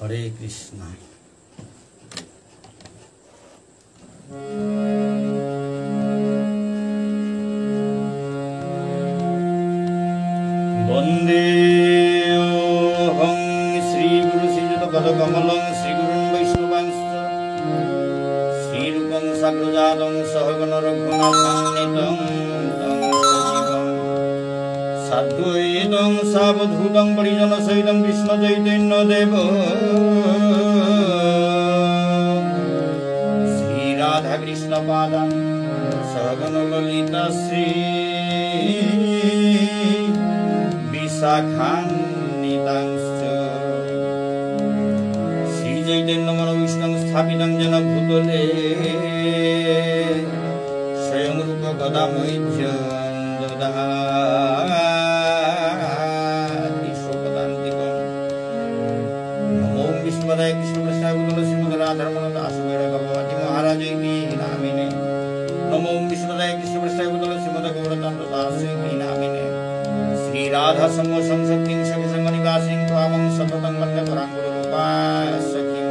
हरे कृष्ण। वंदे श्री गुरु श्रीयुत पदकमलं श्री गुरुं वैष्णवांश्च श्रीरूपं साग्रजातं सहगण रघुनाथान्वितं तं सजीवं साद्वैतं सावधूतं परिजनसहितं कृष्ण चैतन्यदेव श्री राधा कृष्ण पादां सहगण ललिता श्री विशाखान्वितांश्च श्री चैतन्य मनोविष्णुं स्थापितं येन भूतले स्वयं रूप गदामय्य ददाति स्वपदान्तिकं। नमो विष्णुपदाय कृष्णकृष्णाय भूतले श्रीमद् राधारमण दासगौर भगवती महाराज की नामिने। नमो विष्णुपदाय कृष्णकृष्णाय भूतले श्रीमद् गौरतंत्र दास की नामिने। श्री राधा समोसं शक्तिं शकुसंगनिवासिं त्वामं सततं वन्दे पराङ्गुरुपासकीं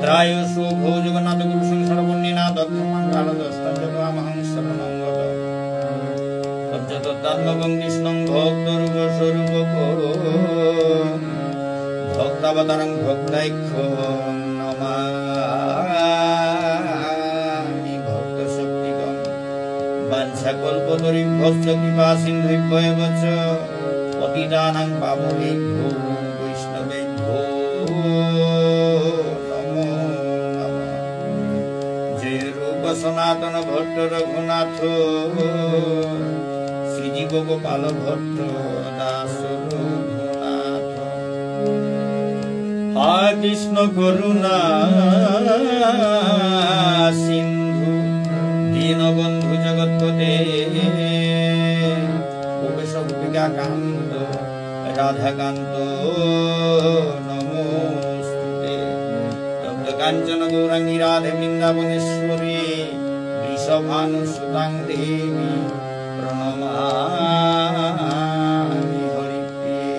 त्रायशो भो जगन्नाथ गुरुसिं सर्वपुण्यना दत्तमङ्गलदस्तं त्वामहं शरणं व्रज तज्जतत्तन्मगं कृष्णं भक्तरूपस्वरूपको भक्तावतारं भक्तैक्यो नमामि भक्तशक्तिकं वाञ्छाकल्पतरुभ्यश्च कृपासिन्धुभ्येव च पतितानां पावनेभ्यो वैष्णवेभ्यो नमो नमः। जय रूप सनातन भट्ट रघुनाथ श्रीजीव गोपाल भट्ट दास रघुनाथ। हा कृष्ण करुणा सिंधु दीनबंधु जगत्पते गोपेश गोपिका कांत राधाकांत नमोस्तुते। तप्त कांचन गौरांगी राधे वृंदावनेश्वरी वृषभानुसुतां देवी प्रणमामि हरिप्रिये।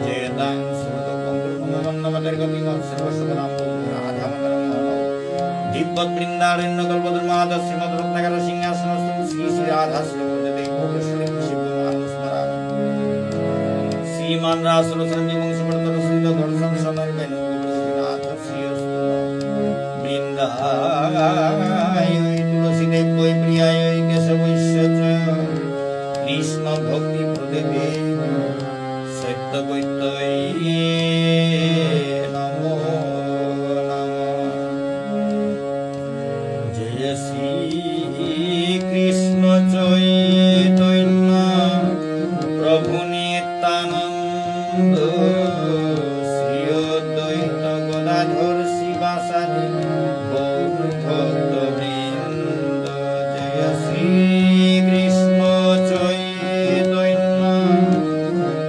जयतां श्रुतोपं गुरुमन्दमदर्गतिमं सर्वसुखदां राधामदनं दिव्यवत् वृन्दारण्य कल्पद्रुमाद श्रीमद् रत्नाकर सिंहासनस्थं श्री श्री राधा श्रीमती गोपेश्वरी शिवमानुस्मरामि। श्रीमान रासरसरण्य वंशवर्धन सुंदर घर्षण सनर्गण गोपीनाथ श्रीयस्तु वृन्दाय तुलसी देव प्रियाय केशवस्य च कृष्ण भक्ति प्रदेवे सत्यवैतये नमो नमः। जय श्री कृष्ण चैतन्य प्रभु नित्यानंद श्री अद्वैत गदाधर शिवासादि गौर भक्तवृंद। जय श्री कृष्ण चैतन्य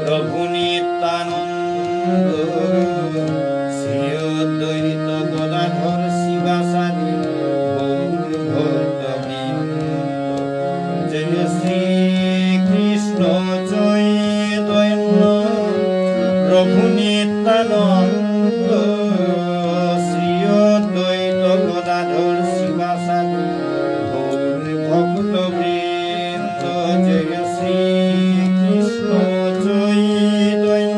प्रभु नित्यानंद श्री अद्वैत गदाधर शिवासादि गौर भक्तवृंद। जय श्री कृष्ण चैतन्य प्रभु नित्यानंद श्री अद्वैत गदाधर शिवासादि गौर भक्तवृंद। जय श्री कृष्ण चैतन्य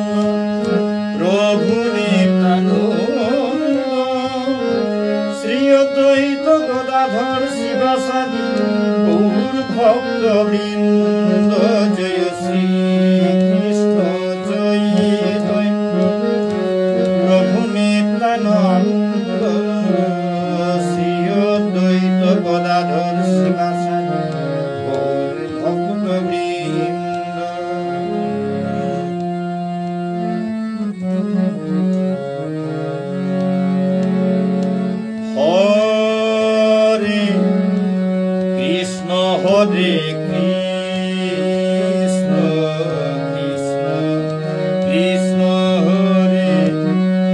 प्रभु नित्यानंद श्री अद्वैत गदाधर शिवासादि गौर भक्तवृंद। जय श्री कृष्ण चैतन्य प्रभु नित्यानंद श्री अद्वैत गदाधर शिवासादि गौर भक्तवृंद। हरे कृष्ण हरे कृष्ण कृष्ण कृष्ण हरे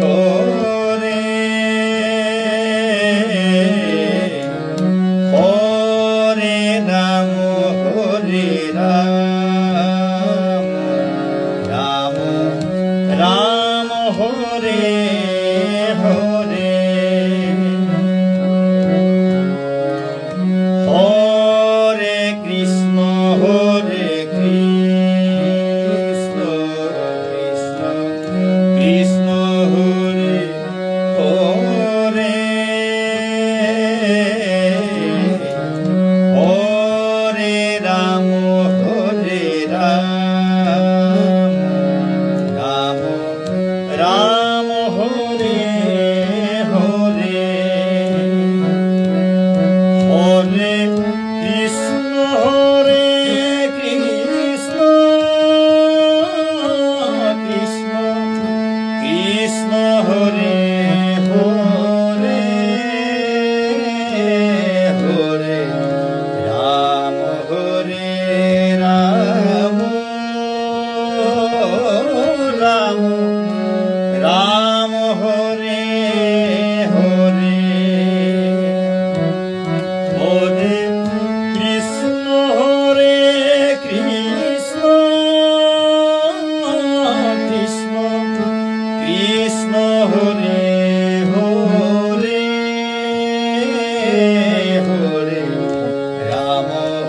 हरे हरे राम राम राम हरे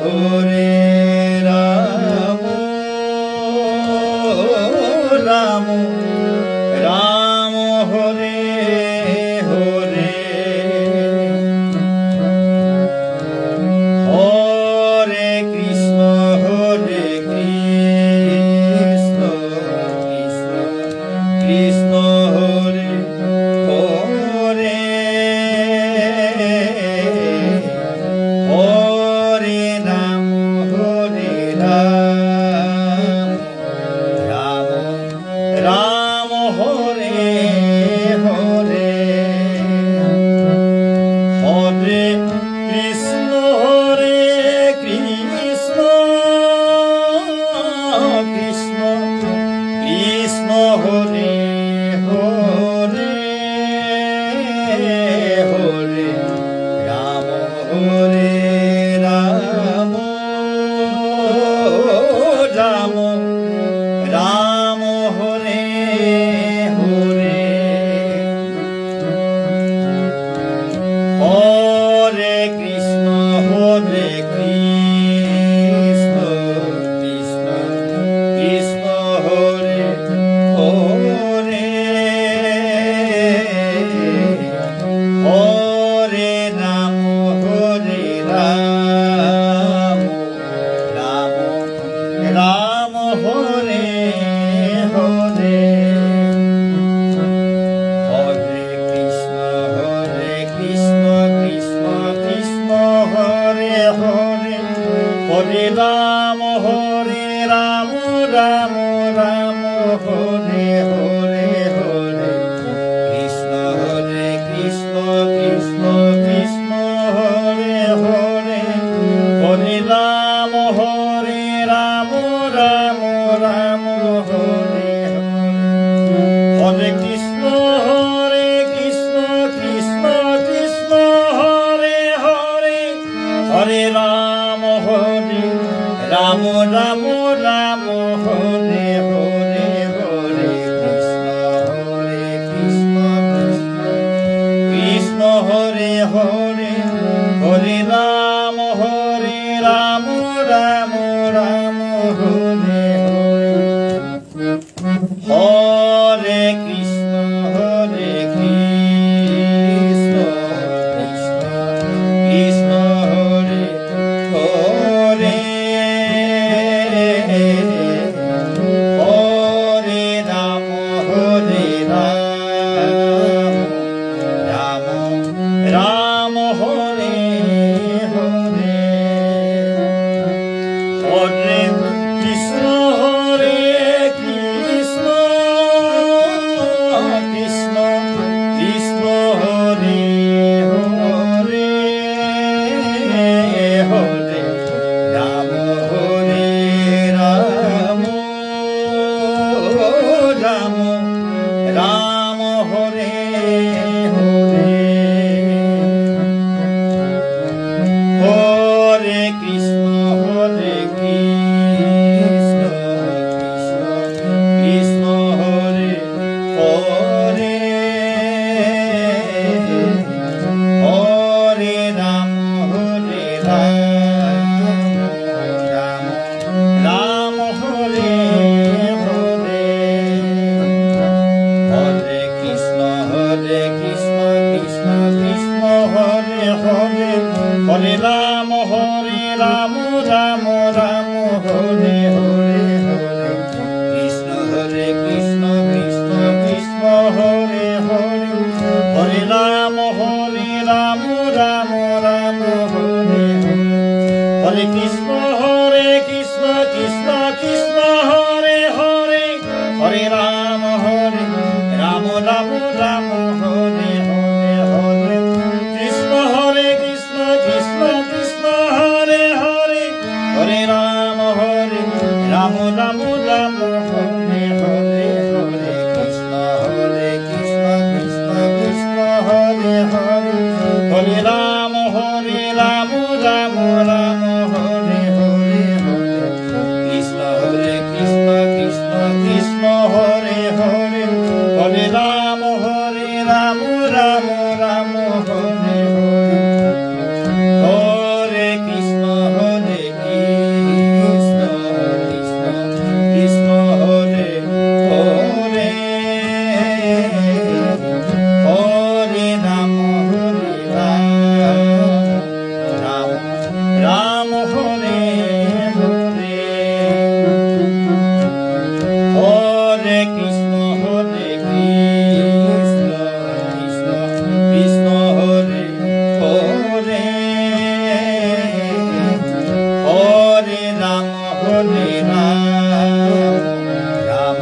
হরে রাম রাম রাম হরে হরে হরে কৃষ্ণ কৃষ্ণ কৃষ্ণ হরে হরে হরে রাম রাম রাম হরে হরে হরে কৃষ্ণ কৃষ্ণ কৃষ্ণ কৃষ্ণ হরে হরে হরে রাম রাম রাম রাম হরে হরে হরে কৃষ্ণ কৃষ্ণ কৃষ্ণ কৃষ্ণ হরে হরে হরে রাম রাম রাম হরে হরে হরে কৃষ্ণ কৃষ্ণ কৃষ্ণ হরে হরে হরে রাম রাম রাম হরে হরে হরে কৃষ্ণ কৃষ্ণ কৃষ্ণ হরে হরে হরে রাম রাম রাম হরে হরে কৃষ্ণ কৃষ্ণ কৃষ্ণ হরে হরে হরে রাম রাম রাম হরে হরে হরে কৃষ্ণ কৃষ্ণ কৃষ্ণ হরে হরে হরে রাম রাম রাম হরে হরে হরে কৃষ্ণ কৃষ্ণ কৃষ্ণ হরে হরে হরে রাম রাম রাম হরে হরে হরে কৃষ্ণ কৃষ্ণ কৃষ্ণ কৃষ্ণ হরে হরে হরে রাম রাম রাম রাম হরে হরে হরে কৃষ্ণ কৃষ্ণ কৃষ্ণ হরে হরে হরে রাম রাম রাম হরে হরে হরে কৃষ্ণ কৃষ্ণ কৃষ্ণ হরে হরে হরে রাম রাম হরে হরে হরে কৃষ্ণ কৃষ্ণ কৃষ্ণ হরে হরে হরে রাম রাম হরে হরে কৃষ্ণ কৃষ্ণ কৃষ্ণ হরে হরে হরে রাম রাম হরে হরে হরে কৃষ্ণ কৃষ্ণ কৃষ্ণ হরে হরে হরে রাম রাম হরে হরে হরে কৃষ্ণ কৃষ্ণ হরে হরে হরে রাম রাম হরে হরে হরে কৃষ্ণ হরে রাম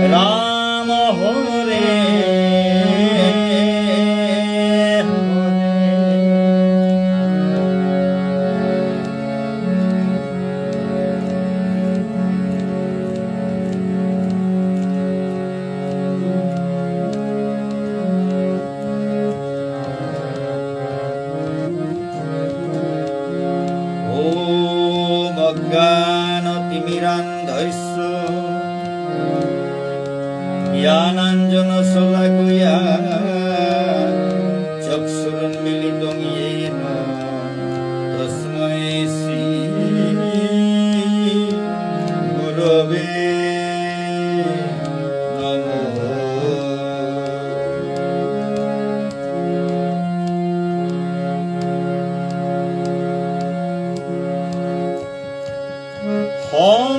রাম হরে অজ্ঞানতিমিরান্ধস্য জ্ঞানাঞ্জন শলাকয়া চক্ষুরুন্মিলিতং येन তস্मै শ্রী গুরবে নমঃ।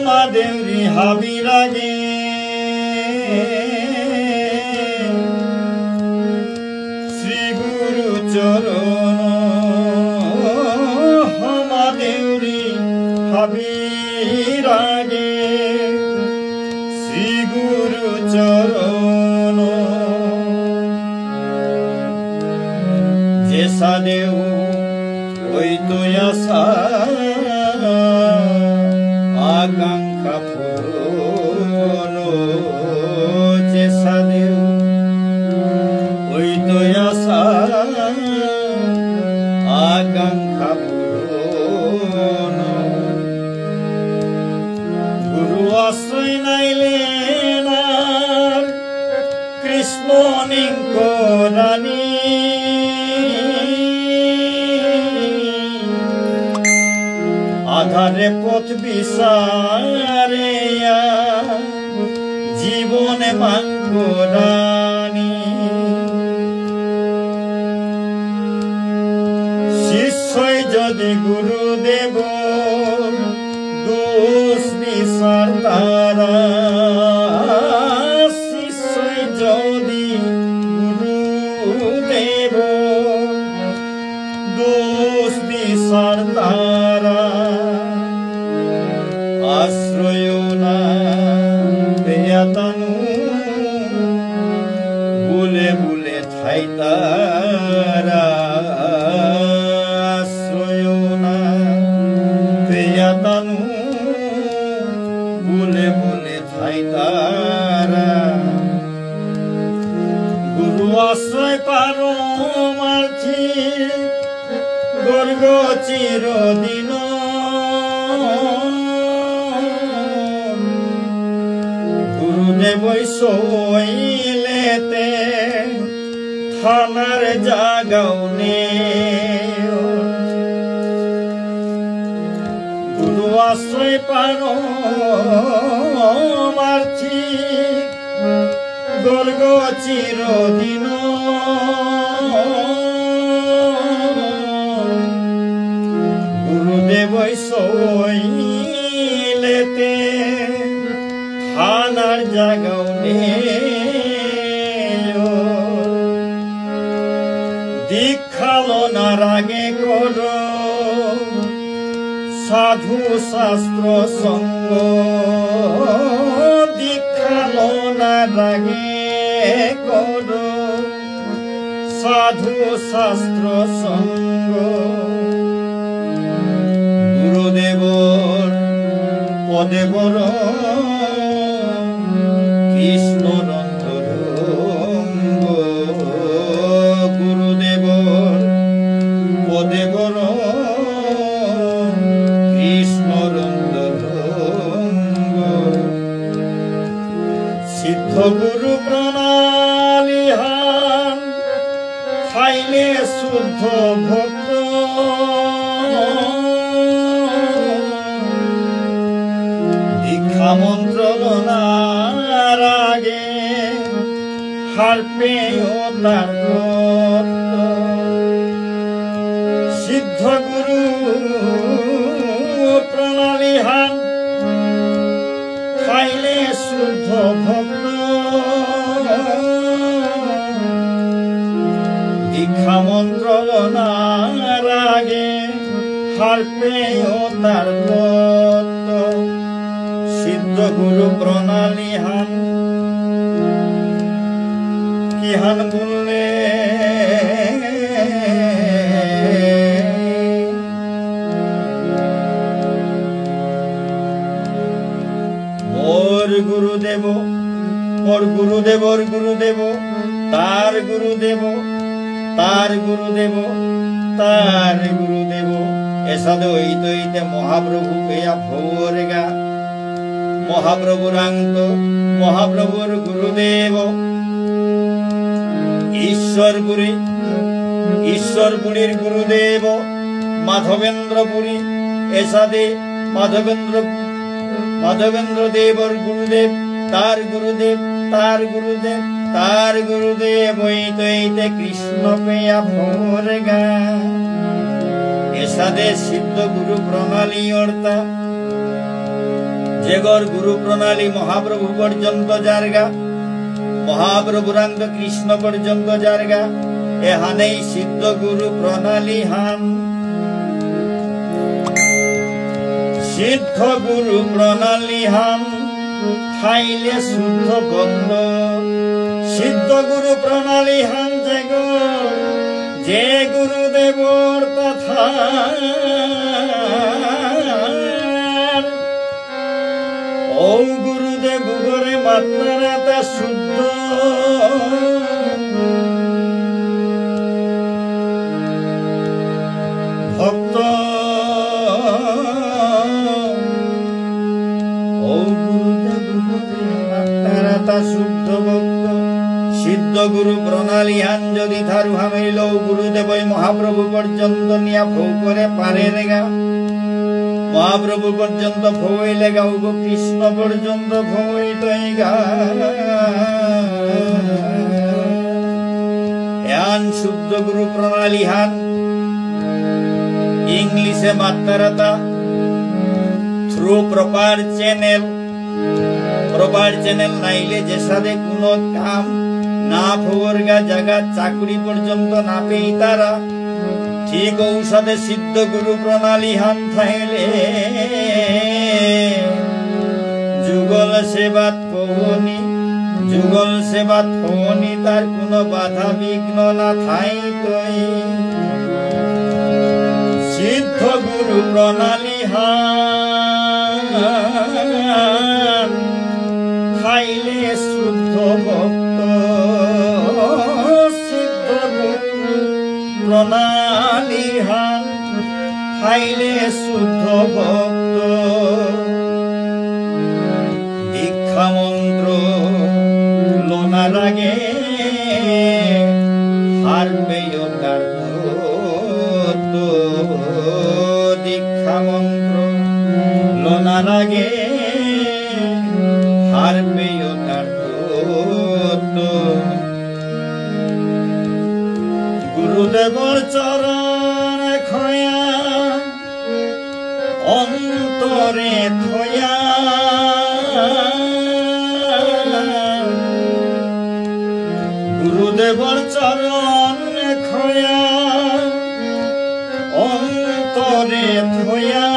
মা দেউরি হাবিরাগে শ্রী গুরু চরণ মা দেউরি হাবিরাগে শ্রী গুরু চরণ যে সাদেউ ওই তো আশা আকাঙ্ক্ষা পূরণ যে সাদেউ ওই তো আশা আকাঙ্ক্ষা পূরণ গুরু আশ্রয় নাইলে আর কৃষ্ণ নিঙ্করানি আধারে পথ বিচারে জীবনে মাঙ্গরানি শিষ্যই যদি গুরুদেব দোষ বিচার তারা শিষ্যই যদি গুরুদেব দোষ বিচার তারা আশ্রয় না পেয়াতানু বুলে বুলে ঠাই তারা আশ্রয় না পেয়াতানু বুলে বুলে ঠাই তারা গুরু আশ্রয় পারমার্থী গর্গ চিরদিন গুরুদেবই সইলেতে থানার জাগাও নে গুরু আশ্রয় পারমার্থী গর্গ চিরদিন গুরুদেবই সইলেতে থানার জাগাও নে দীক্ষালো না রাগে করো সাধু শাস্ত্র সঙ্গ দীক্ষালো না রাগে করো সাধু শাস্ত্র সঙ্গ গুরুদেবর পদে বড় কৃষ্ণ রন্ধরঙ্গ গুরুদেবর পদে বড় কৃষ্ণ রন্ধরঙ্গ সিদ্ধ গুরু প্রণালিহান খাইলে শুদ্ধ ভক্ত দীক্ষা মন্ত্র বলার আগে হারপে ও তার সিদ্ধ গুরু প্রণালিহান খাইলে শুদ্ধ ভক্ত দীক্ষা মন্ত্র বলার আগে হারপে ও তার তত্ত্ব সিদ্ধ গুরু প্রণালী হান কি হান বললে ওর গুরুদেব ওর গুরুদেব ওর গুরুদেব তার গুরুদেব তার গুরুদেব তার গুরুদেব এসাদ হইতে মহাপ্রভু পেয়া ভৌরেগা মহাপ্রভুরান্ত মহাপ্রভুর গুরুদেব ঈশ্বরপুরী ঈশ্বরপুরীর গুরুদেব মাধবেন্দ্রপুরী এসাদে মাধবেন্দ্র দেবর গুরুদেব তার গুরুদেব তার গুরুদেব তার গুরুদেব হইতে কৃষ্ণ পেয়া ভৌরেগা এসাদে সিদ্ধ গুরু প্রণালী অর্থা যেগর গুরু প্রণালী মহাপ্রভু পর্যন্ত জারগা মহাপ্রভুরান্ত কৃষ্ণ পর্যন্ত জারগা এহানেই সিদ্ধ গুরু প্রণালী হান সিদ্ধ গুরু প্রণালী হান খাইলে শুদ্ধ বন্ধ সিদ্ধ গুরু প্রণালী হান যে গুরুদেবর তথা ও গুরুদেব গরে মাত্রা শুদ্ধ ভক্ত ও গুরুদেব গরে মাত্রা শুদ্ধ ভক্ত সিদ্ধ গুরু প্রণালী হান যদি ধারু হামিল গুরুদেব মহাপ্রভু পর্যন্ত নিয়া ভোগ করে পারে রেগা মহাপ্রভু পর্যন্ত ভইলে গাও গো কৃষ্ণ পর্যন্ত ভইতইগা এন শুদ্ধ গুরু প্রণালী হান ইংলিশে মাত্রাতা থ্রু প্রপার চ্যানেল নাইলে যে সাথে কোনো কাম না ভোরগা জায়গা চাকরি পর্যন্ত না পেই তারা ঠিক ঔষধে সিদ্ধ গুরু প্রণালী হান থাইলে যুগল সেবাত পৌনি তার কোনো বাধা বিঘ্ন না থাই তই সিদ্ধ গুরু প্রণালী হান খাইলে শুদ্ধ ভক্ত সিদ্ধ গুরু প্রণালী হান খাইলে শুদ্ধ ভক্ত দীক্ষা মন্ত্র লোনার আগে হারবে দীক্ষা মন্ত্র লোনার আগে হারবে গুরুদেবর চরণ খয়া অন্তরে থয়া গুরুদেবর চরণ খয়া অন্তরে থয়া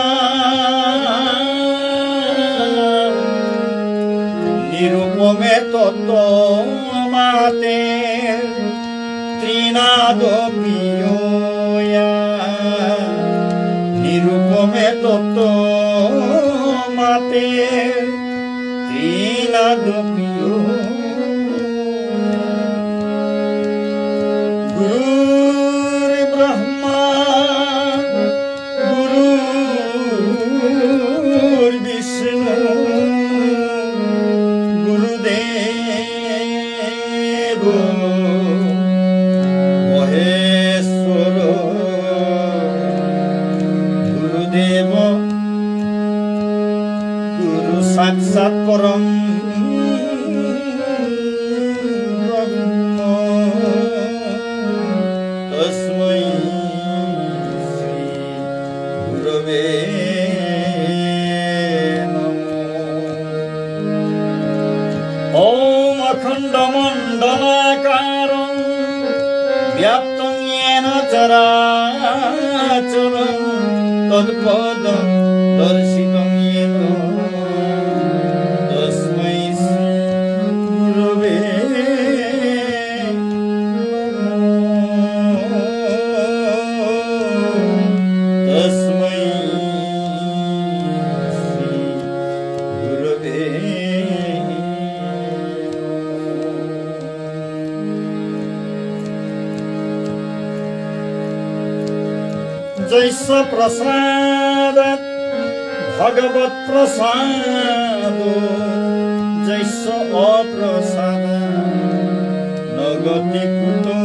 নিরূপমে তত্ত্ব মাতে ত্রিনাদ প্রিয়া নিরূপমে তত্ত্ব মাতে ত্রিনাদ প্রিয় গুরুর ব্রহ্মা গুরুর বিষ্ণু গুরুদেব মহেশ্বর গুরুদেব গুরু সাক্ষাৎ পরম ব্রহ্ম তস্मै শ্রী গুরবে নমঃ। ওম অখণ্ড মণ্ডলাকারং ব্যাপ্তং येन চরাচরং তৎপদং দর্শিতং येन प्रसादात् भगवत् प्रसादो जैस अप्रसादात् न गति कुतोऽपि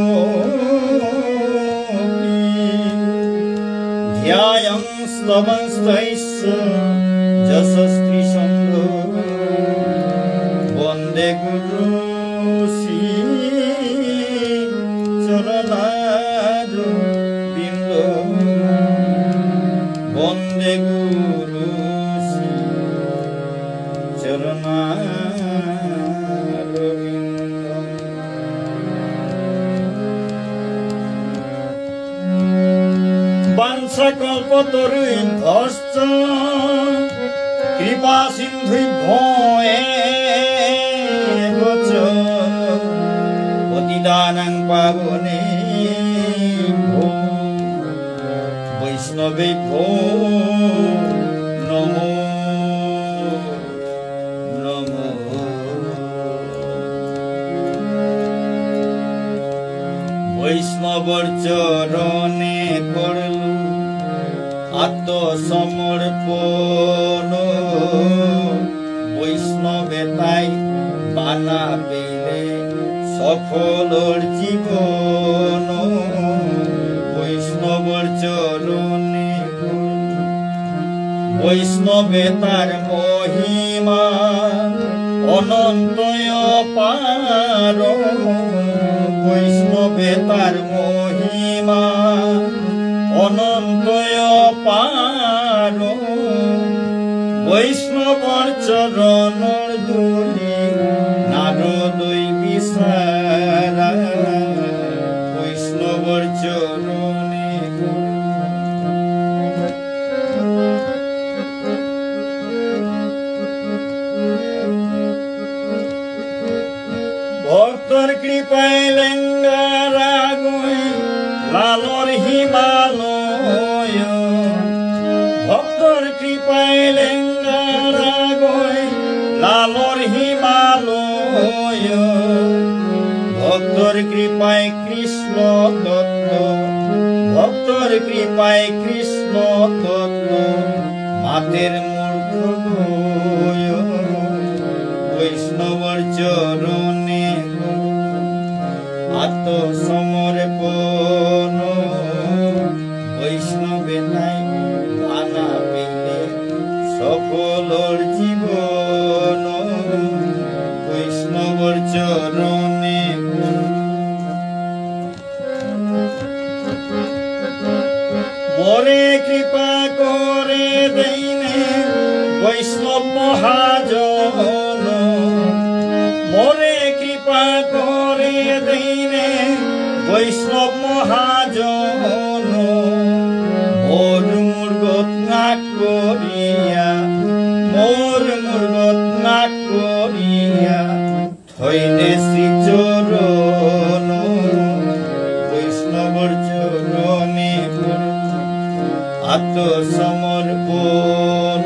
ध्यायं स्तवंस्तैश्च जशस्त्रीसन्धो वन्दे गुरु चरणारविन्दो वन्दे गुरु चरणारविन्दो। वाञ्छाकल्पतरुभ्यश्च कृपा सिन्धुभ्यो एव च पतितानां पावनेभ्यो वैष्णवेभ्यो नमो नमः। वैष्णवर चरणे करलु आत्मसमर्पण वैष्णवे ताई बाना पेले सफलर जीवन वैष्णवर चरणे वैष्णवे तार महिमा अनंत अपार वैष्णवे तार महिमा अनंत अपार वैष्णवर चरणर धूली नारदई विसारा वैष्णवर चरणे भक्तर कृपाय लेंगारा गई लालर हिमालय भक्तर कृपाय लेंगारा गई लालर हिमालय भक्तर कृपाय कृष्ण तत्व भक्तर कृपाय कृष्ण तत्व मातेर मूर्ख गय वैष्णवर चरणे आत्मसमर्पण वैष्णवे ताई बाना पेले सफलर जीवन वैष्णवर चरणे मोरे कृपा करे देने वैष्णव महाजन मोरे कृपा करे देने वैष्णव महाजन मोर मुर्गत नाक करिया मोर मुर्गत नाक करिया थैने श्री चरण वैष्णवर चरणे आत्मसमर्पण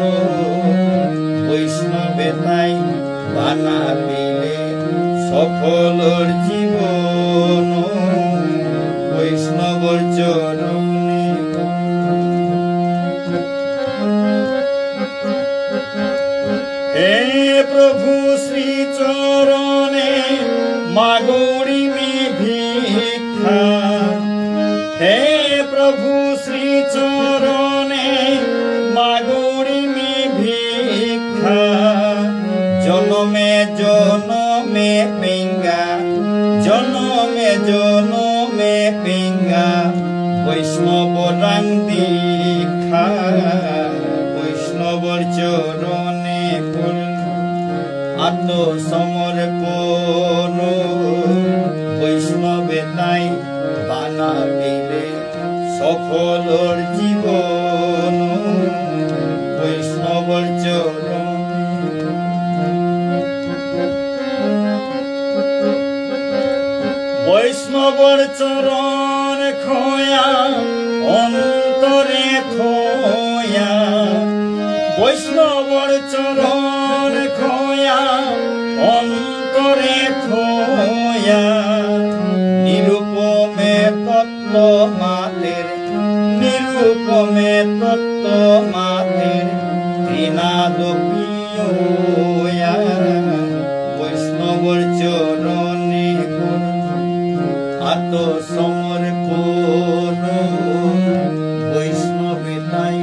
वैष्णवे ताई बाना पेले सफलर जीवन वैष्णवर चरणे हे प्रभु श्री चरणे मागोरी में भिक्षा हे प्रभु श्री चरणे मागोरी में भिक्षा जनमे जनमे पिंगा जनमे जनमे पिंगा वैष्णव रंग दीखा वैष्णवर चरणे आत्मसमर्पण वैष्णवे ताई बाना पेले सफलर जीवन वैष्णवर चरण वैष्णवर चरण खोया अंतरे खोया वैष्णवर चरण खोया अंतरे खोया निरूपमे तत्व मातेर निरूपमे নাদ প্রিয় বৈষ্ণবর চরণে আত্মসমর্পণ বৈষ্ণবে তাই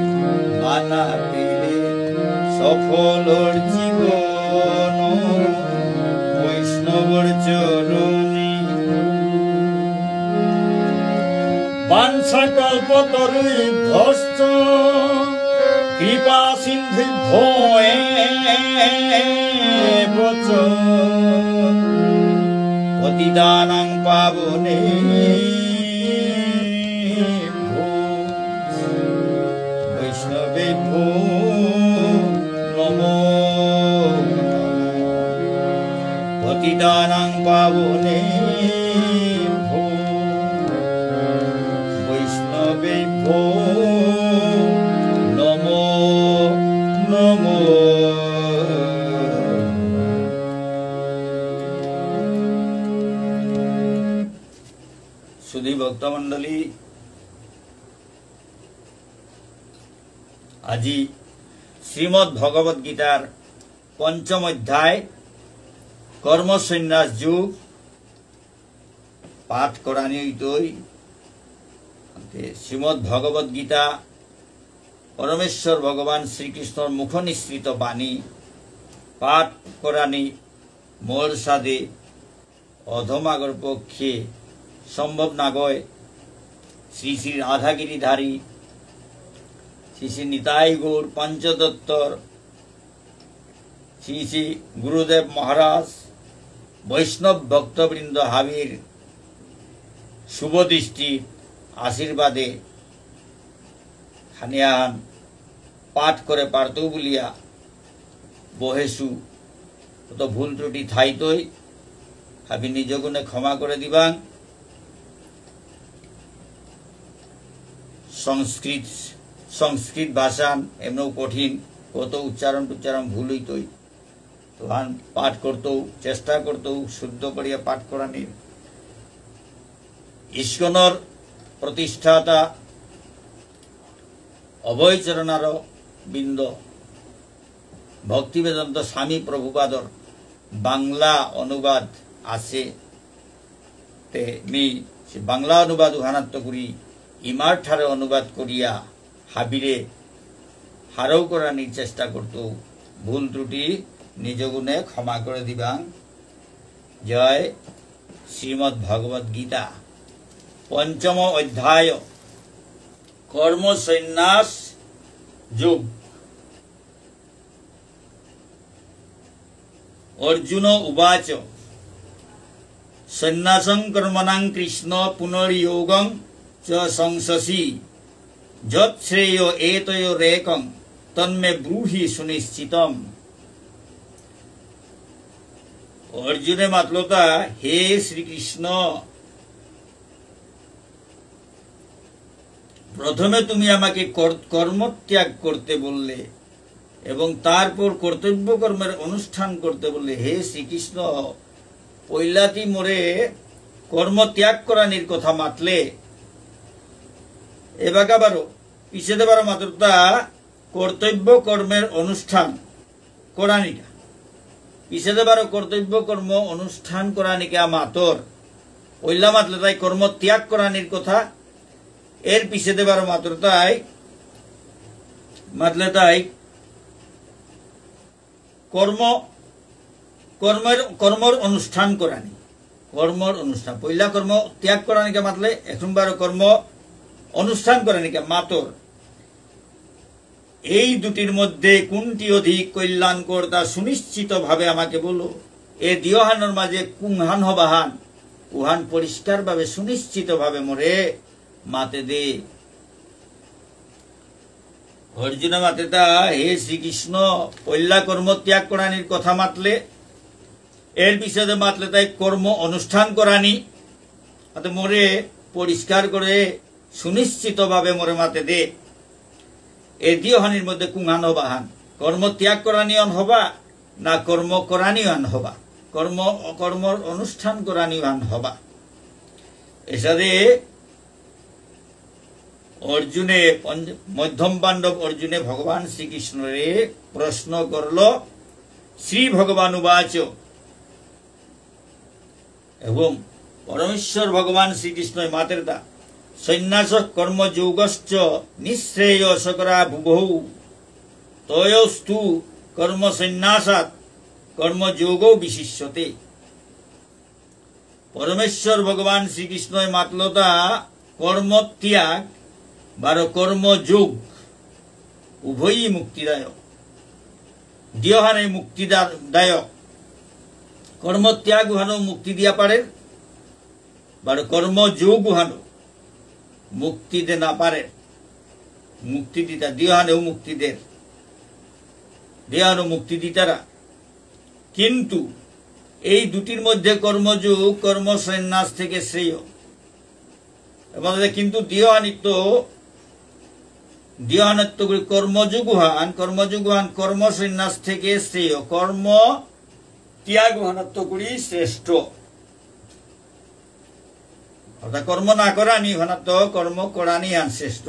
বানা পেলে সফলর জীবন বৈষ্ণবর চরণে বাঞ্ছা কল্পতরুই ভস্ত কৃপা সিন্ধু ভয়ে পতিদানাং পাবনে বৈষ্ণবে ভো নমো পতিদানাং পাবনে ভো বৈষ্ণবে ভো নমো নমো। সুধী ভক্তমণ্ডলী, আজি শ্রীমদ্ ভগবত গীতার পঞ্চম অধ্যায় কর্মসন্ন্যাস যুগ পাঠ করানি হইতই। শ্রীমদ্ ভগবত গীতা পরমেশ্বর ভগবান শ্রীকৃষ্ণর মুখ নিঃসৃত বাণী পাঠ করানি মোর সাদে অধমাগর পক্ষে সম্ভব না গয়। শ্রী শ্রী রাধাগিরিধারী শ্রী শ্রী নিতাই গৌর পঞ্চদত্তর শ্রী শ্রী গুরুদেব মহারাজ বৈষ্ণব ভক্তবৃন্দ হাবির শুভদৃষ্টি আশীর্বাদে খানিয়ান পাঠ করে পারত বলিয়া বহেসু তো ভুল ত্রুটি থাইতই হাবি নিজ গুণে ক্ষমা করে দিবাং। সংস্কৃত ভাষান এমনও কঠিন, কত উচ্চারণ ভুল হইতই, তখন পাঠ করতেও চেষ্টা করতেও শুদ্ধ করিয়া পাঠ করানির। ইস্কনের প্রতিষ্ঠাতা অভয়চরণার বৃন্দ ভক্তিবেদান্ত স্বামী প্রভুপাদর বাংলা অনুবাদ আছে, তে মি বাংলা অনুবাদ উহানাত্ম করি ইমার ঠারে অনুবাদ করিয়া হাবিরে হারও করানির চেষ্টা করত। ভুল ত্রুটি নিজ গুণে ক্ষমা করে দিবাং। জয় শ্রীমদ্ ভগবত গীতা পঞ্চম অধ্যায় কর্মসন্ন্যাস যুগ। অর্জুন উবাচ সন্ন্যাসং কর্মণাং কৃষ্ণ পুনর্যোগং চ সংশসি যৎশ্রেয় এতয়োরেকং তন্মে ব্রূহি সুনিশ্চিতম। অর্জুনে মাতলতা, হে শ্রীকৃষ্ণ, প্রথমে তুমি আমাকে কর্মত্যাগ করতে বললে এবং তারপর কর্তব্য কর্মের অনুষ্ঠান করতে বললে। হে শ্রীকৃষ্ণ, পৈলাতি মোরে কর্মত্যাগ করানির কথা মাতলে, এবারও পিছে দেবার মাত্রতা কর্তব্য কর্মের অনুষ্ঠান করানিকা, পিছে দেবার কর্তব্য কর্ম অনুষ্ঠান করানিকা মাতর পৈলা মাতলে তাই কর্মত্যাগ করানির কথা, এর পিছে দেবার মাত্রতাই মাতলে তাই কর্মর অনুষ্ঠান করানি, কর্মর অনুষ্ঠান। পৈলা কর্ম ত্যাগ করানিকা মাতলে এখনবার কর্ম অনুষ্ঠান করানিকা মাতর। এই দুটির মধ্যে কোনটি অধিক কল্যাণকর তা সুনিশ্চিত ভাবে আমাকে বলো। এ দিওহানোর মাঝে কুংহান হবাহান উহান পরিষ্কার ভাবে সুনিশ্চিত ভাবে মোরে মাতে দে। অর্জুন মাতে তা, হে শ্রীকৃষ্ণ, পৈলা কর্ম ত্যাগ করানির কথা মাতলে, এর বিষয়ে মাতলে তাই কর্ম অনুষ্ঠান করানি মোরে পরিষ্কার করে সুনিশ্চিত ভাবে মোরে মাতে দে। এই দিওহানির মধ্যে কুংহান হবাহান, কর্ম ত্যাগ করানিয়ন হবা না কর্ম করানিয়ন হবা, কর্মর অনুষ্ঠান করানিয়ন হবা। এসাদে अर्जुने मध्यम पांडव अर्जुने भगवान श्रीकृष्ण रे प्रश्न करल श्री भगवान उवाच एवं परमेश्वर भगवान श्रीकृष्ण मातेरता सन्यास कर्म योगश्च निःश्रेयसकरा भुवौ तयोस्तु कर्म सन्यासात् कर्म योगो विशिष्यते। परमेश्वर भगवान श्रीकृष्ण मातलता कर्म त्याग बार कर्म योग उभय मुक्तिदायक दिहाने मुक्तिदायक कर्म त्याग उहानो मुक्ति दिया पारे बार कर्म योग उहानो मुक्ति दे ना पारे मुक्ति दिता दिहाने मुक्ति दे दिहानो मुक्ति दितारा किन्तु এই দুটির মধ্যে কর্মযোগ কর্ম সন্ন্যাস থেকে শ্রেয় এবং কিন্তু দিহানিত্য কর্মযোগুহান কর্ম সন্ন্যাস থেকে শ্রেয় কর্ম ত্যাগুহানাত্মগুলি শ্রেষ্ঠ অর্থাৎ কর্ম না করানি হানাত্ম কর্ম করানি হান শ্রেষ্ঠ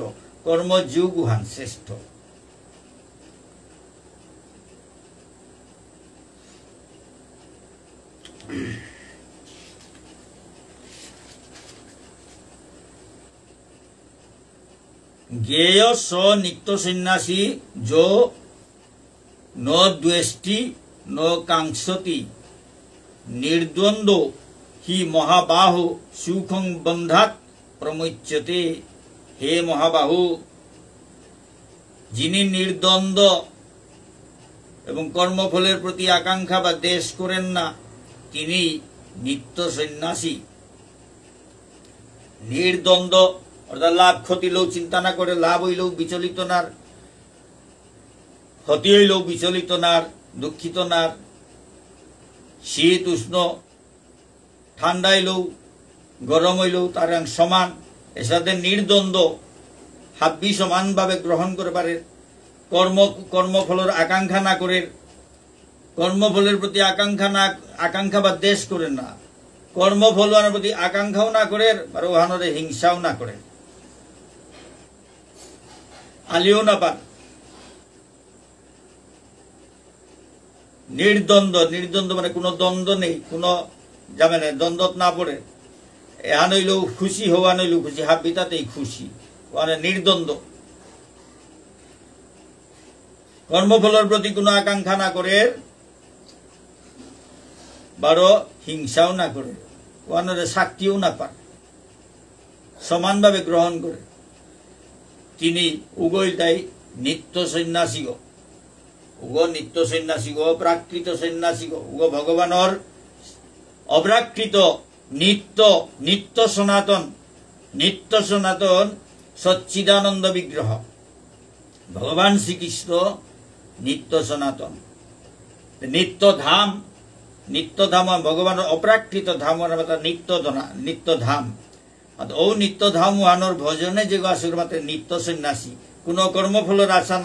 কর্মযোগুহান শ্রেষ্ঠ। ज्ञेय स नित्य सन्यासी जो न द्वेष्टि न कांक्षति निर्द्वंद्व ही महाबाहु सुखं बंधात् प्रमुच्यते। हे महाबाहु जिनि निर्द्वंद्व एवं कर्मफलेर प्रति आकांक्षा बा देश करेन ना तिनि नित्य सन्यासी। निर्द्वंद्व अर्थात लाभ क्षति लो चिंता ना करे लाभ हইল विचलित नार क्षति हইল विचलित नार दुखित नार शीत उष्ण ঠান্ডা হইল গরম হইল তার সমান এর সাথে নির্দ্বন্দ্ব হাব্বি সমানভাবে গ্রহণ করে পারে কর্মফলের আকাঙ্ক্ষা না করে কর্মফলের প্রতি আকাঙ্ক্ষা বা দেশ করে না কর্মফলের প্রতি আকাঙ্ক্ষাও না করে আর ওহানরে হিংসাও না করে আলিও না পার নির্দ্বন্দ্ব মানে কোনো দ্বন্দ্ব নেই কোনো জামেনে দ্বন্দ্বত না পড়ে এহান হইল খুশি হওয়া নইল খুশি হাব্বিতাতেই খুশি মানে নির্দ্বন্দ্ব কর্মফলের প্রতি কোনো আকাঙ্ক্ষা না করে বারো হিংসাও না করে ওয়ানরে শাক্তিও না পান সমানভাবে গ্রহণ করে তিনি উগইটাই নিত্য সন্ন্যাসী গো উগ নিত্য সন্ন্যাসী গো প্রাকৃত সন্ন্যাসী গো উগ ভগবানের অপ্রাকৃত নিত্য সনাতন সচ্চিদানন্দ বিগ্রহ ভগবান শ্রীকৃষ্ণ নিত্য সনাতন নিত্য ধাম ভগবান অপ্রাকৃত ধাম নিত্য ধাম ও নিত্য ধাম ওহানোর ভজনে যে আসুর মাত্র নিত্য সন্ন্যাসী কোন কর্মফলের আশা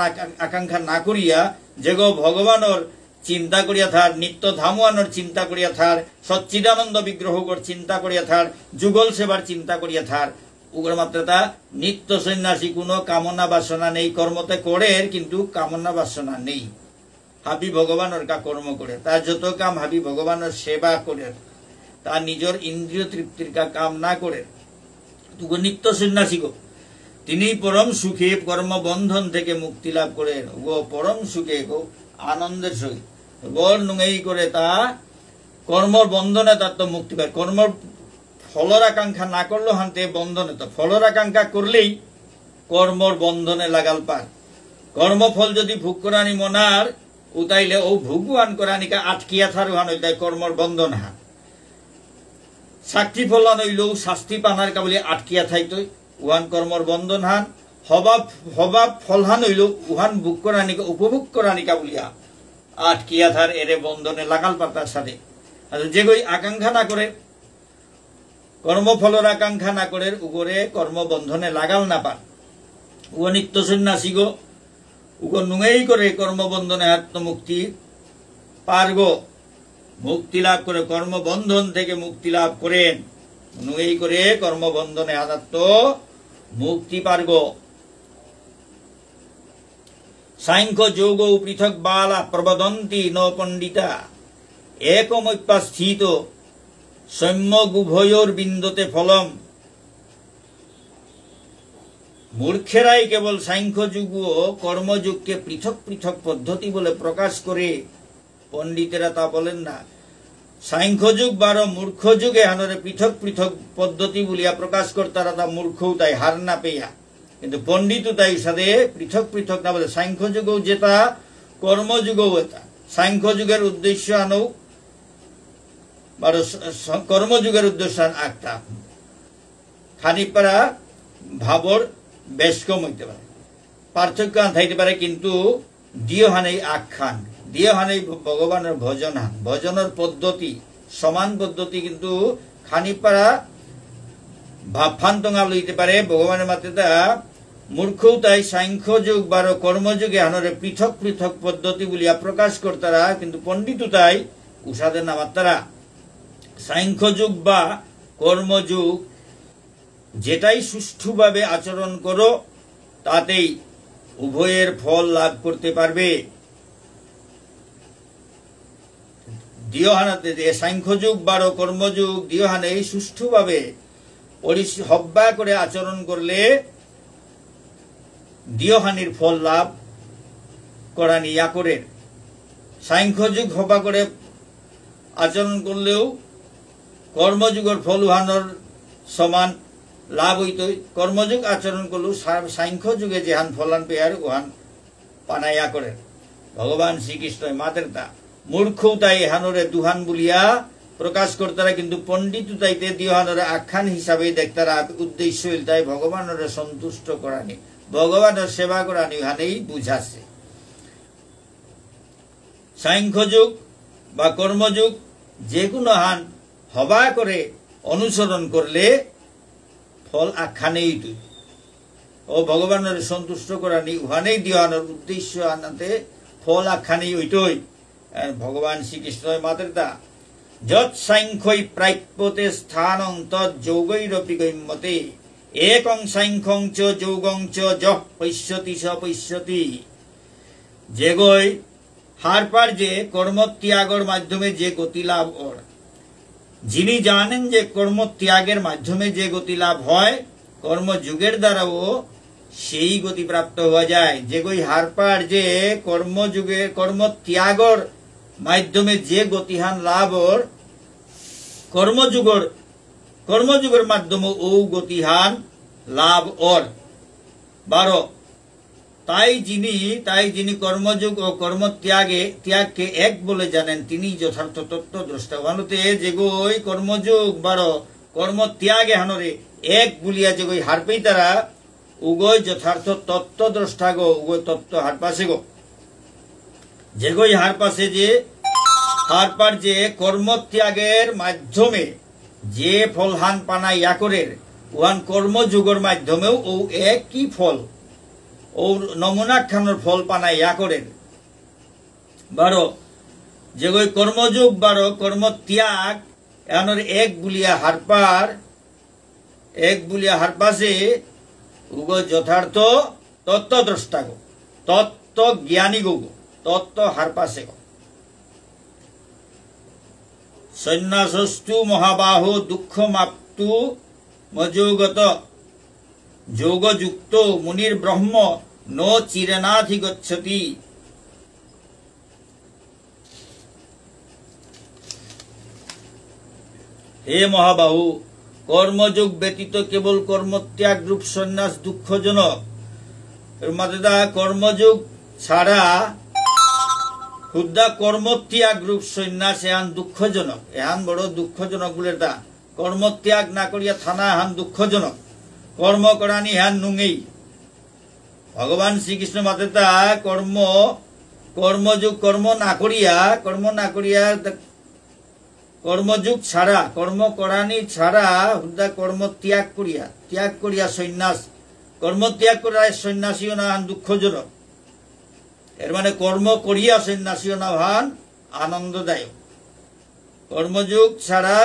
আকাঙ্ক্ষা না করিয়া যে ভগবানের চিন্তা করিয়া থার নিত্য ধাম ওহানোর চিন্তা করিয়া থার সচ্চিদানন্দ বিগ্রহকর চিন্তা করিয়া থার যুগল সেবার চিন্তা করিয়া থার উগ্র মাত্রতা নিত্য সন্ন্যাসী কোনো কামনা বাসনা নেই কর্মতে করে কিন্তু কামনা বাসনা নেই হাবি ভগবানের কা কর্ম করে তার যত কাম হাবি ভগবানের সেবা করে তার নিজের ইন্দ্রিয় তৃপ্তির কা কাম না করে তুগো নিত্য সন্ন্যাসী গো তিনি পরম সুখে কর্মবন্ধন থেকে মুক্তি লাভ করে গো পরম সুখে গো আনন্দের সহিত গড় নুঙ্গেই করে তা কর্মর বন্ধনে তার তো মুক্তি পায় কর্মর ফলর আকাঙ্ক্ষা না করলেও হানতে বন্ধনে তো ফলর আকাঙ্ক্ষা করলেই কর্মর বন্ধনে লাগাল পার কর্মফল যদি ভোগ করানি মনার উতাইলে ও ভুগুয়ান করানিকা আটকিয়া থারুহান হইল তাই কর্মর বন্ধন হান সাক্ষী ফলান হইলেও শাস্তি পানার কাবলি আটকিয়া থাইতো উহান কর্মর বন্ধন হান হবাব ফলহান হইল উহান ভোগ করানিকা উপভোগ করানিকা বলিয়া আটকিয়া থার এরে বন্ধনে লাগাল পার তার সাথে যেগুই আকাঙ্ক্ষা না করে কর্মফলের আকাঙ্ক্ষা না করে উগরে কর্মবন্ধনে লাগাল না পার ও নিত্য সন্ন্যাসী গো উগো নুঙ্গেই করে কর্মবন্ধনে আত্মমুক্তি পারগ মুক্তি লাভ করে কর্মবন্ধন থেকে মুক্তি লাভ করেন নুঙ্গেই করে কর্মবন্ধনে আত্ম মুক্তি পারগ সাংখ্য যোগ পৃথক বালা প্রবদন্তি ন পণ্ডিতা একমপ্যাস্থিত সম্যক উভয়োর বিন্দতে ফলম। মূর্খেরাই কেবল সাংখ্য যুগ ও কর্মযুগকে পৃথক পৃথক পদ্ধতি বলে প্রকাশ করে, পণ্ডিতেরা তা বলেন না। সাংখ্য যুগ বারো মূর্খ যুগে হানরে পৃথক পৃথক পদ্ধতি বলিয়া প্রকাশ করতারা, তা মূর্খও তাই হার না পেয়া, কিন্তু পণ্ডিত তাই সাথে পৃথক পৃথক না বলে সাংখ্য যুগও যেটা কর্মযুগও এটা। সাংখ্য যুগের উদ্দেশ্য আনো বারো কর্মযুগের উদ্দেশ্য একটা খানিপারা ভাবর বেশ কম হইতে পারে, পার্থক্য থাকতে পারে, কিন্তু দিয়হানেই আখ্যান, দিয়হানেই ভগবানের ভজন হান, ভজনের পদ্ধতি সমান পদ্ধতি, কিন্তু খানিপারা ভাবফান্তঙা লইতে পারে ভগবানের মাত্রা। মূর্খও তাই সাংখ্য যুগ বারো কর্মযুগে হানরে পৃথক পৃথক পদ্ধতি বলিয়া প্রকাশ করতারা, কিন্তু পণ্ডিত তাই উষাদের নামাত্তারা। সাংখ্য যুগ বা কর্মযুগ যেটাই সুষ্ঠুভাবে আচরণ করো তাতেই উভয়ের ফল লাভ করতে পারবে। দিয়হানাতে সাংখ্য যুগ বারো কর্মযুগ দিয়হানে সুষ্ঠুভাবে হব্বা করে আচরণ করলে দিয়হানির ফল লাভ করা নিয়া করে। সাংখ্য যুগ হব্বা করে আচরণ করলেও কর্মযুগের ফল উহানোর সমান লাভ হইত। কর্মযুগ আচরণ করলেও সাংখ্য যুগে যেহান ফলান পেয়ার উহান পানাইয়া করে। ভগবান শ্রীকৃষ্ণ মাতের তা মূর্খও তাই এহানরে দুহান বলিয়া প্রকাশ করতারা, কিন্তু পণ্ডিত তাইতে দিহানরে আখ্যান হিসাবে দেখতারা। উদ্দেশ্য হইল তাই ভগবানের সন্তুষ্ট করানি, ভগবানের সেবা করানি উহানেই বুঝাছে। সাংখ্য যুগ বা কর্মযুগ যে কোনো হান হবা করে অনুসরণ করলে ফল আখ্যানেই তুই ও ভগবানের সন্তুষ্ট করানি উহানেই দিহানোর উদ্দেশ্য আনাতে ফল আখ্যানেই ওইটই। ভগবান শ্রীকৃষ্ণ মাতৃতা যৎ সাংখ্যই প্রাপ্যতে স্থানং তৎ যৌগৈরপি গম্যতে একং সাংখ্যং চ যৌগং চ যঃ পশ্যতি স পশ্যতি। যেগই হারপার যে কর্মত্যাগের মাধ্যমে যে গতি লাভ ওর, যিনি জানেন যে কর্মত্যাগের মাধ্যমে যে গতি লাভ হয়, কর্মযুগের দ্বারাও সেই গতি প্রাপ্ত হওয়া যায়। যেগই হারপার যে কর্মযুগে কর্মত্যাগের মাধ্যমে যে গতিহান লাভ ওর, কর্মযুগের মাধ্যমে ও গতিহান লাভ ওর। বারো তাই যিনি কর্মযুগ ও ত্যাগকে এক বলে জানেন, তিনি যথার্থ তত্ত্ব দ্রষ্টা। ভানুতে যেগই কর্মযুগ বারো কর্মত্যাগে হানরে এক বলিয়া যেগই হারপেই তারা উগয় যথার্থ তত্ত্ব দ্রষ্টা গো, উগয় তত্ত্ব হার পাশে গো। যেগই হার পাশে যে হারপার যে কর্মত্যাগের মাধ্যমে যে ফলহান পানা ইয়া করে, উহান কর্মযুগের মাধ্যমেও ও একই ফল ও নমুনা খানোর ফল পানা ইয়া করে। বারো যেগই কর্মযুগ বারো কর্মত্যাগ এনর এক বুলিয়া হারপাশে উগয় যথার্থ তত্ত্বদ্রষ্টা গো, তত্ত্ব জ্ঞানী গো, তত্ত্ব হারপাশে গো। সন্ন্যাসস্তু মহাবাহো দুঃখ মাপ্তু মযোগত যোগযুক্ত মুনির ব্রহ্ম ন চিরেনাধিগচ্ছতি। হে মহাবাহু, কর্মযোগ ব্যতীত কেবল কর্মত্যাগ রূপ সন্ন্যাস দুঃখজনক। কর্মযোগ ছাড়া হুদ্দা কর্মত্যাগ রূপ সন্ন্যাস এহান দুঃখজনক, এহান বড় দুঃখজনক বলে তা। কর্মত্যাগ না করিয়া থানা এহান দুঃখজনক, কর্ম করানি এহান নুঙেই। ভগবান শ্রীকৃষ্ণ মাতে তা কর্মযুগ কর্ম না করিয়া কর্মযুগ ছাড়া কর্ম করানি ছাড়া হুদ্দা কর্ম ত্যাগ করিয়া সন্ন্যাস, কর্মত্যাগ করিয়া সন্ন্যাসীও না হান দুঃখজনক। এর মানে কর্ম করিয়া সন্ন্যাসীও না হান আনন্দদায়ক। কর্মযুগ ছাড়া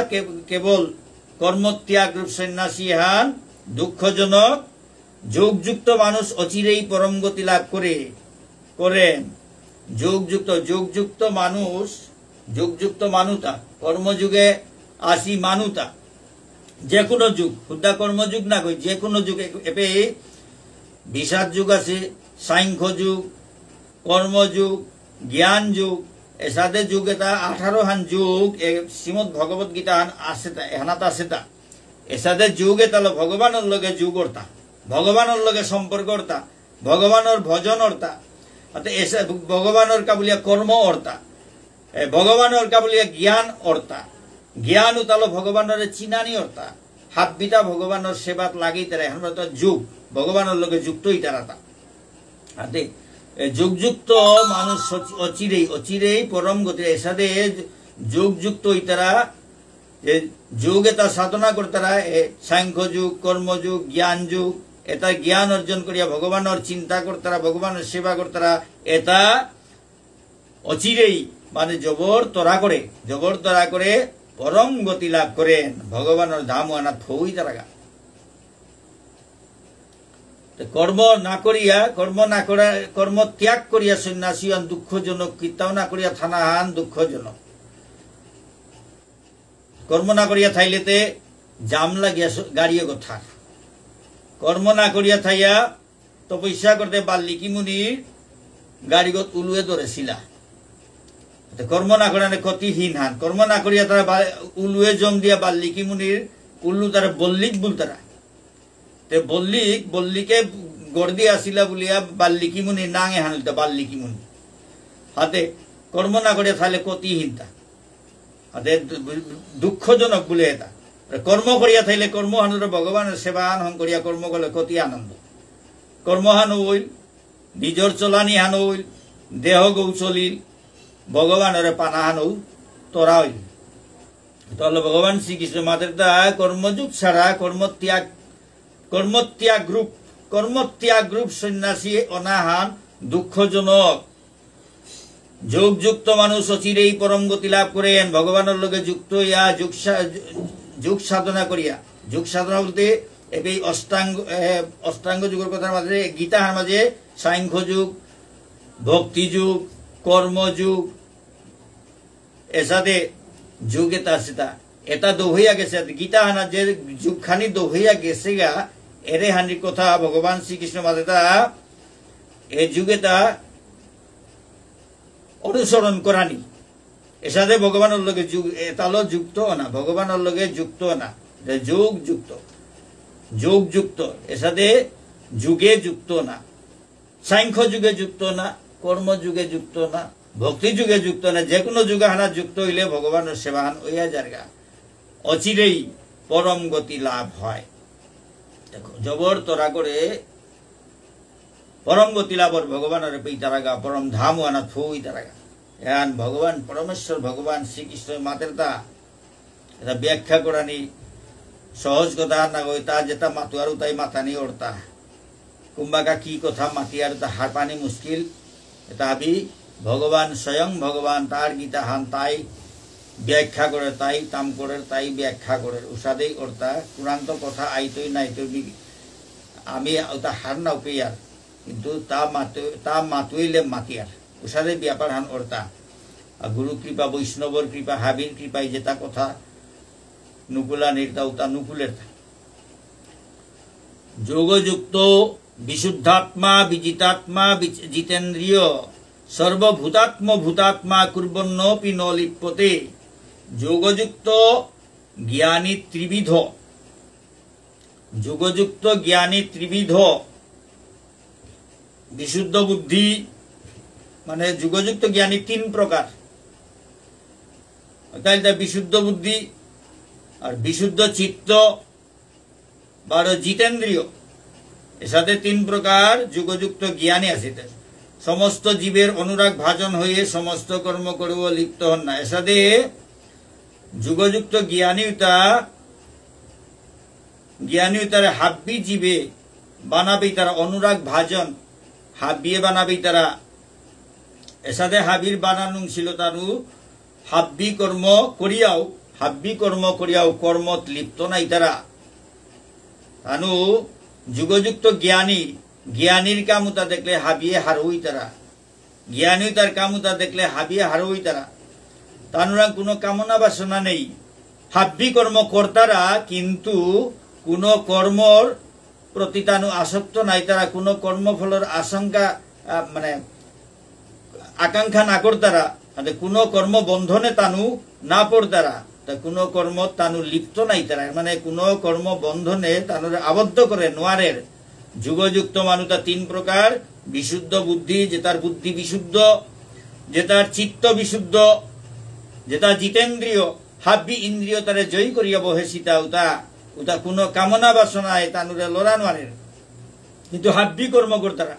কেবল কর্মত্যাগ রূপ সন্ন্যাসী হান দুঃখজনক। যোগযুক্ত মানুষ অচিরেই পরম গতি লাভ করে। করেন। যুগযুক্ত মানুতা কর্মযুগে আসি মানুতা যে কোনো যুগ হুদ্দা কর্মযুগ না কই যে কোনো যুগ এপে বিষাদ যুগ আছে, সাংখ্য যুগ, কর্মযুগ, জ্ঞান যুগ, এসাদে যুগ এটা 18 হান যুগ শ্রীমদ ভগবত গীতা আছে এহানাত আছে তা এসাদে যুগ এতালো ভগবানের লগে যুগ অর্তা, ভগবানের লগে সম্পর্ক অর্তা, ভগবানের ভজন অর্তা, ভগবানের কাবুলিয়া কর্ম অর্তা, ভগবানের কাবুলিয়া জ্ঞান অর্তা, জ্ঞান উতালো ভগবানের চিনানি অর্তা, হাতবিটা ভগবানের সেবাত লাগি তারা এখন যুগ ভগবানের লগে যুক্তই তারা তা হাতে যুগযুক্ত মানুষ অচিরেই পরম গতি এসাদে যুগযুক্ত ইতারা যুগ এটা সাধনা করতারা সাংখ্য যুগ, কর্মযুগ, জ্ঞান যুগ এটা জ্ঞান অর্জন করিয়া ভগবানের চিন্তা করতারা, ভগবানের সেবা করতারা এটা অচিরেই মানে জবর তরা করে পরম গতি লাভ করেন ভগবানের ধাম আনা থই তারা। কর্ম ত্যাগ করিয়া সন্ন্যাসী হন দুঃখজনক, কীর্তাও না করিয়া থানা হান দুঃখজনক। কর্ম না করিয়া থাইলেতে জাম লাগিয়া গাড়িয়ে কথার, কর্ম না করিয়া থাইয়া তপস্যা করতে বাল্মীকি মুনির গাড়িগত উলুয়ে ধরেছিলা। কর্ম না করে ক্ষতিহীন হান, কর্ম না করিয়া তারা উলুয়ে জম দিয়া বাল্মীকি মুনির উল্লু তারা বল্লিক বুলতারা বল্লিকে গড়দি আসিলা বলিয়া বাল্মীকি মুনি নাঙে হানিলতা বাল্মীকি মুনি হাতে কর্ম না করিয়া থাকলে ক্ষতিহীনতা হাতে দুঃখজনক বলে এটা। কর্ম করিয়া থাইলে কর্ম হানুর ভগবানের সেবা হন করিয়া কর্ম করলে ক্ষতি আনন্দ। কর্ম হান হইল নিজর চলানি হান হইল, দেহ গৌ চলিল, ভগবানের পানা হান তরা হইল। তাহলে ভগবান শ্রীকৃষ্ণ মাদের তা কর্মযুগ ছাড়া কর্মত্যাগ গ্রুপ সন্ন্যাসী অনাহান দুঃখজনক। যোগযুক্ত মানুষ অচিরেই পরম গতি লাভ করেন ভগবানের লগে যুক্ত হইয়া যুগ সাধনা করিয়া। যুগ সাধনা বলতে এই অষ্টাঙ্গ যুগের কথার মাঝে গীতার মাঝে সাংখ্য যুগ, ভক্তি যুগ, কর্মযুগ এসাদে যুগ এটা সেটা এটা দোহইয়া গেছে। গীতা হানা যে যুগখানি দোহইয়া গেছে গা এরে হানির কথা ভগবান শ্রীকৃষ্ণ মাঝে তা এ যুগেটা অনুসরণ করানি এসাদে ভগবানের লগে যুগ এতালো যুক্ত না, ভগবানের লগে যুক্ত না, যোগ যুক্ত এসাদে যুগে যুক্ত না, সাংখ্য যুগে যুক্ত না, কর্মযুগে যুক্ত না, ভক্তি যুগে যুক্ত না। যে কোনো যুগে হানা যুক্ত হইলে ভগবানের সেবাহান হইয়া যারগা অচিরেই পরম গতি লাভ হয়। দেখো জবর তোরা করে পরম গতি লাভর ভগবানের পেই তারাগা পরম ধাম আনা থই তারাগা এন ভগবান পরমেশ্বর ভগবান শ্রীকৃষ্ণ মাতের তা এটা ব্যাখ্যা করানি সহজ কথা না কই তা যেটা মাতুয়ারু তাই মাতানি ওরতা কুম্বাকা কি কথা মাতিয়ার তা হার পানি মুশকিল এটা আবি ভগবান স্বয়ং ভগবান তার গীতা হান তাই ব্যাখ্যা করে তাই তাম করে তাই ব্যাখ্যা করে উষাদেই ওরতা চূড়ান্ত কথা আইতই নাই তো আমি ওটা হার না পেয়ার কিন্তু তা মাতুইলে মাতিয়ার উষাদে ব্যাপার হান ওরতা গুরু কৃপা বৈষ্ণবর কৃপা হাবির কৃপায় যেটা কথা নুকুলা নির্তা উতা নুকুলের যোগযুক্ত বিশুদ্ধাত্মা বিজিতাত্মা জিতেন্দ্রিয় ভূতাত্মা কুর্বন্নপি ন লিপ্যতে। যোগযুক্ত জ্ঞানী ত্রিবিধ বিশুদ্ধ বুদ্ধি মানে যুগযুক্ত জ্ঞানী 3 প্রকার বিশুদ্ধ বুদ্ধি আর বিশুদ্ধ চিত্ত বা জিতেন্দ্রিয় এর সাথে 3 প্রকার যুগযুক্ত জ্ঞানী আছে। সমস্ত জীবের অনুরাগ ভাজন হয়ে সমস্ত কর্ম করিব লিপ্ত হন না। এর সাথে যুগযুক্ত জ্ঞানীতার হাব্বি জীবে বানাবি তারা অনুরাগ ভাজন হাব্বিয়ে বানাবি তারা। এর সাথে হাবির বানানো ছিল তারু হাব্বি কর্ম করিয়াও কর্মত লিপ্ত নাই তারা। তানু যুগযুক্ত জ্ঞানীর কামতা দেখলে হাবিয়ে হারুই তারা জ্ঞানী তার কামুতা দেখলে হাবিয়া হারোই তারা তানুরা কোনো কামনা বাসনা নেই হাব্বি কর্ম কর্তারা কিন্তু কোনো কর্মর প্রতি তানু আসক্ত নাই তারা কোনো কর্মফলের আশঙ্কা মানে আকাঙ্ক্ষা না করতারা কোনো কর্ম বন্ধনে তানু না পড়তারা কোনো কর্ম তানু লিপ্ত নাই তারা মানে কোনো কর্ম বন্ধনে তানুর আবদ্ধ করে নোয়ারের যুগযুক্ত মানুতা তিন প্রকার বিশুদ্ধ বুদ্ধি যে তার বুদ্ধি বিশুদ্ধ যে তার চিত্ত বিশুদ্ধ যে তার জিতেন্দ্রিয় হাব্বি ইন্দ্রিয় তারে জয়ী করিয়া বহে সীতা উতা উতা কোনো কামনা বাসনায় তানুরে লড়া নোয়ারের কিন্তু হাব্বি কর্ম করতারা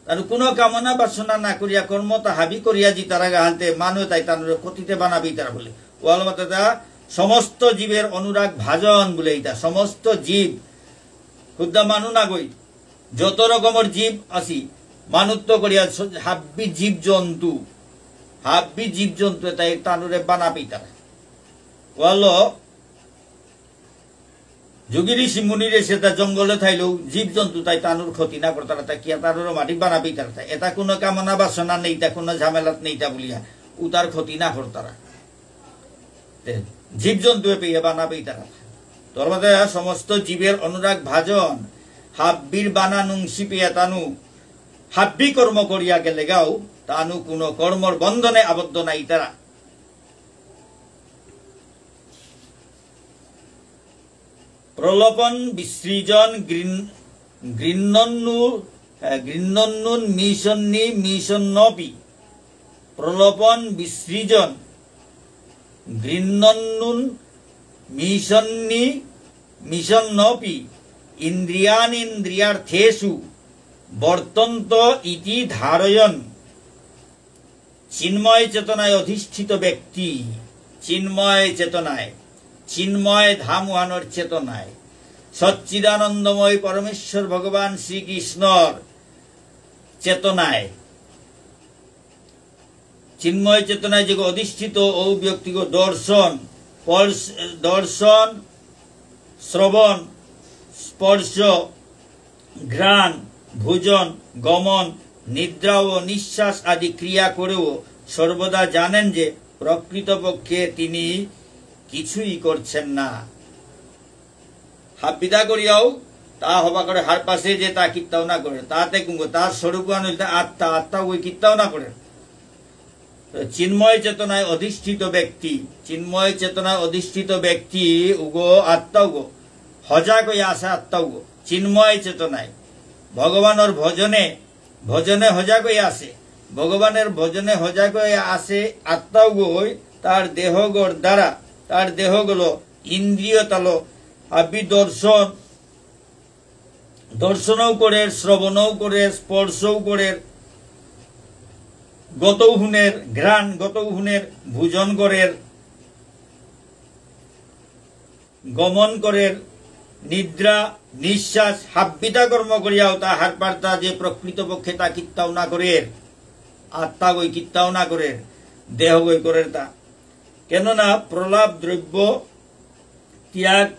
তার কোনো কামনা বাসনা না করিয়া কর্ম তা হাবি করিয়া জি তারা গাহান্তে মানুষ তাই তানুরে পতিতে বানাবি তারা বলে ওয়ালমাতা সমস্ত জীবের অনুরাগ ভাজন বলে এইটা সমস্ত জীব খুদ্া মানু না গই যত রকমের জীব আসি মানুত্ব করিয়া হাব্বি জীব জন্তু তাই তানুরে বানাবি তারা ওয়াল যোগী ঋষি মুনিরে সেটা জঙ্গলে থাইলেও জীব জন্তু তাই তানুর ক্ষতি না করে তারা কি তানুর মাটি বানাবি তারা এটা কোনো কামনা বাসনা নেই তা কোনো ঝামেলাত নেই তা বলিয়া উতার ক্ষতি না কর তারা জীব জন্তু পেয়ে বানাবি তারা তোর মধ্যে সমস্ত জীবের অনুরাগ ভাজন হাব্বির বানানুংসি পেয়ে তানু হাব্বি কর্ম করিয়া গেলে গাও তানু কোনো কর্মর বন্ধনে আবদ্ধ নাই তারা প্রলোপন বিসৃজন গৃহ্ণন্নুন মিশন্নি মিশন্নপি প্রলোপন বিসৃজন গৃহ্ণন্নুন মিশন্নি মিশন্নপি ইন্দ্রিয়ানিন্দ্রিয়ার্থেষু বর্তন্ত ইতি ধারয়ন চিন্ময় চেতনায় অধিষ্ঠিত ব্যক্তি চিন্ময় চেতনায় চিন্ময় ধামহানোর চেতনায় সচ্চিদানন্দময় পরমেশ্বর ভগবান শ্রীকৃষ্ণর চেতনায় চিন্ময় চেতনায় যে অধিষ্ঠিত ও ব্যক্তিগ দর্শন শ্রবণ স্পর্শ ঘ্রাণ ভোজন গমন নিদ্রা ও নিঃশ্বাস আদি ক্রিয়া করেও সর্বদা জানেন যে প্রকৃতপক্ষে তিনি কিছুই করছেন না হাবিদা করিয়াও তা হবা করে হার পাশে যে তা কিত্তাও না করে তাতে কুঙ্গ তার স্বরূপ আত্মা ওই কিত্তাও না করে চিন্ময় চেতনায় অধিষ্ঠিত ব্যক্তি চিন্ময় চেতনায় অধিষ্ঠিত ব্যক্তি উগো আত্মা উগো হজা কই আসে আত্মা উগো চিন্ময় চেতনায় ভগবানের ভজনে ভজনে হজা কই আসে ভগবানের ভজনে হজা কই আসে আত্মা উগো তার দেহগড় দ্বারা তার দেহগুলো ইন্দ্রিয় তালো আবি দর্শনও করে শ্রবণও করে স্পর্শও করে গতৌহুনের ঘ্রাণ গতৌহুনের ভোজন করে গমন করে নিদ্রা নিঃশ্বাস হাব্বিতা কর্ম করিয়াও তা হার পার্তা যে প্রকৃতপক্ষে তা কিত্তাও না করে আত্মা গই কিত্তাও না করে দেহ গই করে তা কেননা প্রলাপ দ্রব্য ত্যাগ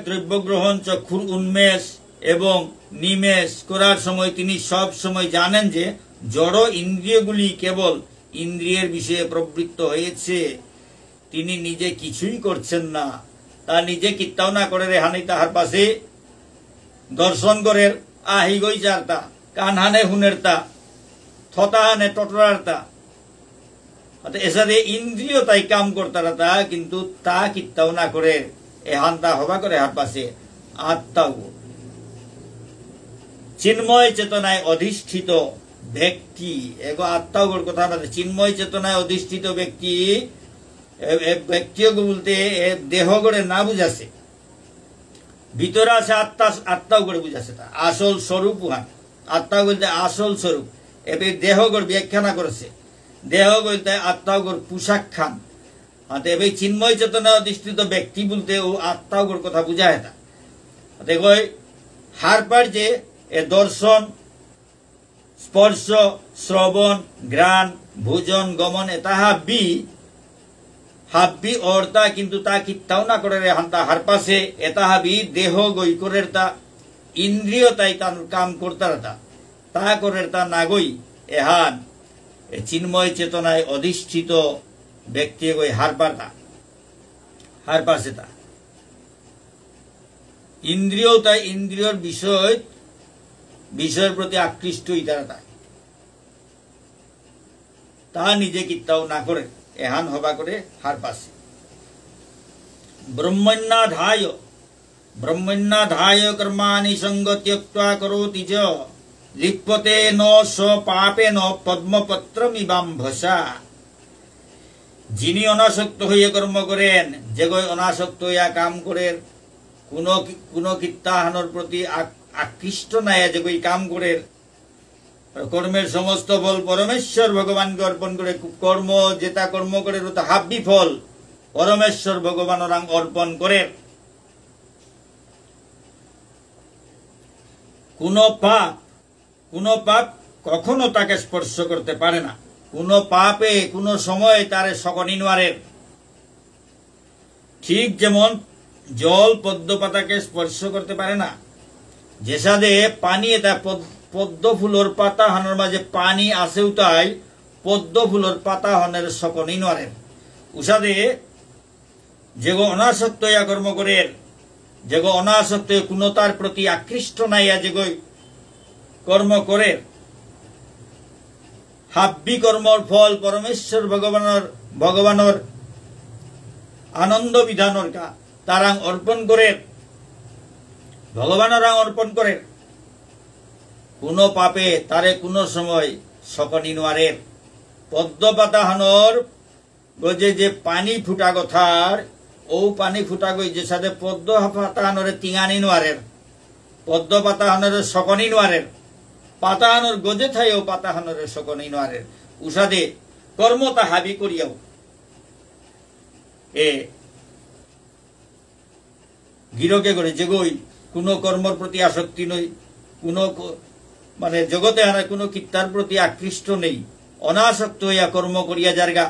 দ্রব্য গ্রহণ চক্ষুর উন্মেষ এবং নিমেষ করার সময় তিনি সব সময় জানেন যে জড় ইন্দ্রিয়গুলি কেবল ইন্দ্রিয়ের বিষয়ে প্রবৃত্ত হয়েছে তিনি নিজে কিছুই করছেন না তা নিজে কিত্তাও না করে রেহানি তাহার পাশে দর্শন করে আহি গই চারতা কান হানে হুনের তা থতা হানে টটরার তা এসাদে ইন্দ্রিয় তাই কাম করতারা তা কিন্তু তা কিত্তাও না করে এহান তা হবা করে হার পাশে আত্মাও চিন্ময় চেতনায় অধিষ্ঠিত ব্যক্তি এগো আত্মাওর কথা না চিন্ময় চেতনায় অধিষ্ঠিত ব্যক্তি ব্যক্তিও বলতে দেহ গড়ে না বুঝাছে ভিতরে আছে আত্মাও করে বুঝাছে তা আসল স্বরূপ উহান আত্মা বলতে আসল স্বরূপ এবার দেহ গড় ব্যাখ্যা না করেছে দেহ বলতে আত্মাও গড় পোশাক খান এবার চিন্ময় চেতনায় অধিষ্ঠিত ব্যক্তি বলতে ও আত্মাও গড় কথা বুঝায় তা দেখো হার পার যে দর্শন স্পর্শ শ্রবণ ঘ্রাণ ভোজন গমন এটা হাব্বি অর্তা কিন্তু তা কিত্তাও না করে হান্তা হার পাশে এটা হাবি দেহ গই করে তা ইন্দ্রিয় তাই তার কাম করতার তা তা করে তা নাগই এহান চিন্ময় চেতনায় অধিষ্ঠিত ব্যক্তি গই হার পারছে তা ইন্দ্রিয় তাই ইন্দ্রিয়র বিষয়ের প্রতি আকৃষ্টই তারা তা নিজে কিত্তাও না করে এহান হবা করে হার পাচ্ছে ব্রহ্মণ্যাধায় কর্মাণি সঙ্গ ত্যক্ত্বা করোতি চ লিপ্যতে ন স পাপেন পদ্মপত্রমিবাম্ভসা। যিনি অনাসক্ত হইয়া কর্ম করেন, যে অনাসক্ত হইয়া কাম করেন, কোন কিত্তাহানোর প্রতি আকৃষ্ট নাই, যে কাম করেন, কর্মের সমস্ত ফল পরমেশ্বর ভগবানকে অর্পণ করে, কর্ম যেটা কর্ম করে ওটা হাব্বি ফল পরমেশ্বর ভগবান অর্পণ করে। কোন পাপ কখনো তাকে স্পর্শ করতে পারে না, কোন পাপে কোন সময় তার সকনি নোয়ারে। ঠিক যেমন জল পদ্ম পাতাকে স্পর্শ করতে পারে না, যে সাদে পানি এটা পদ্ম ফুলর পাতা হানোর মাঝে পানি আসেও তাই পদ্ম ফুলর পাতা হনের সকনি নোয়ারে। উসাদে যে অনাসক্ত হইয়া কর্ম করে, যে অনাসক্ত কোনো তার প্রতি আকৃষ্ট নাইয়া যে কর্ম করে, হাব্বি কর্মর ফল পরমেশ্বর ভগবানের আনন্দ বিধানের তারাং অর্পণ করে, ভগবানের অর্পণ করে। কোন পাপে তারে কোন সময় সকনি নোয়ারে। পদ্ম পাতা হানোর গজে যে পানি ফুটা কথার, ও পানি ফুটা গই যে সাথে পদ্ম পাতা হানোরে তিঙানি নোয়ারের, পদ্ম পাতা হানোরে সকনি নোয়ারের, পাতা হানোর গজে থাইও পাতা হানোরে সকনি নোয়ারের। উসাদে কর্মতা হাবি করিয়াও এ গিরকে করে যে কোন কর্মর প্রতি আসক্তি নই, কোন মানে জগতে আনা কোন কিত্তার প্রতি আকৃষ্ট নেই, অনাসক্ত হইয়া কর্ম করিয়া জারগা,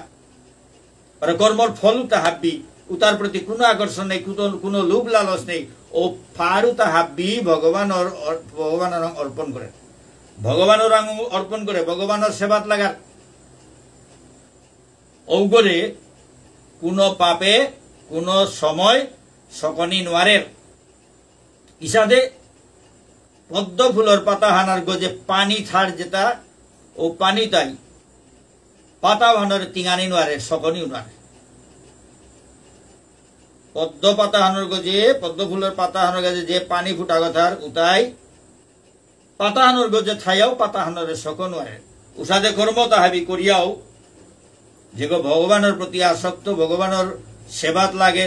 কর্মর ফল তা হাব্বি, উতার প্রতি কোনো আকর্ষণ নেই, কোনো লোভ লালস নেই, ও ফাড়ু তা হাব্বি ভগবানের অর্পণ করে, ভগবানের অর্পণ করে, ভগবানের সেবাত লাগার। ঔগরে কোন পাপে কোন সময় সকনি নোয়ারের। ইসাদে পদ্ম ফুলের পাতা হানার গজে পানি ছাড় যেটা, ও পানি তাই পাতা হানোর তিঙানি নোয়ারে, সকনি নোয়ারে। পদ্ম পাতা হানোর গজে, পদ্ম ফুলের পাতা হানোর গজে যে পানি ফুটা কথার উতাই পাতা হানোর গজে থাইয়াও পাতা হানোরে সকন নোয়ারে। উসাদে কর্ম তাহাবি করিয়াও যে ভগবানের প্রতি আসক্ত, ভগবানের সেবাত লাগে,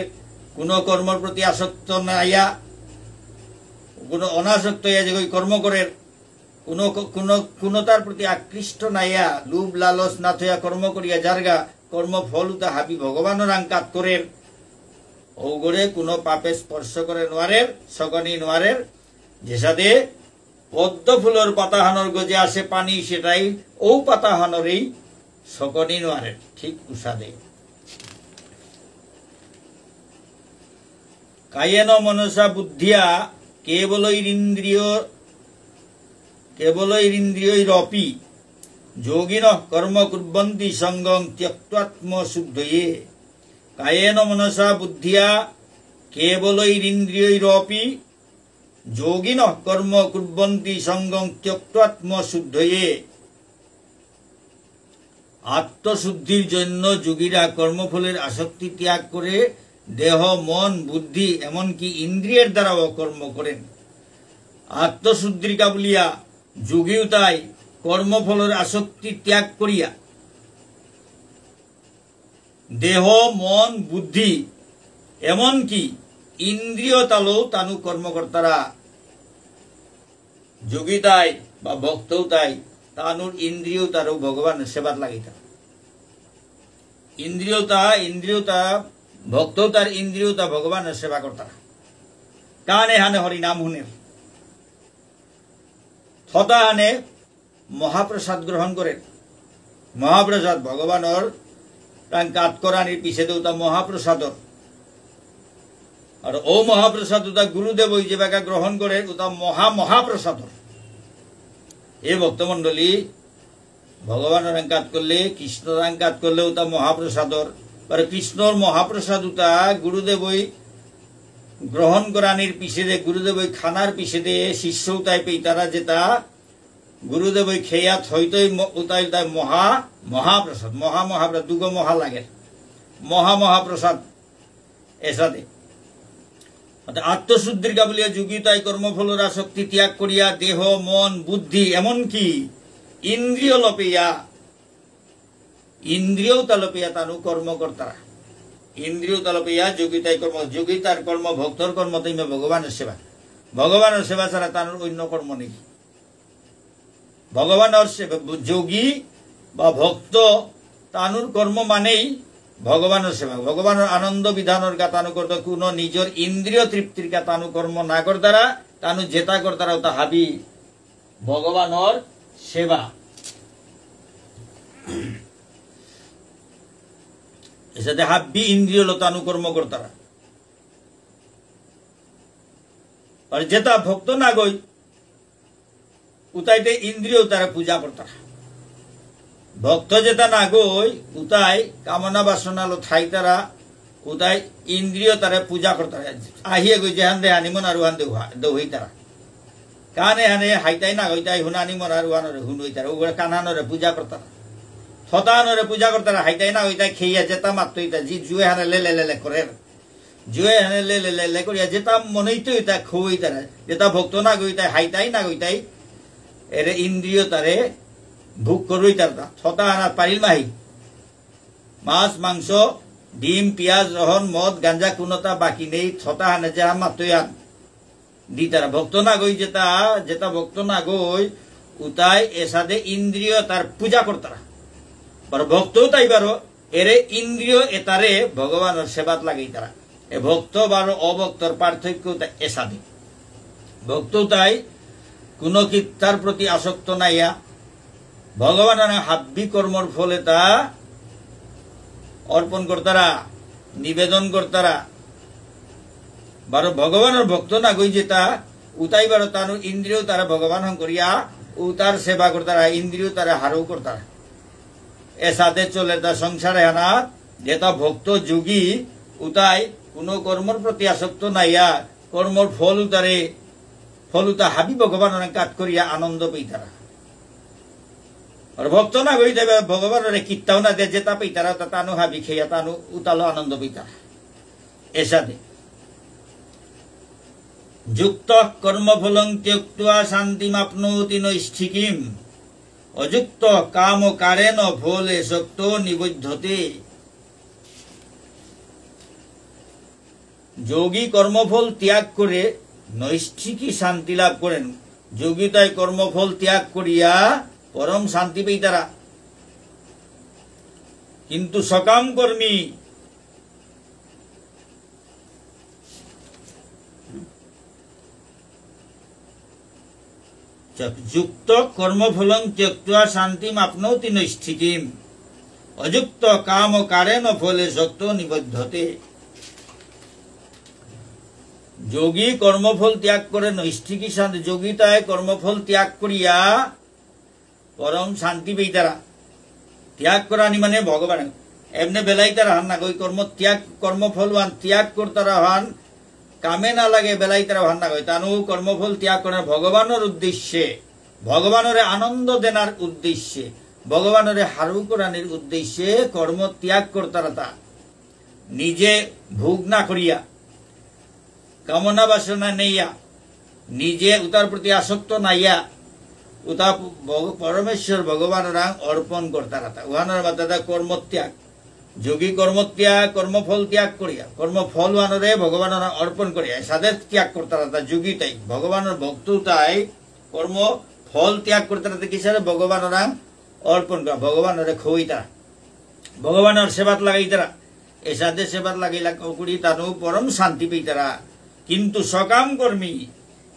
কোন কর্মর প্রতি আসক্ত নাইয়া, কোন অনাসক্ত হইয়া যে কর্ম করে, কোন তার প্রতি আকৃষ্ট নাইয়া, লোভ লালস না থইয়া কর্ম করিয়া জারগা, কর্ম ফল তা হাবি ভগবানের আঙ্কাত করে, ওগরে কোন পাপে স্পর্শ করে নোয়ারের, সকনি নোয়ারের। যে সাথে পদ্ম ফুলের পাতা হানোর গজে আসে পানি, সেটাই ও পাতা হানোরেই সকনি নোয়ারের। ঠিক উসাদে কায়েন মনসা বুদ্ধিয়া কেবলৈরিন্দ্রিয়ৈরপি যোগিন কর্ম কুর্বন্তি সঙ্গং ত্যক্ত্বাত্ম শুদ্ধয়ে। কায়েন মনসা বুদ্ধিয়া কেবলৈরিন্দ্রিয়ৈরপি যোগিন কর্ম কুর্বন্তি সঙ্গং ত্যক্ত্বাত্ম শুদ্ধয়ে। আত্মশুদ্ধির জন্য যোগীরা কর্মফলের আসক্তি ত্যাগ করে দেহ, মন, বুদ্ধি এমনকি ইন্দ্রিয়ের দ্বারাও কর্ম করেন। আত্মশুদ্ধির কাবুলিয়া যোগীও তাই কর্মফলের আসক্তি ত্যাগ করিয়া দেহ, মন, বুদ্ধি এমনকি ইন্দ্রিয় তালও তানু কর্মকর্তারা, যোগী তাই বা ভক্তও তাই তানুর ইন্দ্রিয় তারও ভগবানের সেবার লাগিতা। ইন্দ্রিয়তা ভক্তও তার ইন্দ্রিয়তা ভগবানের সেবা কর্তা। কানে হানে হরি নাম হুনের, থতা হানে মহাপ্রসাদ গ্রহণ করে। মহাপ্রসাদ ভগবানের কাত করানির পিছে দেউতা মহাপ্রসাদর, আর ও মহাপ্রসাদ ওটা গুরুদেব ওই যে বাকা গ্রহণ করে ওটা মহাপ্রসাদর। এ ভক্তমণ্ডলী ভগবানের কাজ করলে কৃষ্ণর কাজ করলেও তা মহাপ্রসাদর কৃষ্ণর মহাপ্রসাদ উতা গুরুদেবই গ্রহণ করানির পিছে গুরুদেবই খানার পিছে শিষ্য উতাই পেই তারা যেটা গুরুদেবই খেয়াত হইতই উতাই তাই মহাপ্রসাদ মহাপ্রসাদ দুগ মহা লাগে মহাপ্রসাদ এসাদে আত্মশুদ্ধির গাবলিয়া যোগী তাই কর্মফলর আসক্তি ত্যাগ করিয়া দেহ মন বুদ্ধি এমনকি ইন্দ্রিয় লপিয়া ইন্দ্রিয় তালপিয়া তানু কর্মকর্তারা ইন্দ্রিয় তালপিয়া যোগী তাই কর্ম যোগী তার কর্ম ভক্তর কর্ম তাইমে ভগবানের সেবা ছাড়া তানুর অন্য কর্ম নেই ভগবানের সেবা যোগী বা ভক্ত তানুর কর্ম মানেই ভগবানের সেবা ভগবানের আনন্দ বিধানের কা তানু করতে কোন নিজের ইন্দ্রিয় তৃপ্তির কা তানু কর্ম না করতারা তানু জেতা করতারা তা হাবি ভগবানের সেবা এসাথে হাবি ইন্দ্রিয় লতানু কর্ম করতারা আর যেটা ভক্ত না গই উতাইতে ইন্দ্রিয় তারা পূজা করতারা ভক্ত যেটা না গই উতাই কামনা বাসনা লো ঠাই তারা উতাই ইন্দ্রিয় তারা পূজা করতারা আহিয়ে গই যেহান দে হানিমন আর ওহান দৌহি তারা কানে হানে হাইতাই না হইতাই হুনানি মন আর ওহানরে হুন হই তারা ওগুলো কানানরে পূজা করতারা থতানরে পূজা করতারা হাইতাই না হইতাই খেইয়া যেতা মাত্র হইতা জি জুয়ে হানে লে করে জুয়ে হানে লে করিয়া যেতা মনেইতে হইতা খুই তারা যেটা ভক্ত না গইতাই হাইতাই না গইতাই এর ইন্দ্রিয় তারে ভোগ করই তারা ছটা আনা পারিল মাহি মাছ মাংস ডিম পিয়াজ রহন মদ গাঞ্জা কোনটা বাকি নেই ছটা আনে যে মাত্র দি তারা ভক্ত না গই যেটা ভক্ত না গই উতাই এসাদে ইন্দ্রিয় তার পূজা করতারা ভক্ত তাই বারো এরে ইন্দ্রিয় এতারে ভগবানের সেবাত লাগাই তারা এ ভক্ত বারো অভক্তর পার্থক্য এসাদে ভক্ত তাই কোন কীর্তার প্রতি আসক্ত নাইয়া ভগবানের হাব্বি কর্মর ফলে তা অর্পণ করতারা নিবেদন করতারা বারো ভগবানের ভক্ত না গই যেটা উতাই বারো তার ইন্দ্রিয় তারা ভগবান করিয়া উতার সেবা করতারা ইন্দ্রিয় তারা হারও করতারা এসাথে চলে তা সংসারে আনা যেটা ভক্ত যোগী উতাই কোন কর্মর প্রতি আসক্ত নাইয়া কর্মর ফল উতা হাবি ভগবানের কাজ করিয়া আনন্দ পেই তারা আর ভক্ত না গই দেবে ভগবানের কীর্তাও না দে যেটা পেই তারা তানু হাবি খেয়া তানু উতালো আনন্দ পেই তারা এসাথে যুক্ত কর্মফলং ত্যক্ত্বা শান্তিমাপ্নোতি নৈষ্ঠিকীম অযুক্ত কাম কারেণ ফলে শক্ত নিবদ্ধতে যোগী কর্মফল ত্যাগ করে নৈষ্ঠিকী শান্তি লাভ করেন যোগী তাই কর্মফল ত্যাগ করিয়া পরম শান্তি পেই তারা কিন্তু সকাম কর্মী যুক্ত কর্মফলং ত্যক্ত্বা শান্তিম আপনৌতি নৈষ্ঠিকীম অযুক্ত কাম কারেণ ফলে শক্ত নিবদ্ধতে যোগী কর্মফল ত্যাগ করে নৈষ্ঠিকী শান্তি যোগী তাই কর্মফল ত্যাগ করিয়া পরম শান্তি পেই তারা ত্যাগ করানি মানে ভগবান এমনি বেলাই তারা হান না ওই কর্মফল হান ত্যাগ করতারা হান কামে না লাগে বেলাই তারা হান না তানু কর্মফল ত্যাগ করে ভগবানের উদ্দেশ্যে ভগবানের আনন্দ দেনার উদ্দেশ্যে ভগবানের হারু করানির উদ্দেশ্যে কর্ম ত্যাগ করতারা তা নিজে ভোগ না করিয়া কামনা বাসনা নেইয়া নিজে উতার প্রতি আসক্ত নাইয়া উতা পরমেশ্বর ভগবানের অর্পণ করতারা তা উহানের বাদা কর্মত্যাগ যোগী কর্মত্যাগ কর্মফল ত্যাগ করিয়া কর্মফল ওয়ানরে ভগবানের অর্পণ করিয়া সাদের ত্যাগ করতারা তা যোগী তাই ভগবানের ভক্ত তাই কর্ম ফল ত্যাগ করতারা কিসের ভগবানের অর্পণ করা ভগবানের খই তারা ভগবানের সেবাত লাগাই তারা এ সাদের সেবাত লাগাইলা করি তানু পরম শান্তি পেই তারা কিন্তু সকাম কর্মী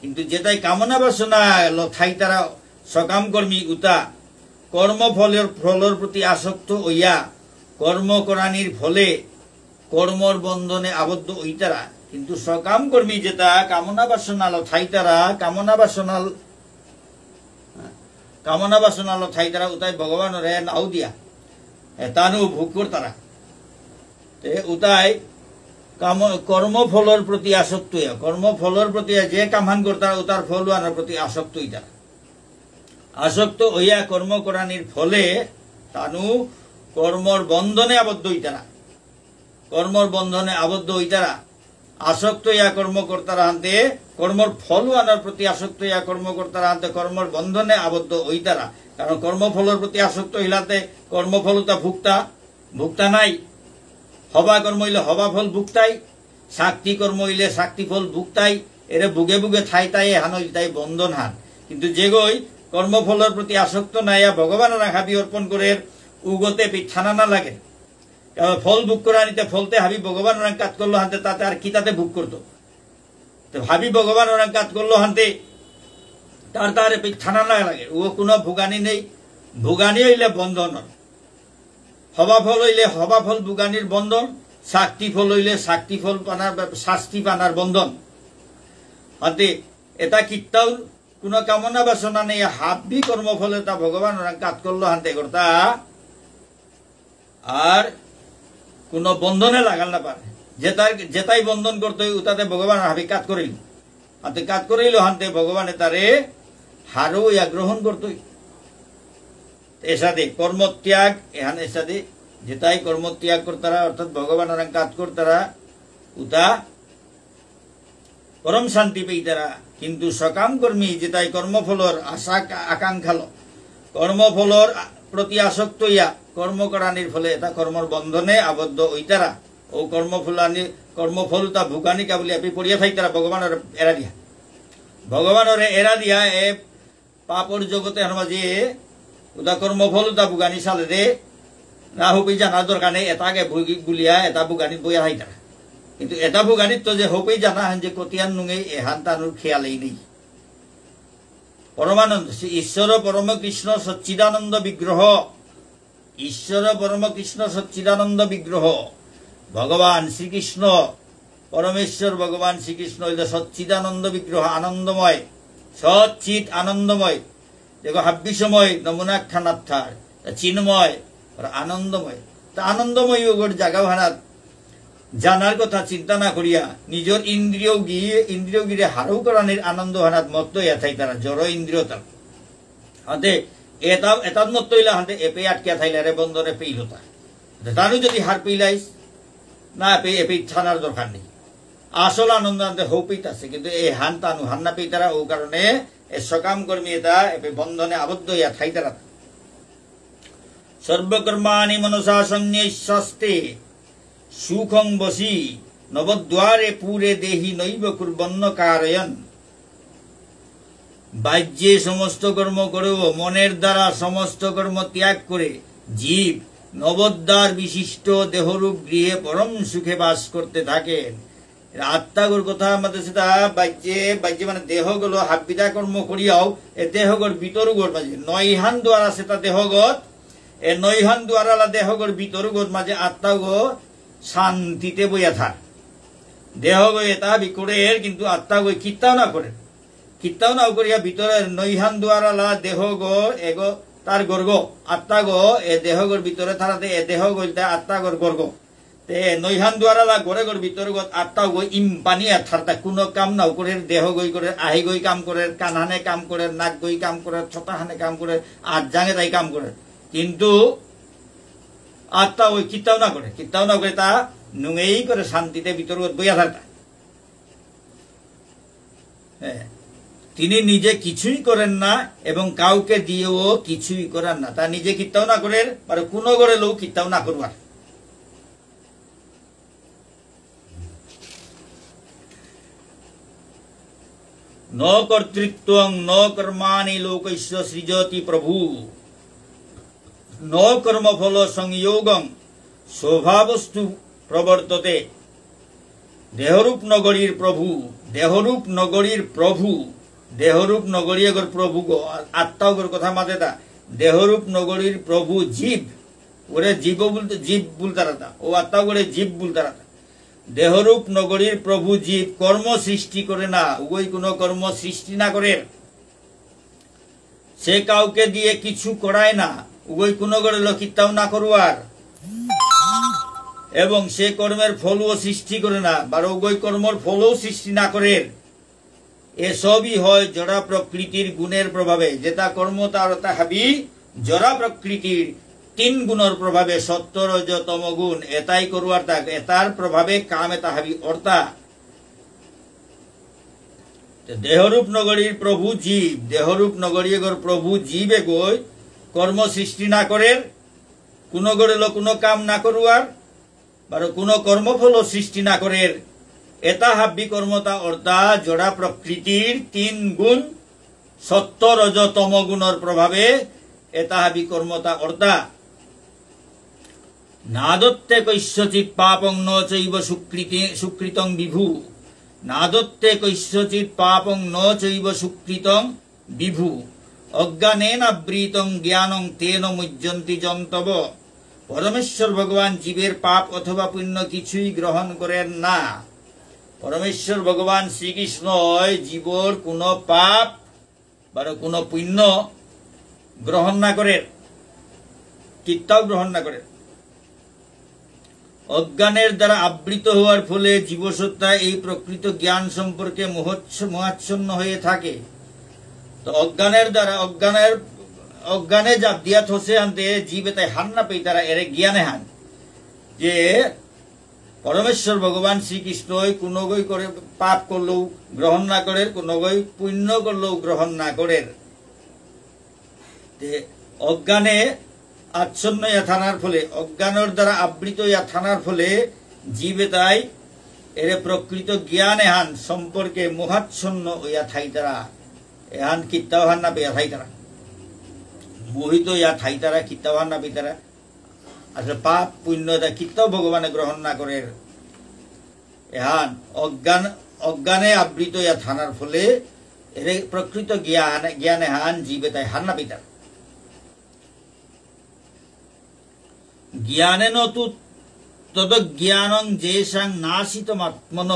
কিন্তু যেটাই কামনা বাসনা লথাই তারা সকাম কর্মী উতা কর্মফলের প্রতি আসক্ত হইয়া কর্ম করানির ফলে কর্মর বন্ধনে আবদ্ধ হইতারা কিন্তু সকাম কর্মী যেটা কামনা বাসনা লথাই তারা কামনা বাসনা কামনা বাসনা লো থাই তারা উতাই ভগবান রে নাও দিয়া তানু ভোগ কর তারা উতাই কর্মফলর প্রতি আসক্ত কর্মফলর প্রতি যে কামান কর তারা উতার ফল আনার প্রতি আসক্ত তারা আসক্ত হইয়া কর্ম করানির ফলে তানু কর্মর বন্ধনে আবদ্ধ হইতারা কর্মর বন্ধনে আবদ্ধ হইতারা আসক্ত হইয়া কর্মকর্তারা হাতে কর্মর ফল আনার প্রতি আসক্ত হইয়া কর্মকর্তারা হাতে কর্মর বন্ধনে আবদ্ধ হইতারা কারণ কর্মফলের প্রতি আসক্ত হইলাতে কর্মফলতা ভুক্তা নাই হবা কর্ম হইলে হবা ফল ভুক্তাই শাক্তি কর্ম হইলে শাক্তি ফল ভুক্তাই এরে বুগে বুগে থাই তাই হান তাই বন্ধন হান কিন্তু যেগই কর্মফলের প্রতি আসক্ত নাইয়া ভগবানের হাবি অর্পণ করে উগতে পিঠানা না লাগে ফল ভোগ করা নিতে ফলতে হাবি ভগবান ওরাং কাজ করলো হানতে তাতে আর কি তাতে ভোগ করতো তো ভাবি ভগবান ওরাং কাজ করলো হানতে তার পিঠানা না লাগে ও কোনো ভোগানি নেই ভোগানি হইলে বন্ধন হবা ফল হইলে হবা ফল ভোগানির বন্ধন শাক্তি ফল হইলে শাক্তি ফল পানার শাস্তি পানার বন্ধন হাতে এটা কিত্তাও কোনো কামনা বাসনা নেই হাবি কর্মফলে তা ভগবান ওরাং কাজ করলো হানতে করতা আর কোন বন্ধনে লাগাল না পারে যেটাই বন্ধন করতে উতাতে ভগবান হাবি কাজ করিল হাতে কাজ করিল হানতে ভগবানে তারে হারও ইয়া গ্রহণ করতই এসাদে কর্মত্যাগ এহান এসাদে যেটাই কর্মত্যাগ করতারা অর্থাৎ ভগবান কাজ করতারা উতা পরম শান্তি পেইতারা কিন্তু সকাম কর্মী যেটাই কর্মফলর আশা আকাঙ্ক্ষাল কর্মফলর প্রতি আসক্ত ইয়া কর্ম করানির ফলে এটা কর্মর বন্ধনে আবদ্ধ হইতারা ও কর্মফলতা ভুগানিকা বলে আপনি পড়িয়া থাইতারা ভগবানের এরা দিয়া ভগবানের এরা দিয়া এ পাপর জগতে মাঝে ওটা কর্মফলতা ভুগানি সালে রে না হবি জানার দরকার নেই এটাকে গুলিয়া এটা ভুগানিত বইয়া থাইতারা কিন্তু এটা ভুগানিত তো যে হবি জানা হেন যে কতিয়ান নুঙে এহান তানুর খেয়ালেই নেই পরমানন্দ ঈশ্বর পরম কৃষ্ণ সচ্চিদানন্দ বিগ্রহ ঈশ্বর পরম কৃষ্ণ সচ্চিদানন্দ বিগ্রহ ভগবান শ্রীকৃষ্ণ পরমেশ্বর ভগবান শ্রীকৃষ্ণ হইল সচ্চিদানন্দ বিগ্রহ আনন্দময় সচ্চিত আনন্দময় দেখো হাব্বিসময় নমুনাখ্যানার্থার চিন্ময় আনন্দময় তা আনন্দময় ওগর জাগা ভাড়াত জানার কথা চিন্তা না করিয়া নিজের ইন্দ্রিয় গিয়ে হারও করানির আনন্দ হানাত মত এথাই তারা জড় ইন্দ্রিয় তার হাতে এটাত মত হইলা হাতে এপে আটকিয়া থাইলা রে বন্ধনে পেইলতা তানু যদি হার পেইলাইস না এপে ছানার দরকার নেই আসল আনন্দ আনতে হৌ পেইত আছে কিন্তু এই হান তানু হান না পেই তারা ও কারণে এ সকাম কর্মী এটা এপে বন্ধনে আবদ্ধ হইয়া থাই তারা সর্বকর্মাণি মনসা সন্ন্যাস্তে সুখং বসি নবদ্বারে পুরে দেহি নৈব কুর্বন্ন কারয়ন বাহ্যে সমস্ত কর্ম করেও মনের দ্বারা সমস্ত কর্ম ত্যাগ করে জীব নবদ্বার বিশিষ্ট দেহরূপ গৃহে পরম সুখে বাস করতে থাকেন আত্মাগর কথা আমাদের সেটা বাহ্যে মানে দেহগুলো হাবিদা কর্ম করিয়াও এ দেহগর ভিতরগর মাঝে নৈহান দ্বারা সেটা দেহগত এ নৈহান দ্বারা দেহগর ভিতরগর মাঝে আত্মাগো শান্তিতে বইয়া থাক দেহ গই এটা বিকরের কিন্তু আত্মা গই কিত্তাও না করিয়া ভিতরের নৈহান দ্বারা দেহ গো এগো তার গর্গ আত্মা গো এ দেহ গর ভিতরে থারাতে এ দেহ গইতা আত্মা গর গর্গ তে নৈহান দ্বারা গড়ে গর ভিতরে গত আত্মা গই ইম্পানি থারতা কোনো কাম নাও করে দেহ গই করে আহি গই কাম করে কানহানে কাম করে নাক গই কাম করে ছটাহানে কাম করে আট জাঙে তাই কাম করে কিন্তু আত্মা ওই কিত্তাও না করে তা নুঙেই করে শান্তিতে ভিতর বইয়া থাকতা তিনি নিজে কিছুই করেন না এবং কাউকে দিয়েও কিছুই করেন না তা নিজে কিত্তাও না করেন মানে কোনো করে লোক কিত্তাও না করবার ন কর্তৃত্বং ন কর্মাণি লোকস্য সৃজতি প্রভু ন কর্মফল সংযোগং শোভাবস্তু প্রবর্ততে দেহরূপ নগরীর প্রভু আত্মাগর কথা মাতে তা দেহরূপ নগরীর প্রভু জীব ওরে জীব বলতারা ও আত্মাগরে জীব বলতারা দেহরূপ নগরীর প্রভু জীব কর্ম সৃষ্টি করে না ওই কোনো কর্ম সৃষ্টি না করে সে কাউকে দিয়ে কিছু করায় না, উগই কোনো করে লক্ষিতাও না করুয়ার, এবং সে কর্মের ফলও সৃষ্টি করে না, বা উগই কর্মর ফলও সৃষ্টি না করে। এসবই হয় জড়া প্রকৃতির গুণের প্রভাবে, যেটা কর্ম তার হাবি জড়া প্রকৃতির 3 গুণের প্রভাবে, সত্য রজ তম গুণ এটাই করুয়ার তাক, এটার প্রভাবে কাম এটা হাবি অর্থা। দেহরূপ নগরীর প্রভু জীব, দেহরূপ নগরী এগোর প্রভু জীব এগোয় কর্ম সৃষ্টি না করে, কোনো গড়েল কোনো কাম না করুয়ার, বা কোনো কর্মফল সৃষ্টি না করে। এটা হাব্বি কর্মতা অর্থা জড়া প্রকৃতির 3 গুণ সত্য রজ তম গুণের প্রভাবে এটা হাবি কর্মতা অর্থা। নাদত্তে কৈশ্যচিৎ পাপং ন চৈব সুকৃতং বিভু, নাদত্তে কৈশ্যচিৎ পাপং ন চৈব সুকৃতং বিভু, অজ্ঞানেন আবৃতং জ্ঞানং তেন মুহ্যন্তি জন্তব। পরমেশ্বর ভগবান জীবের পাপ অথবা পুণ্য কিছুই গ্রহণ করেন না। পরমেশ্বর ভগবান শ্রীকৃষ্ণ জীবর কোনো পাপ বা কোনো পুণ্য গ্রহণ না করেন, কিত্তাও গ্রহণ না করেন। অজ্ঞানের দ্বারা আবৃত হওয়ার ফলে জীবসত্তা এই প্রকৃত জ্ঞান সম্পর্কে মোহাচ্ছন্ন হয়ে থাকে। তো অজ্ঞানের দ্বারা অজ্ঞানে যা দিয়া থসে আনতে জীবে তাই হান না পেয়ে তারা এর জ্ঞানে হান যে পরমেশ্বর ভগবান শ্রীকৃষ্ণ কোনো গই করে পাপ করলেও গ্রহণ না করে, কোনো গই পুণ্য করলেও গ্রহণ না করে। অজ্ঞানে আচ্ছন্ন ইয়া থানার ফলে, অজ্ঞানের দ্বারা আবৃত ইয়া থানার ফলে জীবে তাই এর প্রকৃত জ্ঞান এহান সম্পর্কে মোহাচ্ছন্ন ইয়া থাই তারা, এহান কিত্তাও হান না পেয়া থাই তারা, মোহিত ইয়া থাই তারা, কিত্তাও হান না পেয়ে তারা। আসলে পাপ পুণ্য কিত্তাও ভগবানে গ্রহণ না করে। এহান অজ্ঞানে আবৃত ইয়া থানার ফলে এর প্রকৃত জ্ঞান এহান জীবে তাই হান না পেয়ে তারা। জ্ঞানেন তু তদ্জ্ঞানং যেষাং নাশিতমাত্মন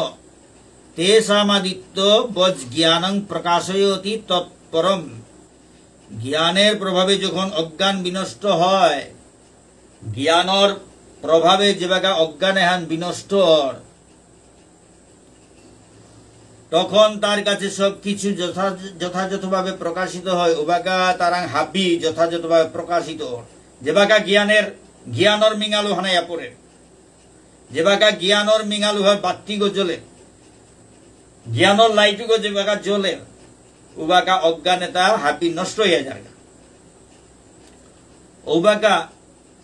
তেষামাদিত্য বজ জ্ঞানং প্রকাশয়তি তৎপরম। জ্ঞানের প্রভাবে যখন অজ্ঞান বিনষ্ট হয়, জ্ঞানর প্রভাবে যেবাগা অজ্ঞান এহান বিনষ্ট হয়, তখন তার কাছে সবকিছু যথাযথভাবে প্রকাশিত হয়, ওবাগা তারাং হাবি যথাযথভাবে প্রকাশিত হয়। যেবাগা জ্ঞানর মিঙালু হানাইয়া পড়ে, যেবাগা জ্ঞানর মিঙালু হয় বাত্তিগো জ্বলে, জ্ঞানর লাইটুগো যেবাগা জ্বলে, ওবাগা অজ্ঞানেতা হাবি নষ্ট হইয়া যায়। ওবাগা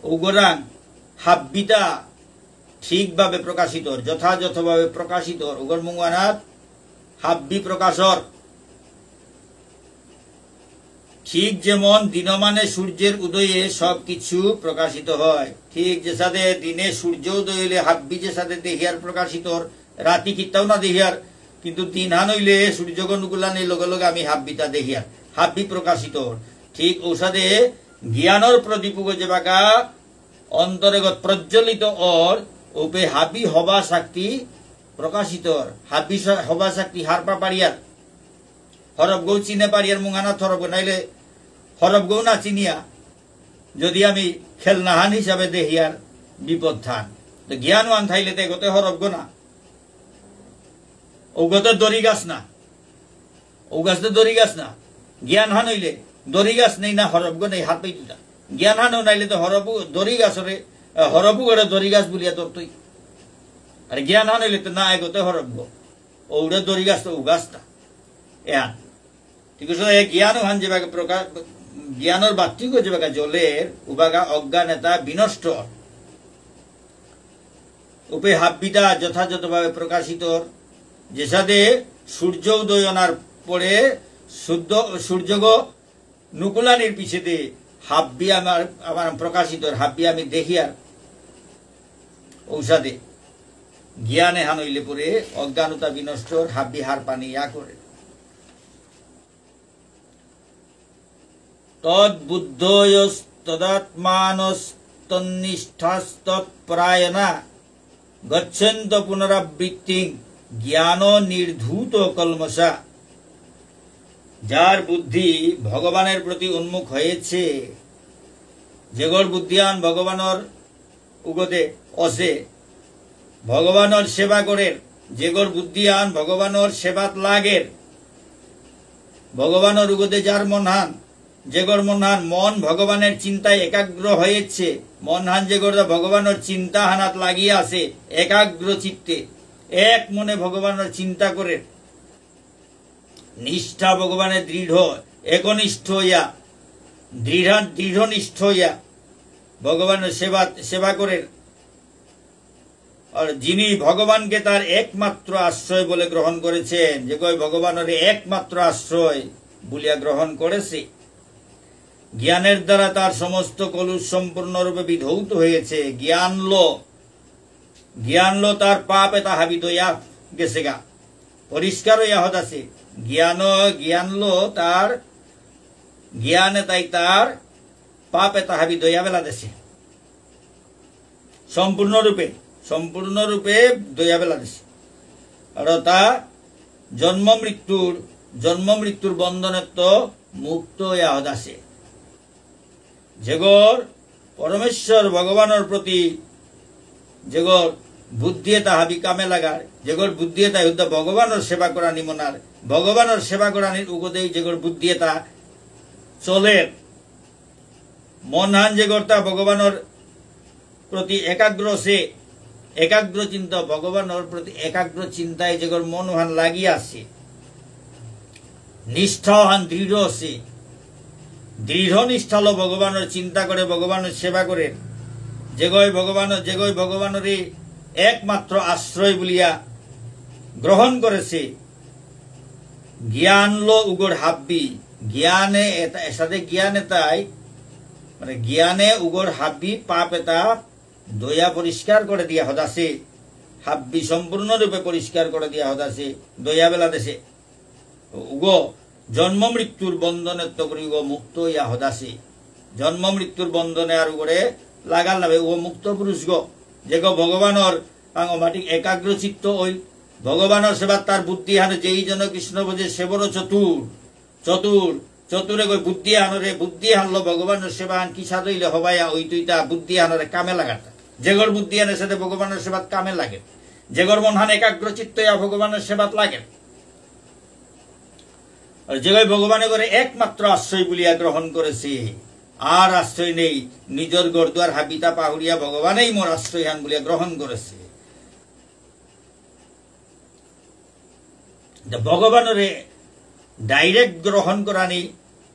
ওগরাং হাব্বিতা ঠিকভাবে প্রকাশিত, যথাযথভাবে প্রকাশিত, ওগর মুঙ্গানাথ হাব্বি প্রকাশর। ঠিক যেমন দিনমানে সূর্যের উদয়ে সবকিছু প্রকাশিত হয়, ঠিক যে সাথে দিনে সূর্য উদয় হইলে হাব্বি যে সাথে দেহিয়ার প্রকাশিত, রাতি কিত্তাও না দেহিয়ার, কিন্তু দিন হান হইলে সূর্যগণগুলানের লগে লগে আমি হাব্বিতা দেহিয়ার, হাব্বি প্রকাশিত। ঠিক ঔষধে জ্ঞানর প্রদীপক যে বাকা অন্তর্গত প্রজ্বলিত ওর ওপে হাবি হবা শক্তি প্রকাশিত, হাবি হবা শক্তি হারপা পারিয়ার, হরব গৌ চিনে পারিয়ার মুঙ্গানা থরব, নাইলে হরব গৌ না চিনিয়া যদি আমি খেলনাহান হিসাবে দেহিয়ার বিপদ থান। তো জ্ঞানওয়ান থাইলে তে গতে হরব গো না, ও গতে দড়ি গাছ না, ও গাছ তো দড়ি গাছ না। জ্ঞান হান হইলে দড়ি গাছ নেই না হরব গো নেই, হাত পাইতুটা জ্ঞান হানো নাইলে তো হরবু দড়ি গাছরে হরবু গড়ে দড়ি গাছ বলিয়া তোর তুই, আর জ্ঞান হান হইলে তো না এগোতে হরব গো, ওটা দড়ি গাছ তো ও গাছটা এহান। ঠিক আছে, জ্ঞান হান যে প্রকাশ জ্ঞানর বাত্তিক যে জলের উবাগা অজ্ঞান এটা বিনষ্ট, উপে হাব্বিতা যথাযথভাবে প্রকাশিত, যে সাথে সূর্য উদয়নার পরে সূর্যগ নুকুলানির পিছেতে হাব্বি আমার প্রকাশিত, হাব্বি আমি দেখি আর ঔষধে জ্ঞানে হান হইলে পরে অজ্ঞানতা বিনষ্ট, হাব্বি হার পানি ইয়া করে। তদ্বুদ্ধস্তদাত্মানস্তন্নিষ্ঠাস্তৎপরায়ণা গচ্ছন্ত পুনরাবৃত্তিং জ্ঞান নির্ধূত কলমসা। যার বুদ্ধি ভগবানের প্রতি উন্মুখ হয়েছে, যেগর বুদ্ধিয়ান ভগবানের উগতে অসে ভগবানের সেবা করের, যেগর বুদ্ধিয়ান ভগবানের সেবাত লাগের, ভগবানের উগতে যার মনহান, যেগর মনহান মন ভগবানের চিন্তায় একাগ্র হয়েছে, মনহান যেগর ভগবানের চিন্তা হানাত লাগিয়ে আছে একাগ্র চিত্তে, এক মনে ভগবানের চিন্তা করে নিষ্ঠা ভগবানের দৃঢ় একনিষ্ঠ হইয়া দৃঢ়নিষ্ঠ হইয়া ভগবানের সেবা করে, আর যিনি ভগবানকে তার একমাত্র আশ্রয় বলে গ্রহণ করেছেন, যে কই ভগবানের একমাত্র আশ্রয় বলিয়া গ্রহণ করেছে, জ্ঞানের দ্বারা তার সমস্ত কলুষ সম্পূর্ণরূপে বিধৌত হয়েছে, জ্ঞান লো তার পাপ এটা হাবিত হইয়া গেছে গা, পরিষ্কার হইয়া হত আছে, জ্ঞান লো তার জ্ঞানে তাই তার পাপ এটা হাবিত হইয়া বেলা দেশে, সম্পূর্ণরূপে দয়া বেলা দিছে, আর তা জন্ম মৃত্যুর বন্ধনের তো মুক্ত হইয়া হদাসে, যেগর পরমেশ্বর ভগবানের প্রতি যেগর বুদ্ধি তাহাবি কামে লাগার, যেগর বুদ্ধি তা ভগবানের সেবা করা নিমনার, ভগবানের সেবা করা উগদেই যেগর বুদ্ধি তা চলের, মনহান যেগর তা ভগবানের প্রতি একাগ্র চিন্তা, ভগবানের প্রতি একাগ্র চিন্তায় যেগর মনহান লাগিয়ে আছে, নিষ্ঠাহান দৃঢ় আছে, দৃঢ় নিষ্ঠা হল ভগবানের চিন্তা করে ভগবানের সেবা করে, যেগই ভগবানের একমাত্র আশ্রয় বলিয়া গ্রহণ করেছে, জ্ঞান লো উগর হাব্বি, জ্ঞানে সাথে জ্ঞানে তাই মানে জ্ঞানে উগর হাব্বি পাপ এটা দয়া পরিষ্কার করে দিয়া হদাসে, হাব্বি সম্পূর্ণরূপে পরিষ্কার করে দিয়া হদাসে, দয়া বেলা দেশে উগ জন্ম মৃত্যুর বন্ধনে তো করি উগ মুক্ত ইয়া হদাসে, জন্ম মৃত্যুর বন্ধনে আর উগরে লাগাল নাবে ও মুক্ত পুরুষ গো, যে গো ভগবানের মাটিক একাগ্র চিত্ত ওই ভগবানের সেবা তার বুদ্ধি হানে, যেই জন কৃষ্ণ বোঝে সেবর চতুরে গই বুদ্ধি হানরে, বুদ্ধি হানলো ভগবানের সেবা হান কি সাধইলে হবাইয়া ওই তুইটা বুদ্ধি হানরে কামে লাগাটা, যেগর বুদ্ধি হানের সাথে ভগবানের সেবাত কামে লাগে, যেগর মন হান একাগ্র চিত্ত ভগবানের সেবাত লাগে, আর যেগই ভগবানে করে একমাত্র আশ্রয় বলিয়া গ্রহণ করেছে, আর আশ্রয় নেই, নিজের গড়দুয়ার হাবিতা পাহুড়িয়া ভগবানেই মোর আশ্রয় হান বলিয়া গ্রহণ করেছে, ভগবানের ডাইরেক্ট গ্রহণ করানি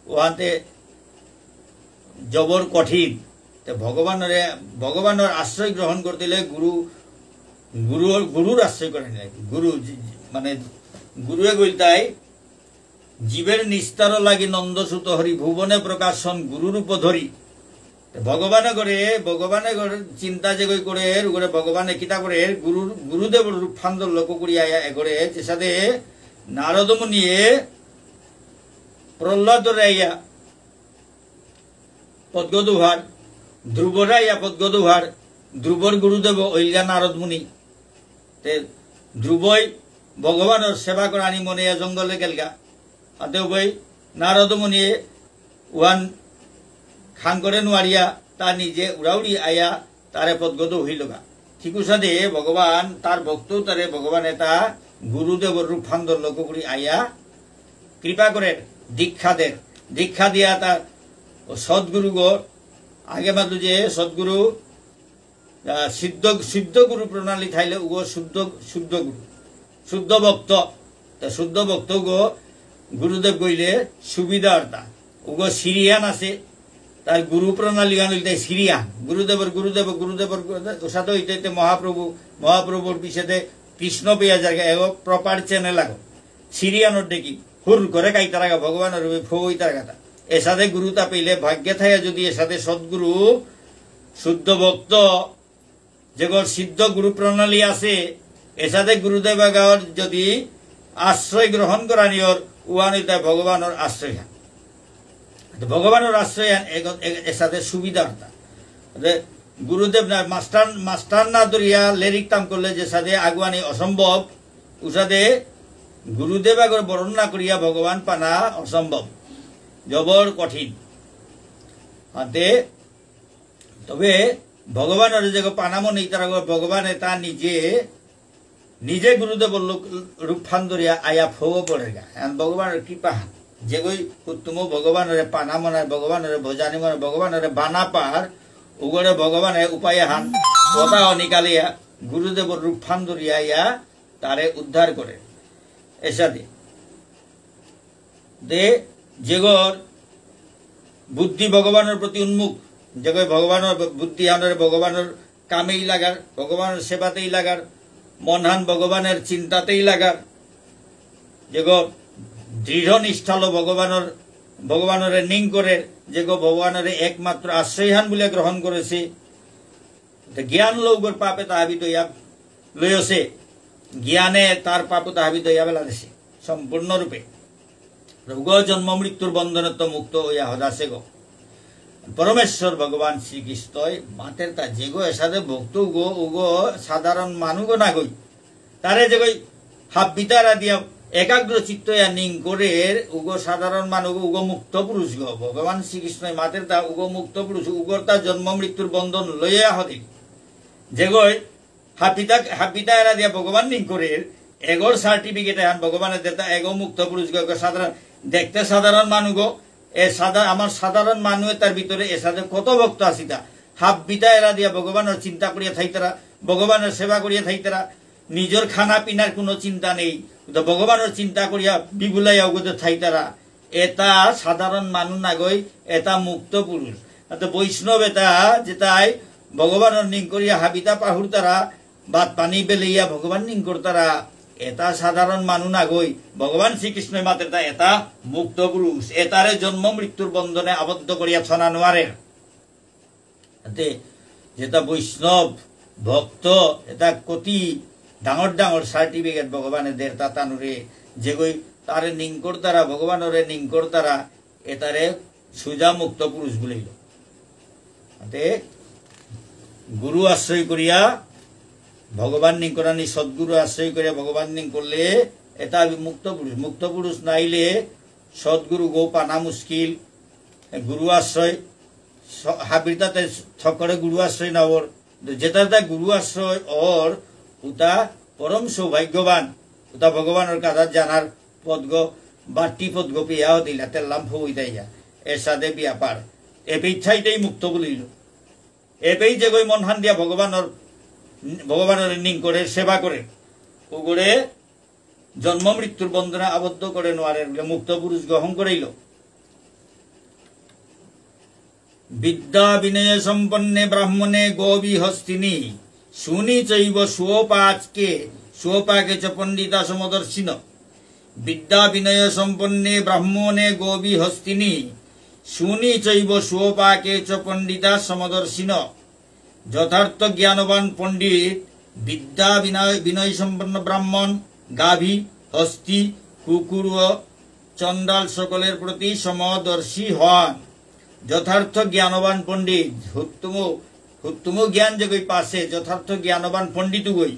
ওহাতে জবর কঠিন, ভগবানের আশ্রয় গ্রহণ করতে হলে গুরুর আশ্রয় করে নিলে, গুরু মানে গুরুয়ে গইলতাই জীবের নিস্তার লাগি নন্দসুত হরি ভুবনে প্রকাশন গুরুরূপ ধরি, ভগবানে করে চিন্তা যে করে ভগবানে কিতা করে গুরুদেব রূপান্তর লক্ষ্য করিয়া এগরে, যে সাথে নারদ মুনিয়ে প্রহ্লাদ রাইয়া পদ্মদুহার, ধ্রুব রাইয়া পদ্মদুহার, ধ্রুবর গুরুদেব ঐলিয়া নারদ মুনি, ধ্রুবই ভগবানের সেবা করে আনি মনে জঙ্গলে গেলগা, আদেও বই নারদ মুনিয়ে ওয়ান খান করে নোয়ারিয়া তা নিজে উড়াউড়ি আয়া তারে পদ্গত হইলগা, ঠিক সাথে ভগবান তার ভক্ত তারে ভগবান এটা গুরুদেবর রূপান্তর লক্ষ্য করি আয়া কৃপা করে দীক্ষা দিয়া তার সদ্গুরু গো আগে মাত্র যে সদ্গুরু সিদ্ধ গুরু প্রণালী থাইলে উগো শুদ্ধ গুরু শুদ্ধ ভক্ত গো গুরুদেব গইলে সুবিধা অর্থা উগো সিরিয়ান আছে, তার গুরু প্রণালী গান হইতে সিরিয়ান, গুরুদেবর সাথে হইতে মহাপ্রভুর পিছনে কৃষ্ণ পেয়া জায়গা এগো প্রপার চ্যানেল আগো সিরিয়ানোর দেখি হুর করে কাইতার আগা ভগবানের ফইতার গাতা, এর সাথে গুরুতা পেলে ভাগ্যে থাইয়া যদি এর সাথে সদ্গুরু শুদ্ধ ভক্ত যেগর সিদ্ধ গুরু প্রণালী আছে, এর সাথে গুরুদেব গাওয়ার যদি আশ্রয় গ্রহণ করা নিয়র উহানিতা ভগবানের আশ্রয় হান, ভগবানের আশ্রয় হান এর সাথে সুবিধা গুরুদেব না মাস্টার না ধরিয়া লেরিক তাম করলে যে সাথে আগুয়ানি অসম্ভব, উসাদে গুরুদেব আগর বর্ণনা করিয়া ভগবান পানা অসম্ভব, জবর কঠিন। হাতে তবে ভগবানের যে পানামো নেই তার ভগবানে তা নিজে নিজে গুরুদেব রূপফান ধরিয়া আয়া ফোগ পড়ে গা। ভগবানের কৃপা যে গই তুম ভগবানের পানা মনায়, ভগবানের ভোজানি মনে, ভগবানের বানা পার উগরে ভগবানের উপায় হান কথা নিকালিয়া গুরুদেব রূপফান ধরিয়া ইয়া তারে উদ্ধার করে। এসাদে দে যেগর বুদ্ধি ভগবানের প্রতি উন্মুখ, যেগর ভগবানের বুদ্ধি আনরে ভগবানের কামেই লাগার, ভগবানের সেবাতেই লাগার, মনহান ভগবানের চিন্তাতেই লাগার, যেগর দৃঢ় নিষ্ঠালো ভগবানের নিং করে, যেগো ভগবানের একমাত্র আশ্রয়হান বলে গ্রহণ করেছে, জ্ঞান লৌগর পাপে তাহাবিত ইয়া লইছে, জ্ঞানে তার পাপ তাহাবিত ইয়া বেলা দিছে সম্পূর্ণরূপে। রোগ জন্ম মৃত্যুর বন্ধনে তো মুক্ত হইয়া হদাসে গো। পরমেশ্বর ভগবান শ্রীকৃষ্ণই মাতের তা যেগো এসাদে ভক্ত উগো উগো সাধারণ মানুগো না গই তারে যে গই হাব বিতারা দিয়া একাগ্র চিত্ত নিং করে উগো সাধারণ মানুষ উগো মুক্ত পুরুষ গো। ভগবান শ্রীকৃষ্ণই মাতের তা উগো মুক্ত পুরুষ উগর তা জন্ম মৃত্যুর বন্ধন লইয়া হতে যেগই হাপিতা এরা দিয়া ভগবান নিং করে এগোর সার্টিফিকেট এখন ভগবানের দেতা এগো মুক্ত পুরুষ গো। সাধারণ দেখতে সাধারণ মানুষ গো, আমার সাধারণ মানুষ তার ভিতরে এর সাথে কত ভক্ত আসি তা হাফ বিতা এরা দিয়া ভগবানের চিন্তা করিয়া থাইতারা, ভগবানের সেবা করিয়া থাইতারা, নিজের খানা পিনার কোনো চিন্তা নেই, ভগবানের চিন্তা করিয়া বিবুলাইয়া উগতে থাইতারা। এটা সাধারণ মানুষ না গই, এটা মুক্ত পুরুষ। বৈষ্ণব এটা যেটাই ভগবানের নিং করিয়া হাবিতা পাহুর তারা বাদ পানি বেলাইয়া ভগবান নিং করতারা, এটা সাধারণ মানুষ না গই। ভগবান শ্রীকৃষ্ণ মাত্র এটা মুক্ত পুরুষ, এটারে জন্ম মৃত্যুর বন্ধনে আবদ্ধ করিয়া ছনা নোয়ারে। যেটা বৈষ্ণব ভক্ত এটা কতি ডাঙর ডাঙর সার্টিফিকেট ভগবানের দের তাতানুরে যেগই তারে নিং করতারা, ভগবানরে নিং করতারা, এটারে সুজা মুক্ত পুরুষ বলিল। গুরু আশ্রয় করিয়া ভগবান নিং করানি, সদ্গুরু আশ্রয় করিয়া ভগবান নিং করলে এটা মুক্ত পুরুষ। মুক্ত পুরুষ নাইলে সদ্গুরু গো পানা মুশকিল। গুরু আশ্রয় হাবিরতাতে ছকরে গুরু আশ্রয় নবর, যেটা গুরু আশ্রয় ওর উতা পরম সৌভাগ্যবান, উতা ভগবানের কাজা জানার পদগ বাটি পদগ পিয়াও দিলা তেলাম ফই দেয়া এর সাথে বিয়া পার এপেই ছাইতেই মুক্ত বলিল। এপেই যে গই মনহান দিয়া ভগবানের নিং করে সেবা করে ওগরে জন্ম মৃত্যুর বন্ধনে আবদ্ধ করে নোয়ারে মুক্ত পুরুষ গ্রহণ করাইল। বিদ্যা বিনয় সম্পন্নে ব্রাহ্মণে গোবি হস্তিনী শুনি চৈব সুপাকে চ পণ্ডিতা সমদর্শিন। বিদ্যা বিনয় সম্পন্নে ব্রাহ্মণে গোবি হস্তিনী শুনি চৈব সুপাকে চ পণ্ডিতা সমদর্শিন। যথার্থ জ্ঞানবান পণ্ডিত বিদ্যা বিনয় সম্পন্ন ব্রাহ্মণ, গাভী, হস্তি, কুকুর ও চন্ডাল সকলের প্রতি সমদর্শী হন। যথার্থ জ্ঞানবান পণ্ডিত হুত্তম জ্ঞান যে গই পাশে যথার্থ জ্ঞানবান পণ্ডিত গই।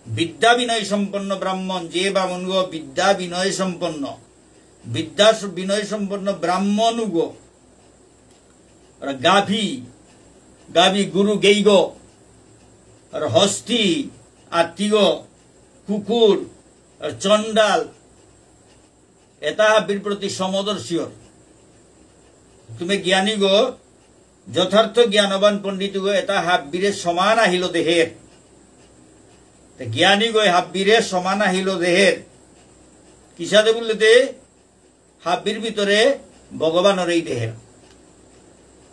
বিদ্যা বিনয় সম্পন্ন ব্রাহ্মণ যে ব্রাহ্মণ গো বিদ্যা বিনয় সম্পন্ন, বিদ্যা বিনয় সম্পন্ন ব্রাহ্মণ গো। গাভী গুরু গেইগ, আর হস্তি আত্মীয়, কুকুর আর চন্ডাল এটা হাবির প্রতি সমদর্শী। তুমি জ্ঞানী গো যথার্থ জ্ঞানবান পণ্ডিত গো এটা হাব্বিরের সমান আহিল দেহের। জ্ঞানী গো হাব্বিরের সমান আহিল দেহের কিসাদে বললে হাব্বির ভিতরে ভগবানের এই দেহের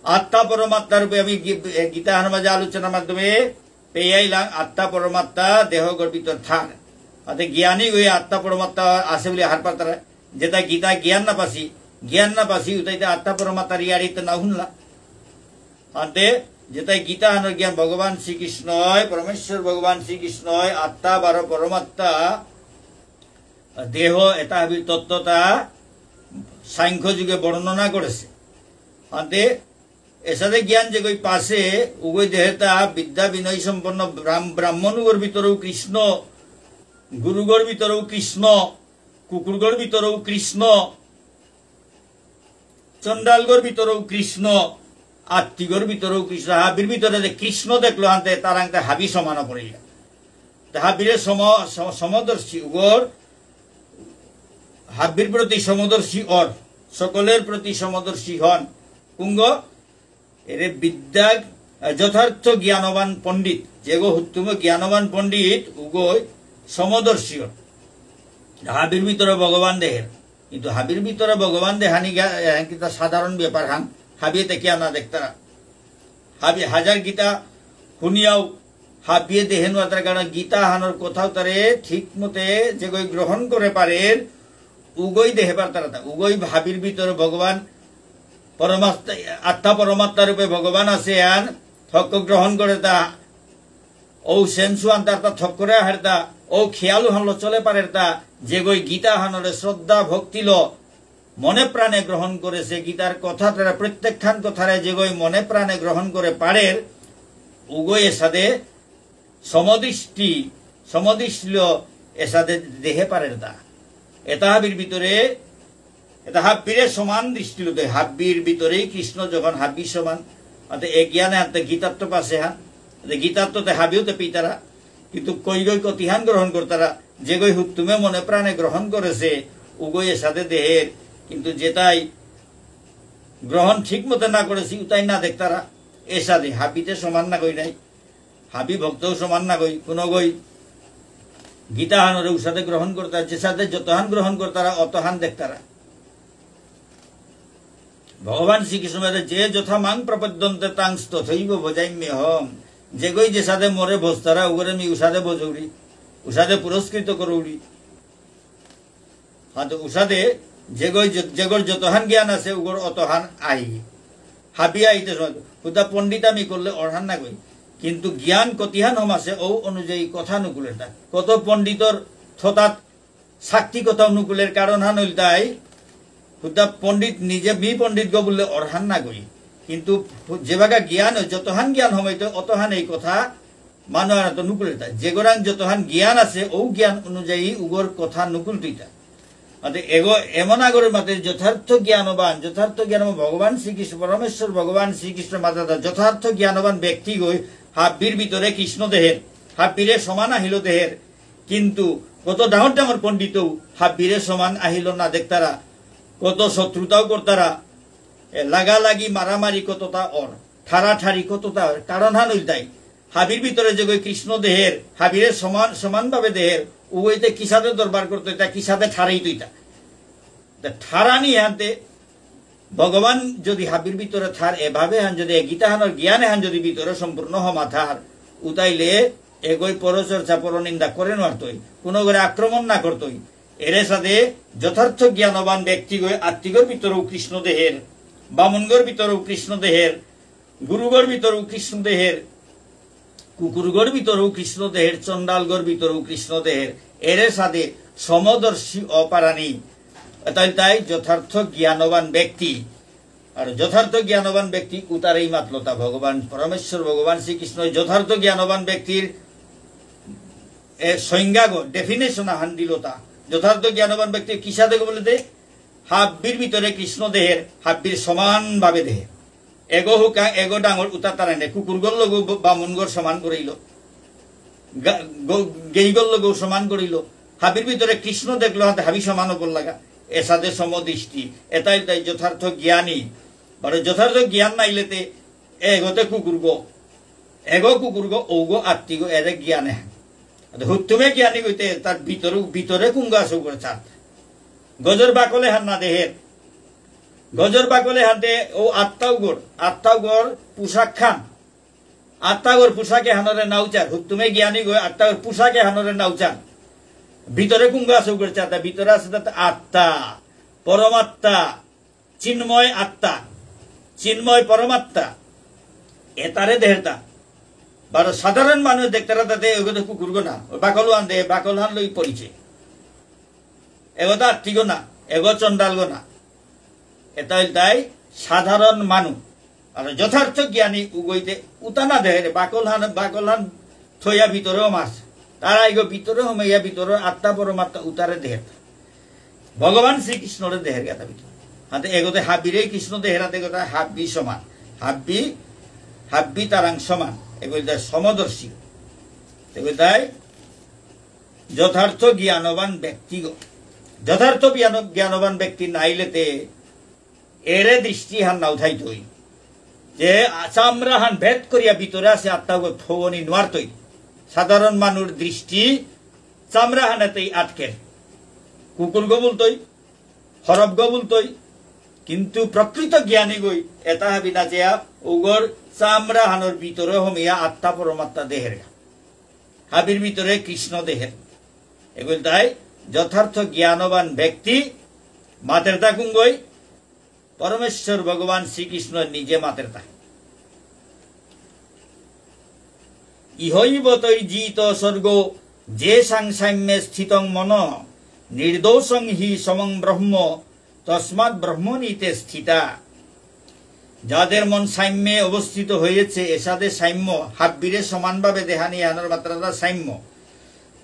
আত্মা পরমাত্মার রূপে আমি গীতা হানুমাজা আলোচনার মাধ্যমে পেয়ে আইলাম। আত্মা পরমাত্মা দেহ গর্বিত থাক অর্থাৎ জ্ঞানী গই আত্মা পরমাত্মা আছে বলে হার পাতারা যেটা গীতা জ্ঞান না পাসি উতাইতে আত্মা পরমাত্মার ইয়ারিতে না শুনলা আনতে যেটা গীতা হানোর জ্ঞান ভগবান শ্রীকৃষ্ণ পরমেশ্বর ভগবান শ্রীকৃষ্ণ আত্মা বারো পরমাত্মা দেহ এটা হাবির তত্ত্বতা সাংখ্য যুগে বর্ণনা করেছে। আনতে এর সাথে জ্ঞান যে গই পাশে উগই দেহতা বিদ্যা বিনয় সম্পন্ন ব্রাহ্মণগর ভিতরেও কৃষ্ণ, গুরুগর ভিতরেও কৃষ্ণ, কুকুরগড় ভিতরেও কৃষ্ণ, চন্ডালগড় ভিতরেও কৃষ্ণ, আত্মীগড় ভিতরেও কৃষ্ণ। হাবির ভিতরে যে কৃষ্ণ দেখলো আনতে তার আনতে হাবি সমান পড়িল। হাবিরের সমদর্শী উগর, হাবির প্রতি সমদর্শী অর, সকলের প্রতি সমদর্শী হন কুঙ্গ এরে বিদ্যা যথার্থ জ্ঞানবান পণ্ডিত, যেগো হুত্তুম জ্ঞানবান পণ্ডিত উগোয় সমদর্শী হন। হাবির ভিতরে ভগবান দেহের, কিন্তু হাবির ভিতরে ভগবান দেহানি কিন্তু সাধারণ ব্যাপার হান। হাবিয়েতে কে না দেখতারা হাবি হাজার গীতা শুনিয়াও হাবিয়ে দেহেন তার কারণ গীতা হানোর কোথাও তারে ঠিক মতে যেগই গ্রহণ করে পারে উগই দেহে পার তারা উগই হাবির ভিতরে ভগবান পরমাত্মা, আত্মা পরমাত্মা রূপে ভগবান আছে আর থক গ্রহণ করে তা ও সেন্সু আন্তার তা থক করে হারতা ও খেয়ালু হানলো চলে পারে তা যেগই গীতা হানরে শ্রদ্ধা ভক্তিল মনে প্রাণে গ্রহণ করেছে গীতার কথা তারা প্রত্যেকখান কথারে যেগই মনে প্রাণে গ্রহণ করে পারে উগই এর সাথে সমদৃষ্টিল এর সাথে দেহে পারে তা এটা হাবির ভিতরে এটা হাব্বিরের সমান দৃষ্টি হতে হাব্বির ভিতরেই কৃষ্ণ যখন হাব্বির সমান এ জ্ঞানে হাতে গীতাত্ব পাশে হান গীতাত্বতে হাবিওতে পিতারা কিন্তু কই গই কতিহান গ্রহণ করতারা যে গই হুত্তুমে মনে প্রাণে গ্রহণ করেছে উগই এর সাথে দেহের, কিন্তু যেটাই গ্রহণ ঠিক মতো না করেছি তাই না দেখতারা এর সাথে হাবিতে সমান না কই নাই, হাবি ভক্তও সমান না কই কোন গই গীতা হানরে উসাদে গ্রহণ করতারা যে সাথে যতহান গ্রহণ করতারা অতহান দেখতারা। ভগবান শ্রীকৃষ্ণ যে যথা মাং প্রপদ্যন্তে তাং তথৈব ভজাইম্যে হম, যে গই যে সাথে মরে ভোজতারা উগরে মি উসাদে ভজৌড়ি উসাদে পুরস্কৃত করৌড়ি। হ্যাঁ তো উসাদে যেগর যতহান জ্ঞান আছে উগর অতহান আই হাবি আইতে হুদা পণ্ডিতামি করলে অঢ়ান না কই, কিন্তু জ্ঞান কতিহান হম আছে ও অনুযায়ী কথা অনুকূলের তা কত পণ্ডিতর থতাত সাক্ষী কথা অনুকূলের কারণ হান হইল তাই হুদা পণ্ডিত নিজে মি পণ্ডিত গো বললে অঢ়ান না কই, কিন্তু যে ভাগা জ্ঞান যতহান জ্ঞান হমাইতো অতহান এই কথা মানুষ তো নুকুলের তা যেগরাং যতহান জ্ঞান আছে ও জ্ঞান অনুযায়ী উগর কথা নুকুল তুইতা এগো এমন আগরের মাতে যথার্থ জ্ঞানবান ভগবান শ্রীকৃষ্ণ পরমেশ্বর ভগবান শ্রীকৃষ্ণ মাতা যথার্থ জ্ঞানবান ব্যক্তি গই হাব্বির ভিতরে কৃষ্ণ দেহের হাব্বিরে সমান আহিল দেহের, কিন্তু কত ডাঙর ডাঙর পণ্ডিত হাব্বিরে সমান আহিল না দেখতারা কত শত্রুতাও করতারা লাগালাগি মারামারি কতটা অর ঠাড়াঠাড়ি কতটা কারণ হান উল্টাই হাবির ভিতরে যে কৃষ্ণ দেহের হাবিরের সমান ভাবে দেহের উইতে কিসাদে দরবার করতো এটা কিসাদে ঠাড়াই তুইতা ঠাড়া নিয়ে হানতে ভগবান যদি হাবির ভিতরে থার এভাবে হান যদি গীতা হানোর জ্ঞানে হান যদি ভিতরে সম্পূর্ণ হমাথার উতাইলে এগোই পরচর্চা পরনিন্দা করে নড়তই কোনো করে আক্রমণ না করতই এর সাথে যথার্থ জ্ঞানবান ব্যক্তি গই আত্মিকর ভিতরেও কৃষ্ণ দেহের, বামনগর ভিতরেও কৃষ্ণ দেহের, গুরুগর ভিতরেও কৃষ্ণ দেহের, কুকুরগর ভিতরেও কৃষ্ণ দেহের, চন্ডালগর ভিতরেও কৃষ্ণ দেহের এর সাথে সমদর্শী অপারানি তাই যথার্থ জ্ঞানবান ব্যক্তি। আর যথার্থ জ্ঞানবান ব্যক্তি উতার এই মাত্রতা ভগবান পরমেশ্বর ভগবান শ্রীকৃষ্ণ যথার্থ জ্ঞানবান ব্যক্তির সংজ্ঞা ডেফিনেশন হান দিলতা যথার্থ জ্ঞানবান ব্যক্তি কিসা দেখো বলতে হাব্বির ভিতরে কৃষ্ণ দেহের হাব্বির সমান ভাবে দেহে এগো হুকা এগো ডাঙর উতার তারা নেই কুকুরগর লগো বামুনগর সমান করিল গেইগর লগো সমান করিল হাবির ভিতরে কৃষ্ণ দেখলো হাতে হাবি সমান ওপর লাগা এসাদে সমদৃষ্টি এটাই তাই যথার্থ জ্ঞানী মানে যথার্থ জ্ঞান নাইলেতে এগোতে এগো কুকুরগো ওগো আত্মিগো এর জ্ঞানে হুত্তুমে জ্ঞানী কইতে তার ভিতরে কুঙ্গ আসো করে চাঁদ গজর বাকলে হান না দেহের গজর বাকলে হাতে ও আত্মাও গড় পোশাক খান আত্মাগর পোশাকে হানরে নাউচার হুত্তুমে জ্ঞানী গো আত্মাগর পোশাকে হানরে নাউচার ভিতরে কুঙ্গ আসো করে চাঁদ ভিতরে আছে আত্মা পরমাত্মা চিন্ময় আত্মা চিন্ময় পরমাত্মা এতারে দেহতা বারো সাধারণ মানুষ দেখতে তাতে ওগুলো কুকুরগো না বাকল হান দে বাকল হান লই পড়িছে এগো তো আত্মিগো না এগো চন্ডালগো না এটা তাই সাধারণ মানুষ আর যথার্থ জ্ঞানী উগইতে উতানা দেহে বাকল হান থইয়া ভিতরেও মাছ তারা এগো ভিতরে হমাইয়া ভিতরে আত্মা পরমাত্মা উতারে দেহে ভগবান শ্রীকৃষ্ণের দেহের গাথা ভিতরে হাতে এগোতে হাব্বিরে কৃষ্ণ দেহের হাতে কথা হাব্বি সমান হাব্বি তারাং সমান এগুলি তাই সমদর্শী এগুলি তাই যথার্থ জ্ঞানবান ব্যক্তিগত যথার্থ জ্ঞানবান ব্যক্তি নাইলেতে এরে দৃষ্টি হান না উঠাইতই যে চামড়া হান ভেদ করিয়া ভিতরে আছে আত্মা থনি নোয়ারতই সাধারণ মানুষ দৃষ্টি চামড়া হানাতেই আটকের কুকুর গো বলতই হরব গো বলতই কিন্তু প্রকৃত জ্ঞানী গই এটা হাবি না যে উগর চামড়া হানোর ভিতরে হমিয়া আত্মা পরমাত্মা দেহের হাবির ভিতরে কৃষ্ণ দেহের এগুলি তাই যথার্থ জ্ঞানবান ব্যক্তি মাতের তাকুঙ্গই পরমেশ্বর ভগবান শ্রীকৃষ্ণ নিজে মাতের তা ইহৈব তৈ জিত স্বর্গ যে সাংসাম্যে স্থিতং মন নির্দোষং হি সমং ব্রহ্ম তস্মাৎ ব্রহ্মণীতে স্থিতা যাদের মন সাম্যে অবস্থিত হয়েছে এসাদের সাম্য হাব্বিরে সমানভাবে দেহানি আনার মাত্রাটা সাম্য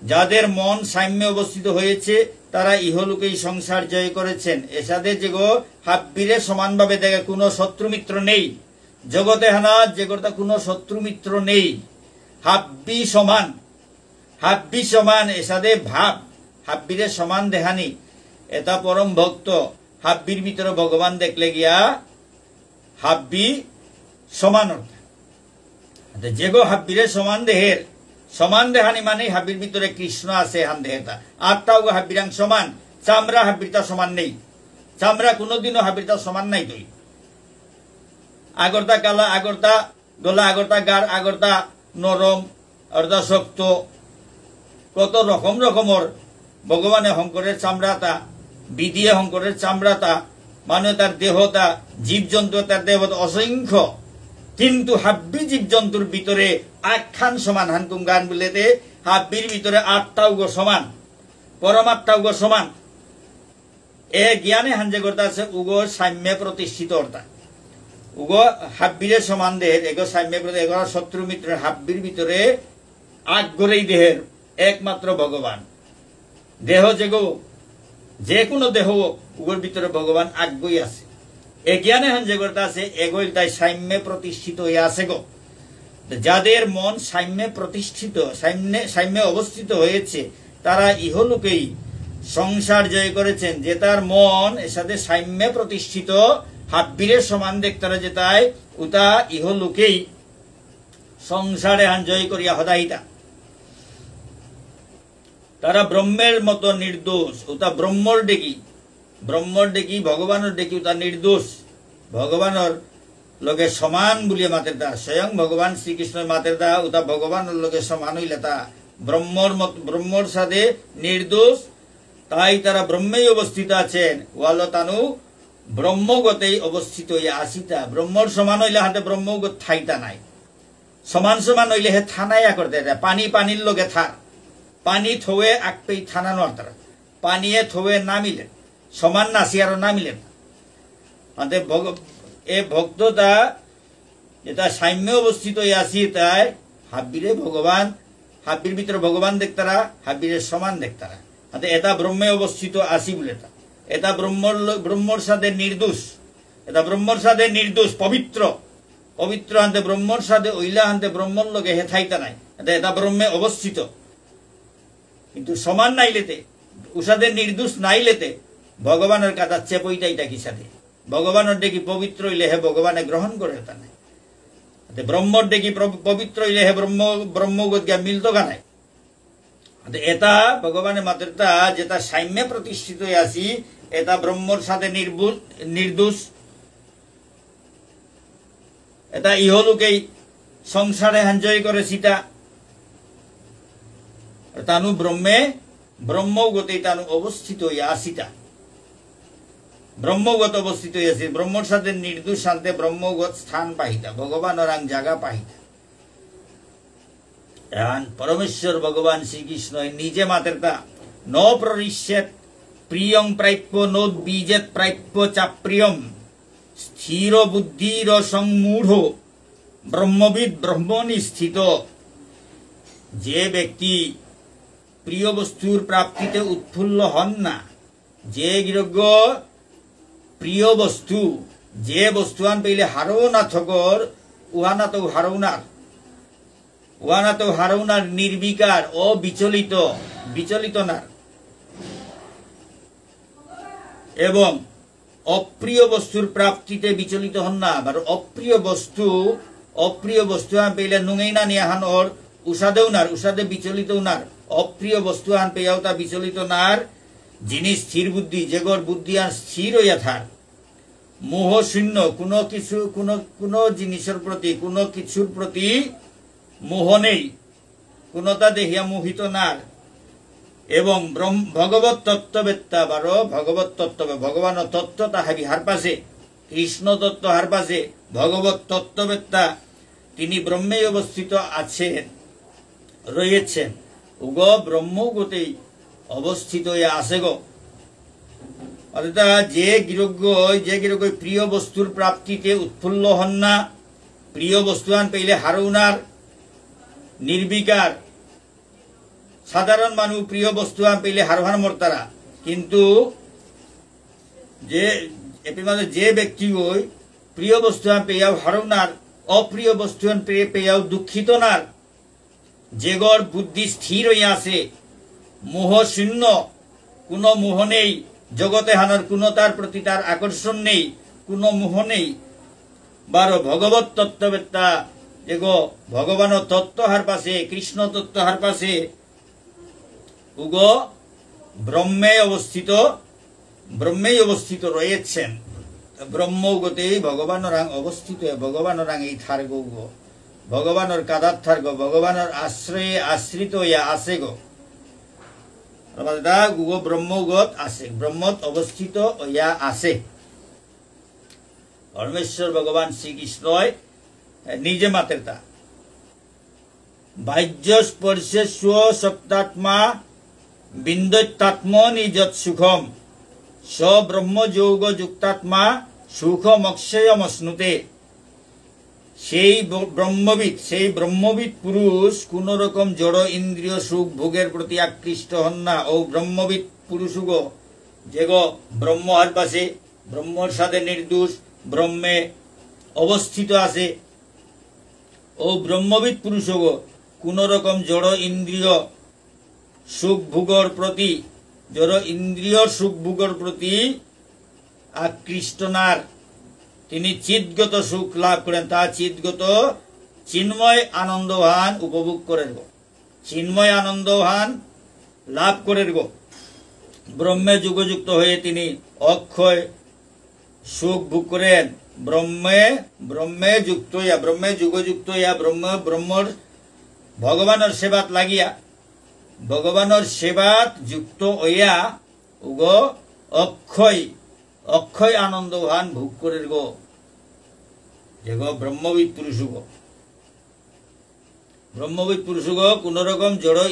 যাদের মন সাম্যে অবস্থিত হয়েছে তারা ইহলোকেই সংসার জয় করেছেন এসাদের যে গো হাব্বিরে সমানভাবে দেখে কোনো শত্রু মিত্র নেই জগতে হানা জগতে কোনো শত্রু মিত্র নেই হাব্বি সমান এসাদে ভাব হাব্বিরে সমান দেহানি এটা পরম ভক্ত হাব্বির ভিতরে ভগবান দেখলে গিয়া হাব্বি সমান যে গো হাব্বিরে সমান দেহানি মানে হাব্বির ভিতরে কৃষ্ণ আছে হান দেহতা আত্মাও গো হাব্বিরাং সমান চামড়া হাব্বিরটা সমান নেই চামড়া কোনোদিনও হাব্বিরটা সমান নাই তুই আগরতা কালা আগরতা গলা আগরতা গার আগরতা নরম অর্ধা শক্ত কত রকমের ভগবানে শঙ্করের চামড়াতা বিধিয়ে শঙ্করের চামড়াতা মানে তার দেহতা জীবজন্তু তার দেহ অসংখ্য কিন্তু হাব্বি জীবজন্তুর ভিতরে আখ্যান সমান হানকুম গান বলেতে হাব্বির ভিতরে আত্মাও গো সমান পরমাত্মাও গো সমান এ জ্ঞানে হান যে করতে আছে উগো সাম্যে প্রতিষ্ঠিত অর্থাৎ উগো হাব্বিরে সমান দেহের এগো সাম্যে এগো শত্রু মিত্র হাব্বির ভিতরে আগ্গরেই দেহের একমাত্র ভগবান দেহ যে কোনো দেহ উগোর ভিতরে ভগবান আগ্গই আছে এ জ্ঞানে হান যে করতে আছে এগোই তাই সাম্যে প্রতিষ্ঠিত হয়ে আছে গো যাদের মন সাম্যে প্রতিষ্ঠিত সাম্যে অবস্থিত হয়েছে তারা ইহলোকেই সংসার জয় করেছেন যে তার মন এর সাথে সাম্যে প্রতিষ্ঠিত হাব্বিরের সমান দেখতারা যে তাই উতা ইহলোকেই সংসারে হান জয় করিয়া হদাহিতা তারা ব্রহ্মের মতো নির্দোষ উতা ব্রহ্মর ডেকি ভগবানের ডেকি উতা নির্দোষ ভগবানের লগে সমান বলিয়া মাতের দা স্বয়ং ভগবান শ্রীকৃষ্ণের মাতের দা উতা ভগবানের লগে সমান হইলে তা ব্রহ্মর সাথে নির্দোষ তাই তারা ব্রহ্মেই অবস্থিত আছেন ওয়ালো তানু ব্রহ্মগতেই অবস্থিত হইয়া আসিতা ব্রহ্মর সমান হইলে হাতে ব্রহ্মগত ঠাইতা নাই সমান হইলে হে থানাইয়া করতে পানির লগে থার পানি থোয়ে আকপেই থানা নোয়ার তারা পানিয়ে থোয়ে নামিলেন সমান নাসি আর নামিলেন হাতে এ ভক্ততা যেটা সাম্যে অবস্থিত হয়ে আসি তাই হাব্বির ভিতরে ভগবান দেখতারা হাব্বিরের সমান দেখতারা হাতে এটা ব্রহ্মে অবস্থিত আসি বলে এটা ব্রহ্মর সাথে নির্দোষ পবিত্র হাতে ব্রহ্মর সাথে ওইলা হাতে ব্রহ্মর লগে হেথাইতা নাই এটা ব্রহ্মে অবস্থিত কিন্তু সমান নাইলেতে উসাদে নির্দোষ নাইলেতে ভগবানের কাদা চেপইটাইটা কি সাথে ভগবানের ডেকি পবিত্র হইলে হে ভগবানে গ্রহণ করে তা নাই ব্রহ্মর ডেকি পবিত্র হইলে হে ব্রহ্মগত গিয়া মিলতো গানাই এটা ভগবানের মাত্রতা যেটা সাম্যে প্রতিষ্ঠিত হয়ে আসি এটা ব্রহ্মর সাথে নির্দোষ এটা ইহলোকেই সংসারে এনজয় করে সীতা তানু ব্রহ্মগতে তানু অবস্থিত হইয়া আসিতা ব্রহ্মগত অবস্থিত হইয়াছে ব্রহ্মর সাথে নির্দোষ শান্তে ব্রহ্মগত স্থান পাহিতা ভগবান রাং জাগা পাহিতা পরমেশ্বর ভগবান শ্রীকৃষ্ণ নিজে মাতেরতা ন প্ররিষ্যেত প্রিয়ং প্রাপ্য নোদ্বীজেত প্রাপ্য চাপ্রিয়ম স্থির বুদ্ধির সংমূঢ় ব্রহ্মবিদ ব্রহ্মণি স্থিত যে ব্যক্তি প্রিয় বস্তুর প্রাপ্তিতে উৎফুল্ল হন না যে গিরজ্ঞ প্রিয় বস্তু যে বস্তুয়ান পেলে হারও না থকর উহানা তো হারৌনার নির্বিকার অবিচলিত বিচলিত না এবং অপ্রিয় বস্তুর প্রাপ্তিতে বিচলিত হন না। আর অপ্রিয় বস্তু আন পেলে নুঙেই না নিয়াহান ওর উষাদে বিচলিত নার অপ্রিয় বস্তু আন পেয়াও তা বিচলিত নার যিনি স্থির বুদ্ধি যেগর বুদ্ধি আর স্থির হইয়া থার মোহ শূন্য কোনো জিনিসের প্রতি কোনো কিছুর প্রতি মোহ নেই কোনটা দেহিয়া মোহিত নার এবং ভগবত তত্ত্ববেত্তা বারো ভগবত তত্ত্ব ভগবানের তত্ত্ব তাহাবি হার পাশে কৃষ্ণ তত্ত্ব হার পাশে ভগবত তত্ত্ববেত্তা তিনি ব্রহ্মে অবস্থিত আছেন রয়েছেন উগ ব্রহ্মগতেই অবস্থিত হয়ে আছে গো। অর্থাৎ যে গিরজ্ঞ প্রিয় বস্তুর প্রাপ্তিতে উৎফুল্ল হন না প্রিয় বস্তুয়ান পেলে হারৌনার নির্বিকার সাধারণ মানুষ প্রিয় বস্তুয়ান পেলে হারহান মর্তারা কিন্তু যে ব্যক্তি ওই প্রিয় বস্তুয়ান পেয়াও হারৌনার অপ্রিয় বস্তুয়ান পেয়াও দুঃখিত নার যেগর বুদ্ধি স্থির হইয়া আছে মোহ শূন্য কোনো মোহ নেই জগতে হানার কোনো তার প্রতি তার আকর্ষণ নেই কোনো মোহ নেই বারো ভগবত তত্ত্ববেত্তা যেগো ভগবানের তত্ত্ব হার পাশে কৃষ্ণ তত্ত্ব হার পাশে উগ ব্রহ্মেই অবস্থিত রয়েছেন ব্রহ্মগতেই ভগবানের অবস্থিত ভগবানের এই থার গো ভগবানের কাদার থার গো ভগবানের আশ্রয়ে আশ্রিত হইয়া আছে গো ব্রহ্মগত আছে ব্রহ্মত অবস্থিত হইয়া আছে। পরমেশ্বর ভগবান শ্রীকৃষ্ণ নিজে মাতের তা বাহ্য স্পর্শে স্বসপ্তাত্মা বিন্দত্মাত্মনি যৎ সুখম স ব্রহ্ম যৌগ যুক্তাত্মা সুখম অক্ষয়মশ্নুতে সেই ব্রহ্মবিদ পুরুষ কোন রকম জড় ইন্দ্রিয় সুখ ভোগের প্রতি আকৃষ্ট হন না ও ব্রহ্মবিদ পুরুষ যেগো ব্রহ্ম হার পাশে ব্রহ্মর সাথে নির্দোষ ব্রহ্মে অবস্থিত আছে ও ব্রহ্মবিদ পুরুষ কোন রকম জড় ইন্দ্রিয় সুখ ভোগের প্রতি আকৃষ্ট নার তিনি চিৎগত সুখ লাভ করেন তা চিৎগত চিন্ময় আনন্দভান উপভোগ করেন গো চিন্ময় আনন্দভান লাভ করেন গো ব্রহ্মে যুগযুক্ত হয়ে তিনি অক্ষয় সুখ ভোগ করেন ব্রহ্মে যুগযুক্ত হইয়া ব্রহ্মর ভগবানের সেবাত লাগিয়া ভগবানের সেবাত যুক্ত হইয়া উগ অক্ষয় আনন্দভান ভোগ করেন গো যে গো ব্রহ্মবিদ পুরুষ গো কোন রকম জড়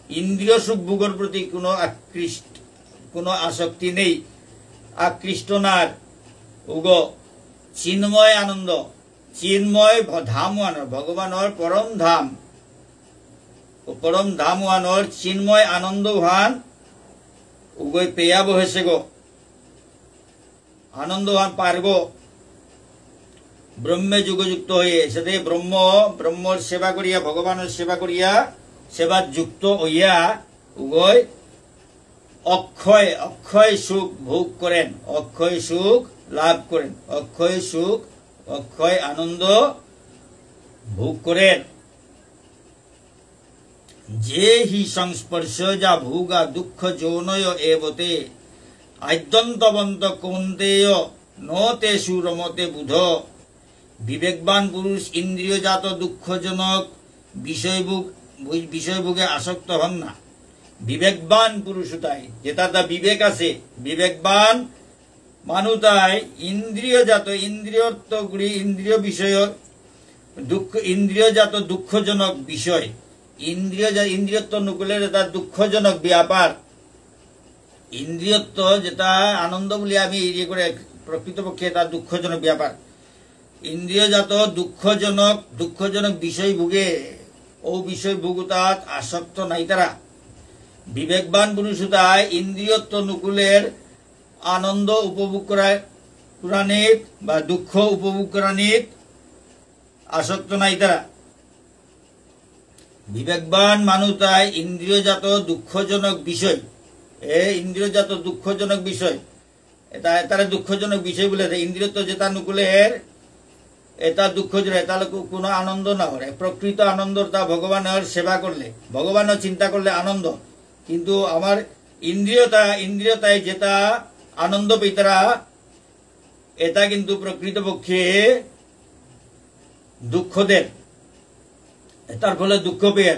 ইন্দ্রিয় সুখ ভোগের প্রতি কোনো আসক্তি নেই আকৃষ্ট নার উগ চিন্ময় আনন্দ চিন্ময় ধাম ভগবানের পরম ধাম ওয়ানর চিন্ময় আনন্দভান উগয় পেয়া বহেছে গো আনন্দভান পার গো ব্রহ্মে যুগযুক্ত হয়ে সাথে ব্রহ্মর সেবা করিয়া ভগবানের সেবা করিয়া সেবাত যুক্ত হইয়া উগয় অক্ষয় সুখ ভোগ করেন অক্ষয় সুখ লাভ করেন অক্ষয় আনন্দ ভোগ করেন যে হি সংস্পর্শ যা ভোগা দুঃখ যৌনয় এবতে আদ্যন্তবন্ত কৌন্তেয় নতেষু রমতে বুধ বিবেকবান পুরুষ ইন্দ্রিয়জাত দুঃখজনক বিষয়ভোগে আসক্ত হন না বিবেকবান পুরুষ তাই যেটা তা বিবেক আছে বিবেকবান মানুষ তাই ইন্দ্রিয়জাত ইন্দ্রিয়জাত দুঃখজনক বিষয় ইন্দ্রিয়ত্ব নুকুলের এটা দুঃখজনক ব্যাপার ইন্দ্রিয়ত্ব যেটা আনন্দ বলে আমি ইয়ে করে প্রকৃতপক্ষে এটা দুঃখজনক ব্যাপার ইন্দ্রিয়জাত দুঃখজনক বিষয় ভোগে ও বিষয় ভোগ তাত আসক্ত নাই তারা বিবেকবান পুরুষতায় ইন্দ্রিয়ত্ব নুকুলের আনন্দ উপভোগ করানিত বা দুঃখ উপভোগ করানিত আসক্ত নাই তারা। বিবেকবান মানুষতায় ইন্দ্রিয়জাত দুঃখজনক বিষয়, ইন্দ্রিয়জাত দুঃখজনক বিষয়, তারা দুঃখজনক বিষয় বলে ইন্দ্রিয়ত্ব যেটা নুকুলের এটা দুঃখজনক, এটা কোনো আনন্দ না হয়। প্রকৃত আনন্দ তা ভগবানের সেবা করলে, ভগবানের চিন্তা করলে আনন্দ। কিন্তু আমার ইন্দ্রিয়তায় যেটা আনন্দ পেতারা এটা কিন্তু প্রকৃতপক্ষে দুঃখ দেন, তার ফলে দুঃখ পেয়ে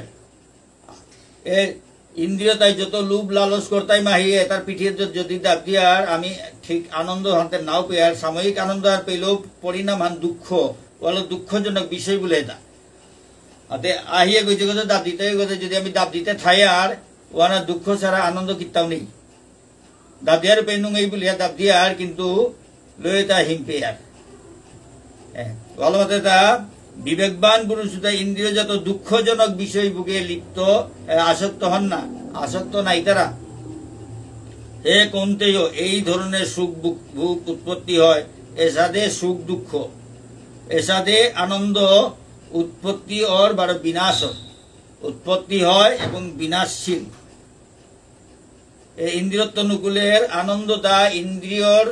ইন্দ্রিয়তায় যত লোভ লালস করতাই মাহিয়ে তার পিঠিয়ে যদি দাব দিয়ার আমি ঠিক আনন্দ হাতে নাও পেয়ার সাময়িক আনন্দ আর পেলেও পরিণাম হান দুঃখ, বলো দুঃখজনক বিষয় বলে এটা হাতে আহিয়ে গেছে গেছে দাব দিতে গেছে। যদি আমি দাব দিতে থাই আর ওয়ানা দুঃখ ছাড়া আনন্দ কিতাও নেই। দাব দিয়ার পেনুং এই বলিয়া দাব দিয়ার কিন্তু লয়ে তা হিম পেয়ার ভালো মতে তা বিবেকবান পুরুষ ইন্দ্রিয়জাত দুঃখজনক বিষয় ভোগে লিপ্ত আসক্ত হন না, আসক্ত নাই তারা। হে কন্তেয় এই ধরনের সুখ ভোগ উৎপত্তি হয়, এসাদে সুখ দুঃখ, এসাদে আনন্দ উৎপত্তি ওর বারো বিনাশ উৎপত্তি হয় এবং বিনাশশীল। এই ইন্দ্রিয়ত্ব নুকুলের আনন্দটা ইন্দ্রিয়র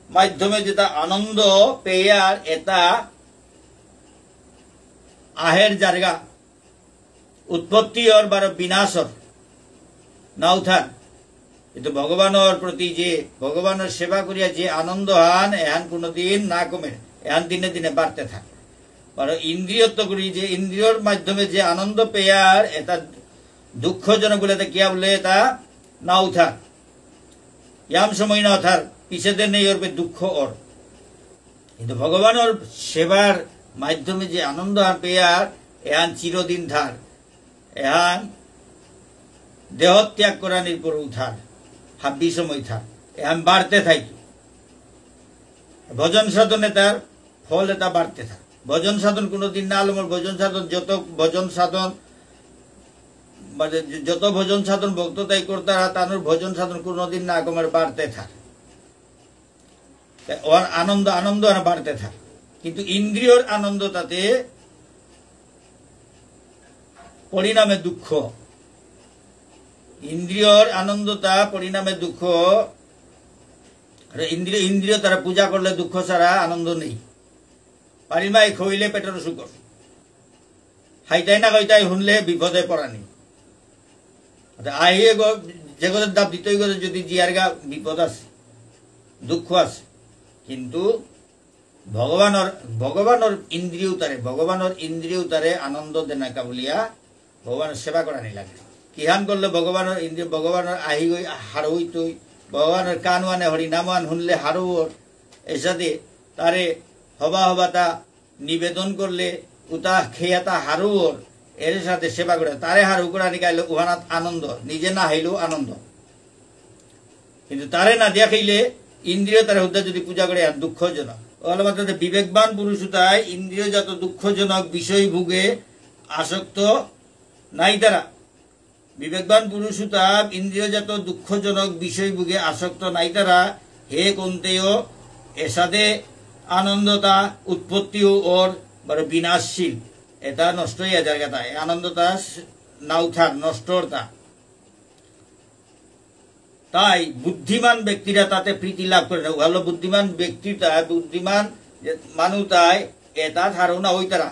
মাধ্যমে যেটা আনন্দ পেয়ার এটা আহের জায়গা উৎপত্তি ওর বারো বিনাশর না উঠান। কিন্তু ভগবানের প্রতি যে ভগবানের সেবা করিয়া যে আনন্দ হান এহান কোনোদিন না কমে, এহান দিনে দিনে বাড়তে থাকে। কারণ ইন্দ্রিয়ত্ব করি যে ইন্দ্রিয়র মাধ্যমে যে আনন্দ পেয়ার এটা দুঃখজনক বলে কিয়া বলে এটা না উঠার, ইয়াম সময় না উঠার পিছেদের নেই ওর দুঃখ ওর। কিন্তু ভগবানের সেবার মাধ্যমে যে আনন্দ হান পেয়ার এহান চিরদিন ধার, এহান দেহ ত্যাগ করানির পর উঠার হাব্বি সময় থাক, এহান বাড়তে থাকি। ভজন সাধনে তার ফল এটা বাড়তে থাক। ভজন সাধন কোনোদিন না আলমর ভজন সাধন যত ভজন সাধন যত ভজন সাধন ভক্ত তাই করতে তানোর ভজন সাধন কোনোদিন না কমের বাড়তে থাক, ওর আনন্দ আনন্দ আর বাড়তে থাক। কিন্তু ইন্দ্রিয়র আনন্দ তাতে পরিণামে দুঃখ, ইন্দ্রিয়র আনন্দতা পরিণামে দুঃখ। ইন্দ্রিয় তারা পূজা করলে দুঃখ ছাড়া আনন্দ নেই। পারিমাই খইলে পেটের শুকর, হাইতাই না কইতাই শুনলে বিপদে পড়ানি। আহিয়ে যে গদের দাব দিতেই গেছে যদি জিয়ার গা বিপদ আছে দুঃখ আছে। কিন্তু ভগবানের ইন্দ্রিয় তারে আনন্দ দেনাকা বলিয়া ভগবানের সেবা করানি লাগে। কিহান করলে ভগবানের ইন্দ্রিয় ভগবানের আহি গই হারুই তুই ভগবানের কান ওয়ানে হরি নামান শুনলে হারু ওর এসাদে তারে হবা তা নিবেদন করলে উতা খেয়া তা হারু ওর এর সাথে সেবা করে তারে হারু করানি গাইলে উহানাত আনন্দ, নিজে না হাইলেও আনন্দ। কিন্তু তারে না দিয়া খাইলে ইন্দ্রিয় তারে হুদ্দা যদি পূজা করে আর দুঃখজনক। বিবেকবান পুরুষতায় ইন্দ্রিয়জাত দুঃখজনক বিষয় ভোগে আসক্ত নাই তারা। বিবেকবান পুরুষতা ইন্দ্রিয়জাত দুঃখজনক বিষয় ভোগে আসক্ত নাই তারা। হে কন্তেয় এসাদে আনন্দতা উৎপত্তিও ওর বড় বিনাশশীল, এটা নষ্ট হইয়া যায় কথা। আনন্দতা নাউথার নষ্টতা। তাই বুদ্ধিমান ব্যক্তিরা তাতে প্রীতি লাভ করে না। ভালো বুদ্ধিমান ব্যক্তিটা বুদ্ধিমান মানুষ তাই এটা হারও না হই তারা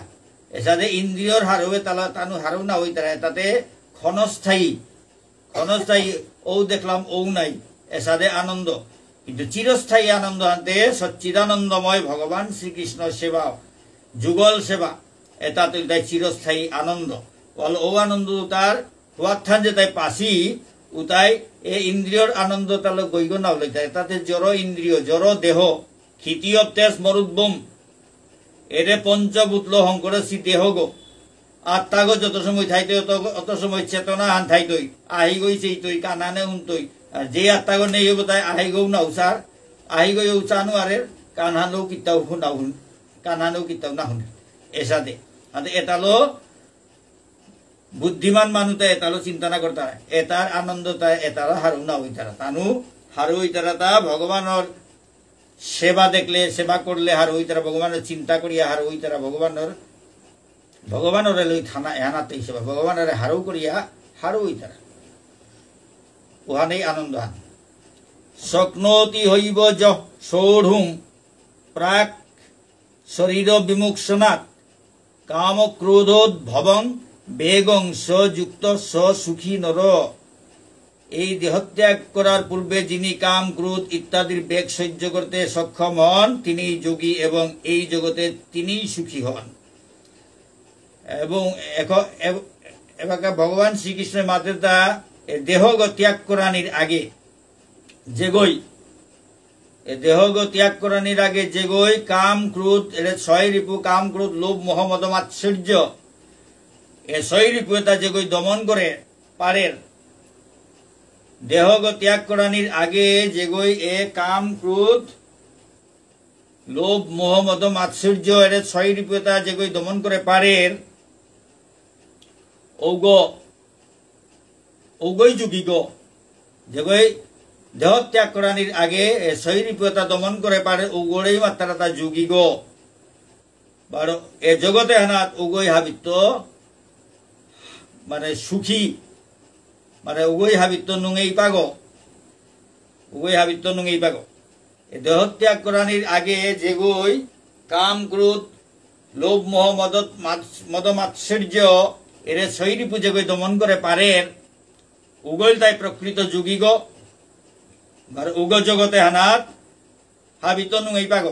এসাদে ইন্দ্রিয়র হারবে তালা তানু হারও না হই তারা তাতে ক্ষণস্থায়ী ও দেখলাম ও নাই এসাদে আনন্দ। কিন্তু চিরস্থায়ী আনন্দ আনতে সচ্চিদানন্দময় ভগবান শ্রীকৃষ্ণ সেবা যুগল সেবা এটা তো তাই চিরস্থায়ী আনন্দ। ও আনন্দ তার হওয়ার যে তাই পাশি উতাই এ ইন্দ্রিয়র আনন্দ তাহলে গৈগ না হলে যায় তাতে জড় ইন্দ্রিয় জড় দেহ ক্ষিতীয় তেজ মরুদ্বম এরে পঞ্চভূতল হংকরসি দেহ গো আত্মা গো যত সময় থাইতে অত সময় চেতনা হান থাইতই আহি গই সেই তৈ কানানে উনতই। আর যে আত্মা গো নেই হবো তাই আহি গৌ না উচার আহি গই উচানো আরে কানহানেও কিতাও না শুন কানহানেও কিতাও না শুনে এসাদে। এটালো বুদ্ধিমান মানুষে এতালো চিন্তা না করতা এতার আনন্দতা এতারা হারু না হইতারা তানু হারু হইতারা তা ভগবানের সেবা দেখলে সেবা করলে হারু হইতারা ভগবানের চিন্তা করিয়া হারু হইতারা ভগবানের লই থানা এহানাতে সেবা ভগবানের হারু করিয়া হারু হইতারা উহানেই আনন্দ হান শক্নোতি হইব সৌঢ়ুম প্রাক শরীর বিমুক্ষণাৎ কাম ক্রোধোদ্ভবং বেগং সযুক্ত সুখী নর। এই দেহত্যাগ করার পূর্বে যিনি কাম ক্রোধ ইত্যাদির বেগ সহ্য করতে সক্ষম হন তিনি যোগী এবং এই জগতে তিনি সুখী হন। এবং এবার ভগবান শ্রীকৃষ্ণের মাত্রা দেহগ ত্যাগ করানির আগে যেগই দেহগ ত্যাগ করানির আগে যেগই কাম ক্রোধ এর ছয় রিপু কাম ক্রোধ লোভ মোহ মদ মাৎসর্য এ ছয় রিপু এটা যেগই দমন করে পারের দেহগ ত্যাগ করানির আগে যেগই এ কাম ক্রোধ লোভ মোহ মদ মাৎসর্য এর ছয় রিপু এটা যেগই দমন করে পারের ঔগই যোগী গো যেগই দেহ ত্যাগ করানির আগে শৈরিপতা দমন করে পারে উগড়েই মাত্রা তা যোগী গো বারো এ জগতে হানাত উগই হাবিত্য মানে সুখী মানে উগই হাবিত্য নুঙেই পাগ উগই হাবিত্য নুঙেই পাগ এ দেহ ত্যাগ করানির আগে যেগই কাম ক্রোধ লোভ মোহ মদ মাৎসর্য এর শৈরিপু যেগই দমন করে পারের উগল তাই প্রকৃত যোগী গো উগ জগতে হানাত হাবিত নুঙেই পাগ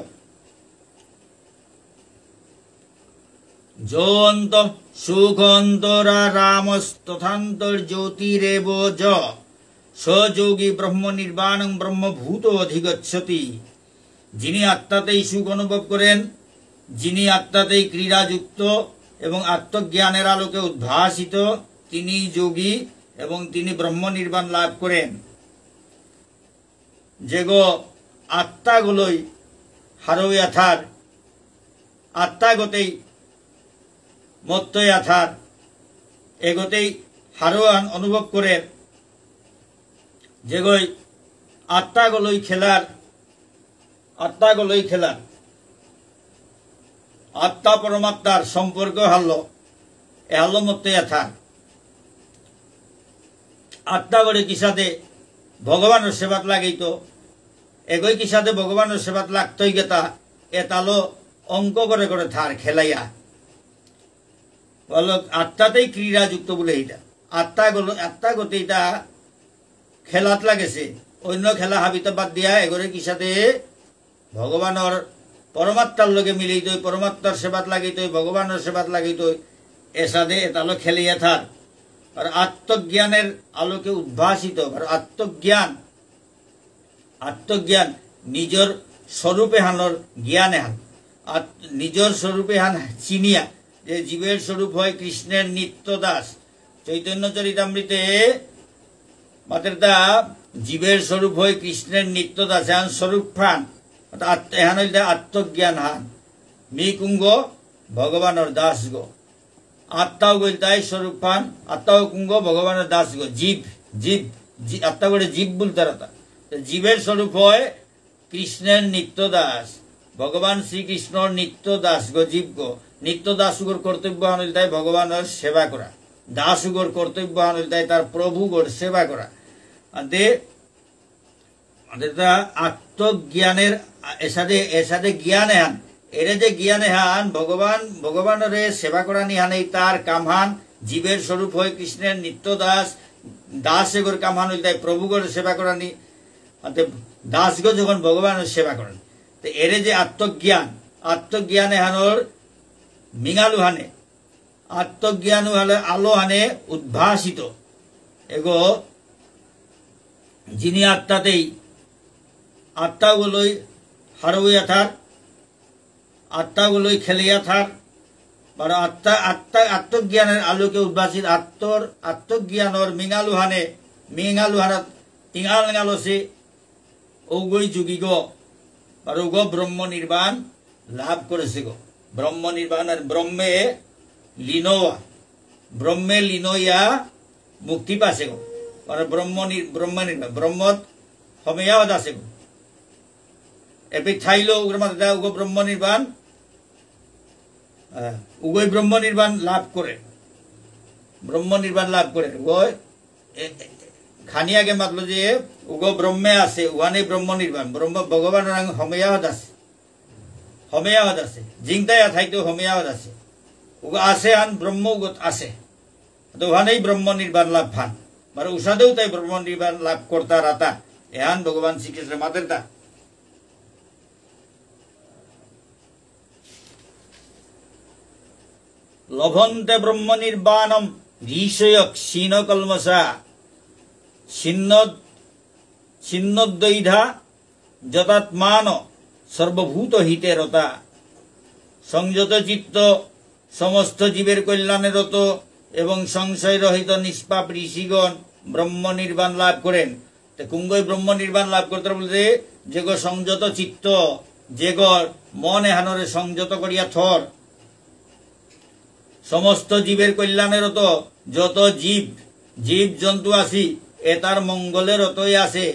যোন্ত সুখন্তরা রামস্তথান্তর জ্যোতিরেব য সযোগী ব্রহ্ম নির্বাণং ব্রহ্মভূত অধিগচ্ছতি। যিনি আত্মাতেই সুখ অনুভব করেন যিনি আত্মাতেই ক্রীড়াযুক্ত এবং আত্মজ্ঞানের আলোকে উদ্ভাসিত তিনি যোগী এবং তিনি ব্রহ্ম নির্বাণ লাভ করেন। যেগো আত্মাগুলোই হারোয়া থার আত্মাগতেই মত্তয়া থার এগোতেই হারোয়ান অনুভব করে যেগই আত্মাগুলোই খেলার আত্মা পরমাত্মার সম্পর্ক হারল এ হারল মত্তয়া থার আত্মাগড়ে কি সাথে ভগবানের সেবাত লাগাইত এগই কি সাথে ভগবানের সেবাত লাগতই গেতা এতালো অঙ্ক করে করে থার খেলাইয়া বল আত্মাতেই ক্রীড়াযুক্ত বলে এইটা আত্মাগত এটা খেলাত লাগেছে অন্য খেলা হাবিত বাদ দিয়া এগরে কি সাথে ভগবানের পরমাত্মার লগে মিলিত পরমাত্মার সেবাত লাগিত ভগবানের সেবাত লাগিত এ সাথে এতালো খেলিয়া থার আর আত্মজ্ঞানের আলোকে উদ্ভাসিত আর আত্মজ্ঞান নিজের স্বরূপে হানোর জ্ঞানে হান নিজের স্বরূপে হান চিনিয়া যে জীবের স্বরূপ হয় কৃষ্ণের নিত্য দাস চৈতন্য চরিতামৃতে মাত্রতা জীবের স্বরূপ হয় কৃষ্ণের নিত্য দাস এহান স্বরূপ ফান এহান হইতে আত্মজ্ঞান হান মি কুঙ্গ ভগবানের দাস গো আত্মাও গইল তাই স্বরূপ ফান আত্মাও কুঙ্গ ভগবানের দাস গো জীব আত্মা করে জীব বলতে রাতা জীবের স্বরূপ হয় কৃষ্ণের নিত্য দাস ভগবান শ্রীকৃষ্ণর নিত্য দাস গো জীব গো নিত্য দাসুগর কর্তব্য আনিল তাই ভগবানের সেবা করা দাসুগর কর্তব্য আনিল তাই তার প্রভুগর সেবা করা আত্মজ্ঞানের এসাদে জ্ঞানে হান এরে যে জ্ঞানে হান ভগবানের সেবা করা নিহানেই তার কামহান জীবের স্বরূপ হয় কৃষ্ণের নিত্য দাস এগর কামহান হইল তাই প্রভুগর সেবা করা নি দাসগো যখন ভগবানের সেবা করেন তো এরে যে আত্মজ্ঞানে হানোর মিঙালু হানে আত্মজ্ঞানু হালে আলো হানে উদ্ভাসিত এগো যিনি আত্মাতেই আত্মাগুলোই হারুইয়া থার আত্মাগুলোই খেলিয়া থার বড় আত্মজ্ঞানের আলোকে উদ্ভাসিত আত্মজ্ঞানর মিঙালু হানে ইঙাল সে ঔগই যোগী গো আর গো ব্রহ্ম নির্বাণ লাভ করেছে গো ব্রহ্ম নির্বাণ আর ব্রহ্মে লীনোয়া ব্রহ্মে লীন হইয়া মুক্তি পাশে গো মানে ব্রহ্মত হমেয়াওয়াত আছে গো এপি থাইলো উগ্র মাথা উগ ব্রহ্ম নির্বাণ উগই ব্রহ্ম নির্বাণ লাভ করে ব্রহ্ম নির্বাণ লাভ করে উগয় খানিয়াকে মাতলো যে উগ ব্রহ্মে আছে উহানে ব্রহ্ম নির্বাণ ব্রহ্ম ভগবান হমেয়াওয়াত আছে জিংতাই থাইতো হমেয়াওয়াত আছে উগ আছে আন ব্রহ্ম উগত আছে তো উহানেই ব্রহ্ম নির্বাণ লাভ ফান মানে উষাদেও তাই ব্রহ্ম নির্বাণ লাভ করতা রাতা এহান ভগবান শ্রীকৃষ্ণের মাতের তা লভন্তে ব্রহ্ম নির্বাণম ঋষয় ক্ষীণ কলমসা ছিন্নদ্বৈধা যতাত্মান সর্বভূত হিতে রতা সংযত চিত্ত সমস্ত জীবের কল্যাণে রত এবং সংশয় রহিত নিষ্পাপ ঋষিগণ ব্রহ্ম নির্বাণ লাভ করেন কুঙ্গই ব্রহ্ম নির্বাণ লাভ করতে বলতে যে গো সংযত চিত্ত যে গর মন এহানরে সংযত করিয়া থর সমস্ত জীবের কল্যাণের রত যত জীব জন্তু আসি এটার মঙ্গলের রতই আছে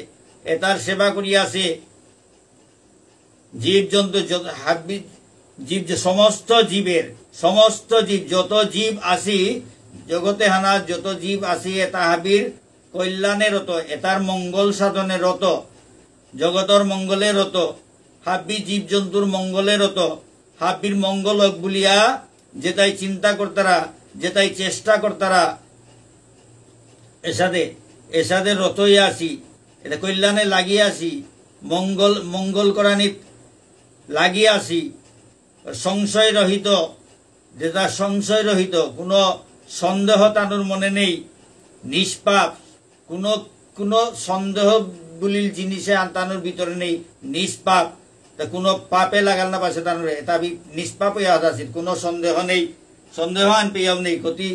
এটার সেবা করিয়া আছে জীব জন্তু জীব সমস্ত জীব যত জীব আসি জগতে হানা যত জীব আসি এটা হাবির কল্যাণে রত এটার মঙ্গল সাধনে রত জগতর মঙ্গলে রত হাব্বি জীব জন্তুর মঙ্গলে রত হাব্বির মঙ্গল হোক বলিয়া যেটাই চিন্তা করতারা যেটাই চেষ্টা করতারা এসাদে রতই আসি এটা কল্যাণে লাগিয়ে আসি মঙ্গল করানিত লাগিয়ে আসি সংশয় রহিত যেটা সংশয় রহিত কোনো সন্দেহ তানুর মনে নেই নিষ্পাপ কোনো সন্দেহ বলিল জিনিসে তানুর ভিতরে নেই নিষ্পাপ কোনো পাপে লাগাল না পাশে তানুর এটা নিষ্পাপ হইয়া আছে কোনো সন্দেহ নেই সন্দেহ আন পেয়াও নেই কতি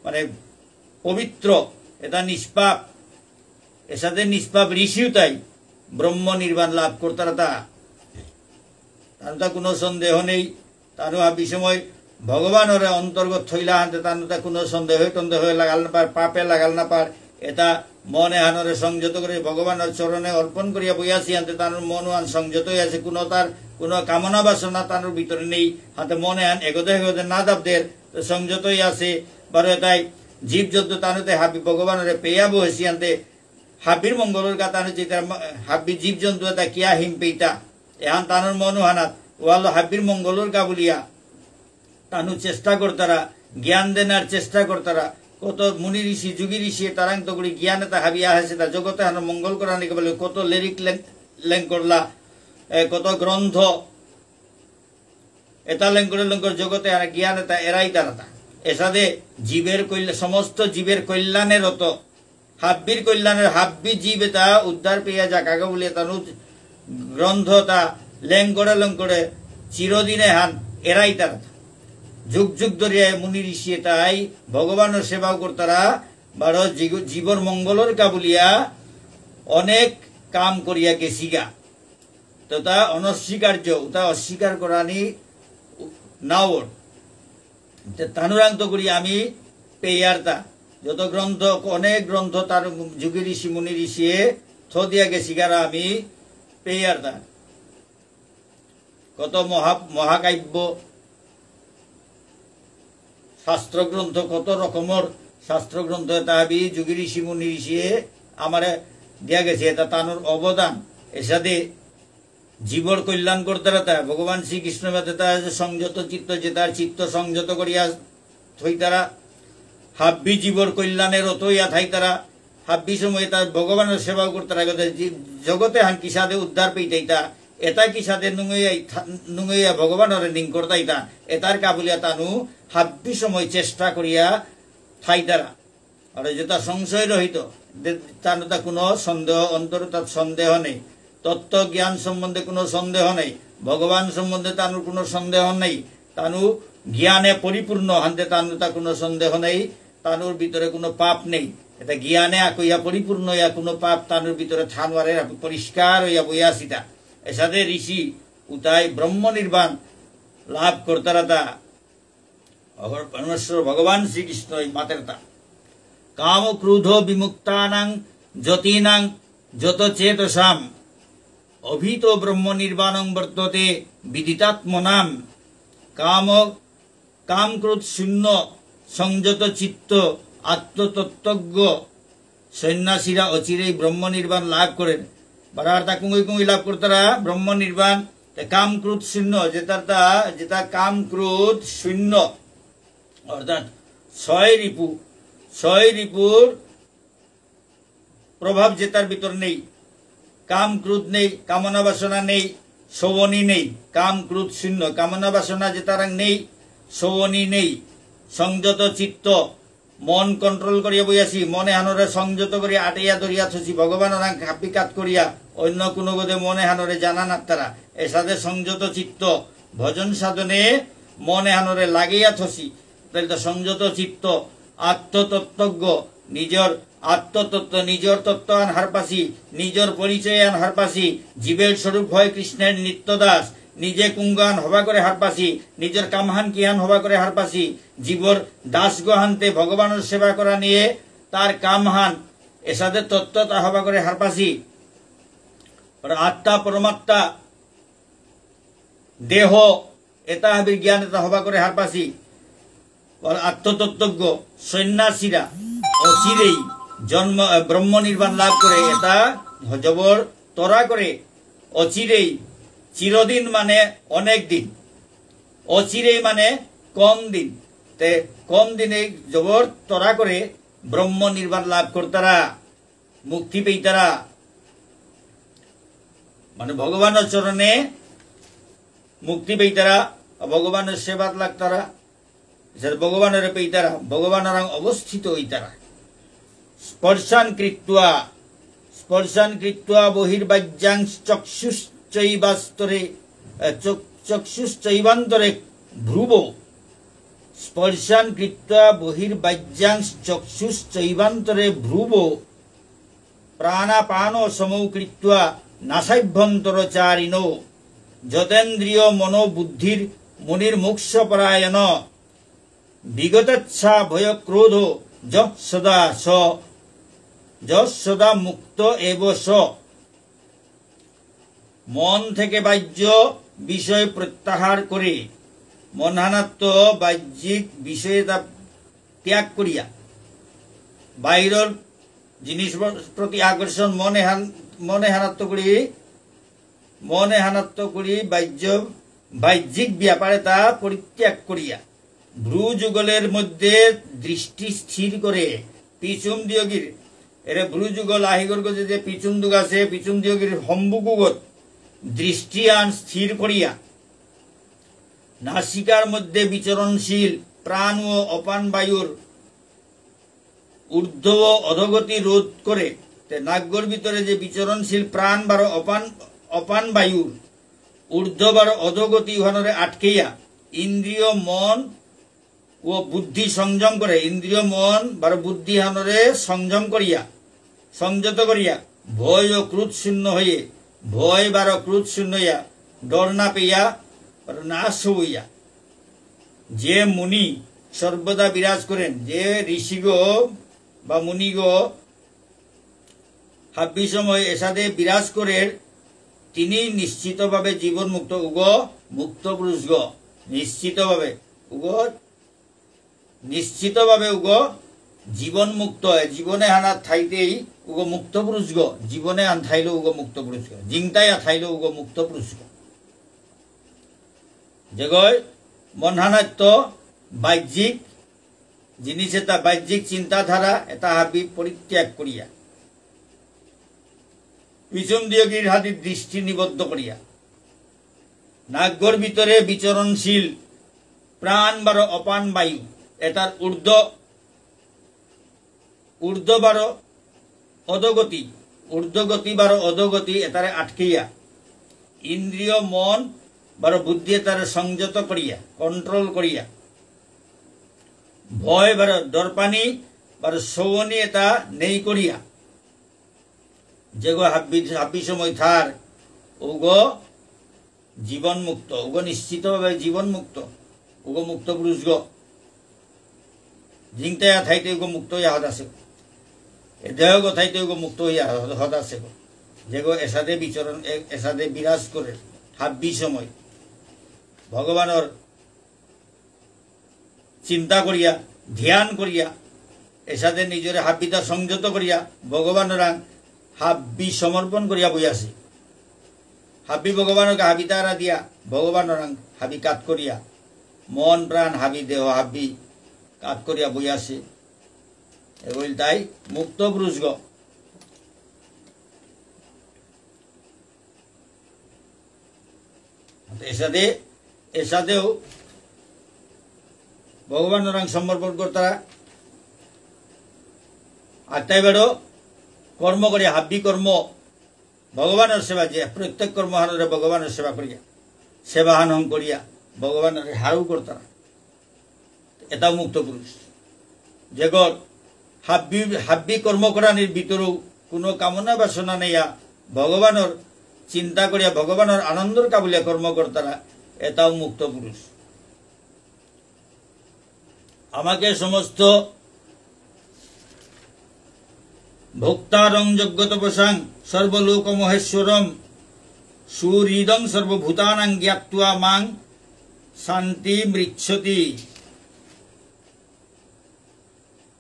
মানে পবিত্র এটা নিষ্পাপ এর সাথে নিষ্পাপ ঋষিও তাই ব্রহ্ম নির্বাণ লাভ করতারা তার কোনো সন্দেহ নেই তার বিষময় ভগবানের অন্তর্গত থইলা হানতে তার কোনো সন্দেহ টন্দেহ লাগাল না পার পাপে লাগাল না পার এটা মনে হানরে সংযত করে ভগবানের চরণে অর্পণ করিয়া বইয়াছি হাতে তার মন আন সংযত হয়ে আছে কোনো তার কোনো কামনা বাসনা তার ভিতরে নেই হাতে মনে আন এগোতে এগোতে না দাবদের সংযত হয়ে আছে বারো তাই জীব জন্তু তানুতে হাবি ভগবানের পেয়া বসি আনতে হাবির মঙ্গলের গা তানু হাবি জীব জন্তু এটা কিয়া হিম পেইতা এহান তানুর মনু হানাত ওয়াল হাবির মঙ্গলের গা বলিয়া তানু চেষ্টা করতারা জ্ঞান দেনার চেষ্টা করতারা কত মুনি ঋষি যুগী ঋষি তারাং তো করি জ্ঞান এটা হাবিয়া আছে তা জগতে হানো মঙ্গল করা নাকি বলে কত লিরিক লেং করলা কত গ্রন্থ এটা লেং করে জগতে জ্ঞান এটা এরাই তারা এসাদে জীবের সমস্ত জীবের কল্যাণের রত হাব্বির কল্যাণের হাব্বি জীব এটা উদ্ধার পেয়ে যাক আগে বলে তানু গ্রন্থ তা লেং করে চিরদিনে হান এরাই তারা যুগ যুগ ধরিয়া মুনি ঋষি তাই ভগবানের সেবাও করতারা বারো জীবর মঙ্গলের কাবুলিয়া অনেক কাম করিয়া গেছিগা তো তা অনস্বীকার্য তা অস্বীকার করানি নাওর তানুরান্ত করি আমি পেয়ারতা যত গ্রন্থ অনেক গ্রন্থ তার যুগী ঋষি মুনি ঋষি থ দিয়া গেছিগারা আমি পেয়ারতা কত মহাকাব্য শাস্ত্রগ্রন্থ কত রকমের শাস্ত্রগ্রন্থ তাহাবি যুগী ঋষি মুনি ঋষি আমারে দিয়া গেছে এটা তানুর অবদান এর সাথে জীবর কল্যাণ করতে তা ভগবান শ্রীকৃষ্ণ সংযত চিত্ত যে তার চিত্ত সংযত করিয়া থই তারা হাব্বি জীবর কল্যাণের রতইয়া থাই তারা হাব্বি সময় তার ভগবানের সেবা করতে জগতে হান কিসাদে উদ্ধার পেইতাইতা এটা কিসাদে নুঙ্গইয়া ভগবানের নিং করতাইতা এটার কাবুলিয়া তানু হাব্বি সময় চেষ্টা করিয়া থাই তারা আর যেটা সংশয় রহিত তার কোনো সন্দেহ অন্তর তার সন্দেহ নেই তত্ত্ব জ্ঞান সম্বন্ধে কোনো সন্দেহ নেই ভগবান সম্বন্ধে তানুর কোনো সন্দেহ নেই তানু জ্ঞানে পরিপূর্ণ হানতে তানু তা কোনো সন্দেহ নেই তানুর ভিতরে কোনো পাপ নেই এটা জ্ঞানে আকইয়া পরিপূর্ণ হইয়া কোনো পাপ তানুর ভিতরে থানওয়ারে পরিষ্কার হইয়া বইয়া সিতা এসাদে ঋষি উতাই ব্রহ্ম নির্বাণ লাভ করতারা তা পরমেশ্বর ভগবান শ্রীকৃষ্ণ এই মাতেরতা কাম ক্রোধ বিমুক্তানাং যতীনাং যত চেতসাম অভীত ব্রহ্ম নির্বাণং বর্ততে বিদিতাত্মনাম কাম ক্রোধ শূন্য সংযত চিত্ত আত্মতত্ত্বজ্ঞ সন্ন্যাসীরা অচিরেই ব্রহ্ম নির্বাণ লাভ করেন। বারার্তা কুঙ্গি কুঙ্গি লাভ করতারা ব্রহ্ম নির্বাণ কাম ক্রোধ শূন্য যেটা কাম ক্রোধ শূন্য অর্থাৎ ছয় রিপুর প্রভাব যেটার ভিতর নেই, কাম ক্রোধ নেই, কামনা বাসনা নেই, সৌবনী নেই, কাম ক্রোধ শূন্য, কামনা বাসনা যেটার নেই, সৌবনী নেই, সংযত চিত্ত, মন কন্ট্রোল করিয়া বইয়াছি, মনে হানরে সংযত করিয়া আটাইয়া ধরিয়া থসি, ভগবান হাপিকাত করিয়া অন্য কোনো বোধে মনে হানরে জানা না তারা এর সাথে সংযত চিত্ত ভজন সাধনে মনে হানরে লাগিয়া থসি, তাহলে তো সংযত চিত্ত আত্মতত্ত্বজ্ঞ নিজের আত্মতত্ত্ব নিজের তত্ত্ব আন হারপাসি, নিজের পরিচয় আন হারপাসি, জীবের স্বরূপ হয় কৃষ্ণের নিত্যদাস, নিজে কুঙ্গান হবা করে হারপাসি, নিজের কামহান কিহান হবা করে হারপাসি, জীবর দাস গহান্তে ভগবানের সেবা করা নিয়ে তার কামহান এসাদের তত্ত্বতা হবা করে হারপাসি, আত্মা পরমাত্মা দেহ এটা বিজ্ঞান এটা হবা করে হারপাসি, আত্মতত্ত্বজ্ঞ সন্ন্যাসীরা অচিরেই জন্ম ব্রহ্ম নির্বাণ লাভ করে এটা জবর তরা করে অচিরেই, চিরদিন মানে অনেক দিন, অচিরেই মানে কম দিন, তে কম দিনে জবর তরা করে ব্রহ্ম নির্বাণ লাভ করতারা, মুক্তি পেইতারা, মানে ভগবানের চরণে মুক্তি পেইতারা, ভগবানের সেবাত লাগতারা, ভগবানের পেইতারা, ভগবানের অবস্থিত হইতারা। স্পর্শান কৃত্বা বহির্বাজ্যাং চক্ষুশ্চৈবান্তরে ভ্রুব, স্পর্শান কৃত্বা বহির্বাজ্যাং চক্ষুশ্চৈবান্তরে ভ্রুব, প্রাণাপান সমৌ কৃত্বা নাসাভ্যন্তরচারিণো, যতেন্দ্রিয় মনোবুদ্ধির মুনির মোক্ষপরায়ণ, বিগতচ্ছা ভয় ক্রোধ সদা মুক্ত এব স, মন থেকে বাহ্য বিষয় প্রত্যাহার করে মনহানাত্ম বাহ্যিক বিষয়ে ত্যাগ করিয়া বাইরের জিনিস প্রতি আকর্ষণ মনে হানাত্ম করি বাহ্যিক ব্যাপারে তা পরিত্যাগ করিয়া ভ্রু যুগলের মধ্যে দৃষ্টি স্থির করে পিছুম দিয়গির এর ভ্রু যুগল আহিগর যে পিছুম দুগ আছে পিছুম দিয়গির হম্বুকুগত দৃষ্টি আন স্থির করিয়া নাসিকার মধ্যে বিচরণশীল প্রাণ ও অপান বায়ুর ঊর্ধ্ব ও অধোগতি রোধ করে, নাগ্যর ভিতরে যে বিচরণশীল প্রাণ বারো অপান বায়ুর ঊর্ধ্ব বারো অধোগতি উহানরে আটকেইয়া ইন্দ্রিয় মন ও বুদ্ধি সংযম করে, ইন্দ্রিয় মন বারো বুদ্ধি হানরে সংযম করিয়া সংযত করিয়া ভয় ও ক্রোধ শূন্য হয়ে, ভয় বারো ক্রোধ শূন্য হইয়া ডর না পেইয়া নাশ হইয়া যে মুনি সর্বদা বিরাজ করেন, যে ঋষিগ বা মুনিগ হাব্বি সময় এসাদে বিরাজ করেন, তিনি নিশ্চিতভাবে জীবন মুক্ত মুক্ত পুরুষ নিশ্চিতভাবে জীবন মুক্ত জীবনে হানা থাইতেই মুক্ত পুরুষ জীবনে আন থাইল মুক্ত পুরুষ জিংতাই থাইল মুক্ত পুরুষ যেগয় মনহানাত্য বাহ্যিক জিনিস এটা বাহ্যিক চিন্তাধারা এটা হাবি পরিত্যাগ করিয়া পিছন দিয়গির হাতির দৃষ্টি নিবদ্ধ করিয়া নাগ্যর ভিতরে বিচরণশীল প্রাণ বারো অপান বায়ু এটার ঊর্ধ্ব বারো ঊর্ধ্বগতি বারো অধোগতি এটারে আটকিয়া ইন্দ্রিয় মন বারো বুদ্ধি এটারে সংযত করিয়া কন্ট্রোল করিয়া ভয় বারো দর্পানি বারো সৌবনি এটা নেই করিয়া যেগো হাব্বি সময় থার জীবন মুক্ত নিশ্চিতভাবে জীবন মুক্ত মুক্ত পুরুষ জিংতায়া থাইতে গো মুক্ত হইয়া হদ আছে এ দেহ গো থাইতে গো মুক্ত হইয়া হদ আছে গো যেগো এসাদে বিচরণ এসাদে বিরাজ করে হাব্বি সময় ভগবানের চিন্তা করিয়া ধ্যান করিয়া এসাদে নিজরে হাব্বিতা সংযত করিয়া ভগবানের হাব্বি সমর্পণ করিয়া বই আছে হাব্বি ভগবানকে হাবিতারা দিয়া ভগবানের হাবি কাত করিয়া মন প্রাণ হাবি দেহ হাব্বি কাত করিয়া বই আছে এগুলি তাই মুক্ত পুরুষ গ এসাদেও ভগবানের সমর্পণ করতারা আটটাই বেড়ো কর্ম করিয়া হাব্বি কর্ম ভগবানের সেবা যে প্রত্যেক কর্মহারে ভগবানের সেবা করিয়া সেবাহান করিয়া ভগবানের হারও করতারা এটাও মুক্ত পুরুষ যেগর হাব্বি কর্ম করানির ভিতরেও কোনো কামনা বাসনা নেইয়া ভগবানের চিন্তা করিয়া ভগবানের আনন্দর কাবুলিয়া কর্ম করতারা এটাও মুক্ত পুরুষ আমাকে সমস্ত ভোক্তারং যজ্ঞতপসাং সর্বলোক মহেশ্বরম সুহৃদং সর্বভূতানাং জ্ঞাত্বা মাং শান্তি মৃচ্ছতি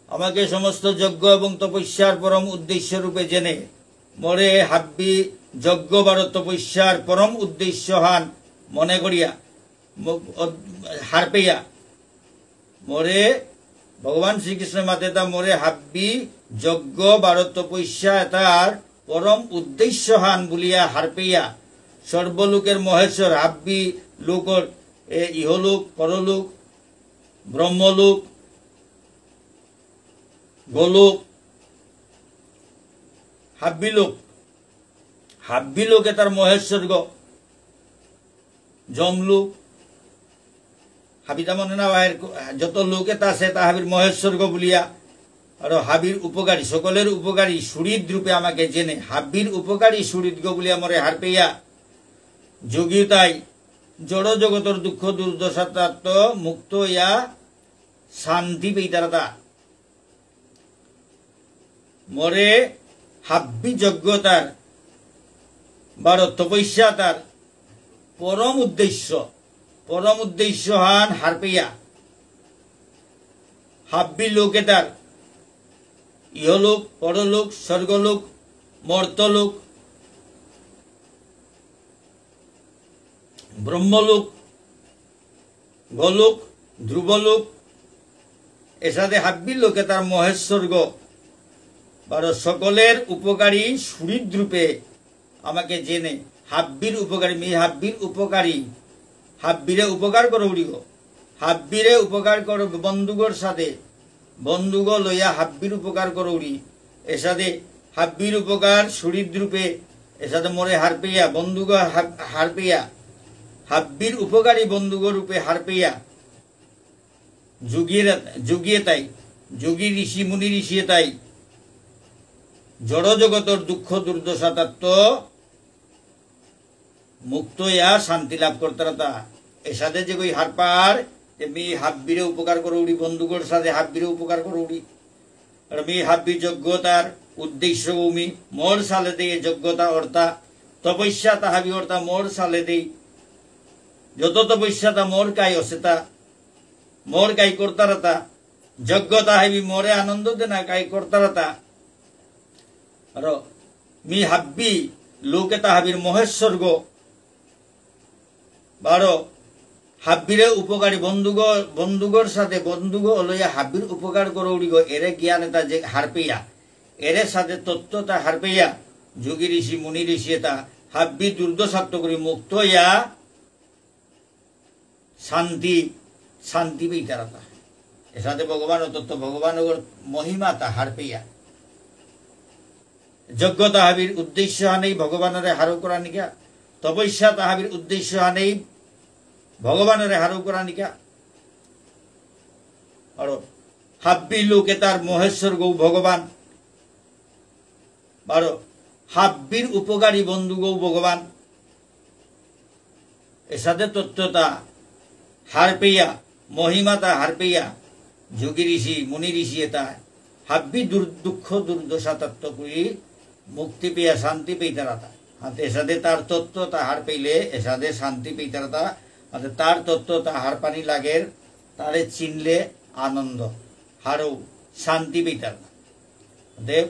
আমাকে সমস্ত যজ্ঞ এবং তপস্যার পরম উদ্দেশ্য রূপে জেনে মরে হাব্বি যজ্ঞ বার তপস্যার পরম উদ্দেশ্য হান মনে করিয়া হার পেয়া মরে ভগবান শ্রীকৃষ্ণ মাতে তা মরে হাব্বি যজ্ঞ বার তপস্যা তার পরম উদ্দেশ্য হান বলিয়া হার পেয়া সর্বলোকের মহেশ্বর হাব্বি লোকর ইহলোক পরলোক ব্রহ্মলোক গোলোক হাব্বি লোকে তার মহেশ্বর গ জমলোক হাবিতা মনে না যত লোকে তা আছে তা হাবির মহেশ্বর গ বলিয়া আর হাবির উপকারী সকলের উপকারী সুরিদ রূপে আমাকে জেনে হাব্বির উপকারী সুরিদ গ বলিয়া মরে হার পেয়া যোগী তাই জড় জগতর দুঃখ দুর্দশাত মুক্ত ইয়া শান্তি পেইতারা মরে হাব্বি যজ্ঞতার বার তপস্যা তার পরম উদ্দেশ্য হান হার পেয়া হাব্বি লোকে তার ইহলোক পরলোক স্বর্গলোক মর্তলোক ব্রহ্মলোক গোলোক ধ্রুবলোক এসাদে হাব্বি লোকে তার মহেশ্বর্গ বারো সকলের উপকারী সুহৃদ্রূপে আমাকে জেনে হাব্বির উপকারী হাব্বির উপকারী হাব্বিরে উপকার করো উড়িগ হাব্বিরে উপকার করো বন্ধুগর সাথে বন্ধুগ লইয়া হাব্বির উপকার করো উড়ি এসাদে হাব্বির উপকার সুহৃদ্রূপে এসাদে মরে হার পেয়া বন্ধুগ হার পেয়া হাব্বির উপকারী বন্ধুগ রূপে হার পেয়া যুগিয়ে তাই যোগী ঋষি মুনি ঋষিয়ে তাই জড় জগতর দুঃখ দুর্দশা তত্ত্ব মুক্ত ইয়া শান্তি লাভ করতারা এসাদে যে কই হার পার এমনি হাব্বিরে উপকার করে উড়ি বন্ধুগর সাথে হাব্বিরে উপকার করে উড়ি আর আমি হাব্বি যোগ্যতার উদ্দেশ্য উমি মোর সালে দেই যোগ্যতা অর্থা তপস্যা তাহাবি অর্থা মোর সালে দেই যত তপস্যা তা মোর কাই অসেতা মোর কাই করতারা যোগ্যতা হাবি মোরে আনন্দ দেনা কাই করতারা আর মি হাব্বি লোকে তাহাবির মহেশ্বর্গ বারো হাব্বিরে উপকারী বন্ধুগর সাথে বন্ধুগ লইয়া হাব্বির উপকার করে উড়িগ এরে জ্ঞান এটা যে হার পেয়া এরে সাথে তত্ত্বতা হার পেয়া যোগী ঋষি মুনি ঋষি এটা হাব্বি দুর্দশাত্ম করি মুক্ত ইয়া শান্তি পেইতারা এর সাথে ভগবান তত্ত্ব ভগবানের মহিমা তা হার পেয়া যজ্ঞ তাহাবির উদ্দেশ্য হানেই ভগবানের হারও করা নিকা তপস্যা তাহাবির উদ্দেশ্য হানেই ভগবানের হারও করা নিকা আর হাব্বি লোকে তার মহেশ্বর গৌ ভগবান বারো হাব্বির উপকারী বন্ধু গৌ ভগবান এর সাথে তত্ত্বতা হার পেয়া মহিমাতা হার পেয়া যোগী ঋষি মুনি ঋষি এটা হাব্বি দুঃখ দুর্দশা তত্ত্ব করি মুক্তি পেয়া শান্তি পেইতারাতা হাতে এসাদে তার তত্ত্ব তাহার পেইলে এসাদে শান্তি পেইতারাতা হাতে তার তত্ত্ব তাহার পানি লাগের তারে চিনলে আনন্দ হারও শান্তি পেইতারাতা দেব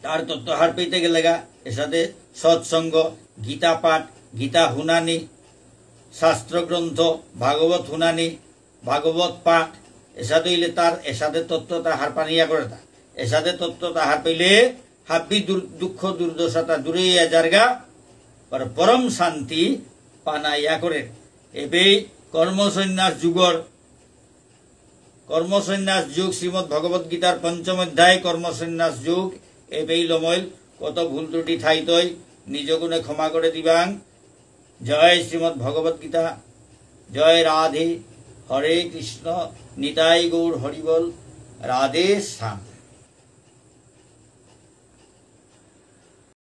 তার তত্ত্ব হার পেইতে গেলে গা এসাদে সৎসঙ্গ গীতা পাঠ গীতা হুনানি শাস্ত্র গ্রন্থ ভাগবত হুনানি ভাগবত পাঠ এসাদ হইলে তার এসাদে তত্ত্ব তাহার পানিয়া করে তা এসাদে তত্ত্ব তাহার পেলে হাব্বি দুঃখ দুর্দশা তা দূরে জারগা পরম শান্তি পানাইয়া করে এবেই কর্মসন্ন্যাস যুগ শ্রীমৎ ভগবত গীতার পঞ্চম অধ্যায় কর্মসন্ন্যাস যুগ এবেই লমইল কত ভুল ত্রুটি ঠাইতই নিজ গুণে ক্ষমা করে দিবাং জয় শ্রীমৎ ভগবত গীতা জয় রাধে হরে কৃষ্ণ নিতাই গৌর হরিবল রাধে শ্যাম।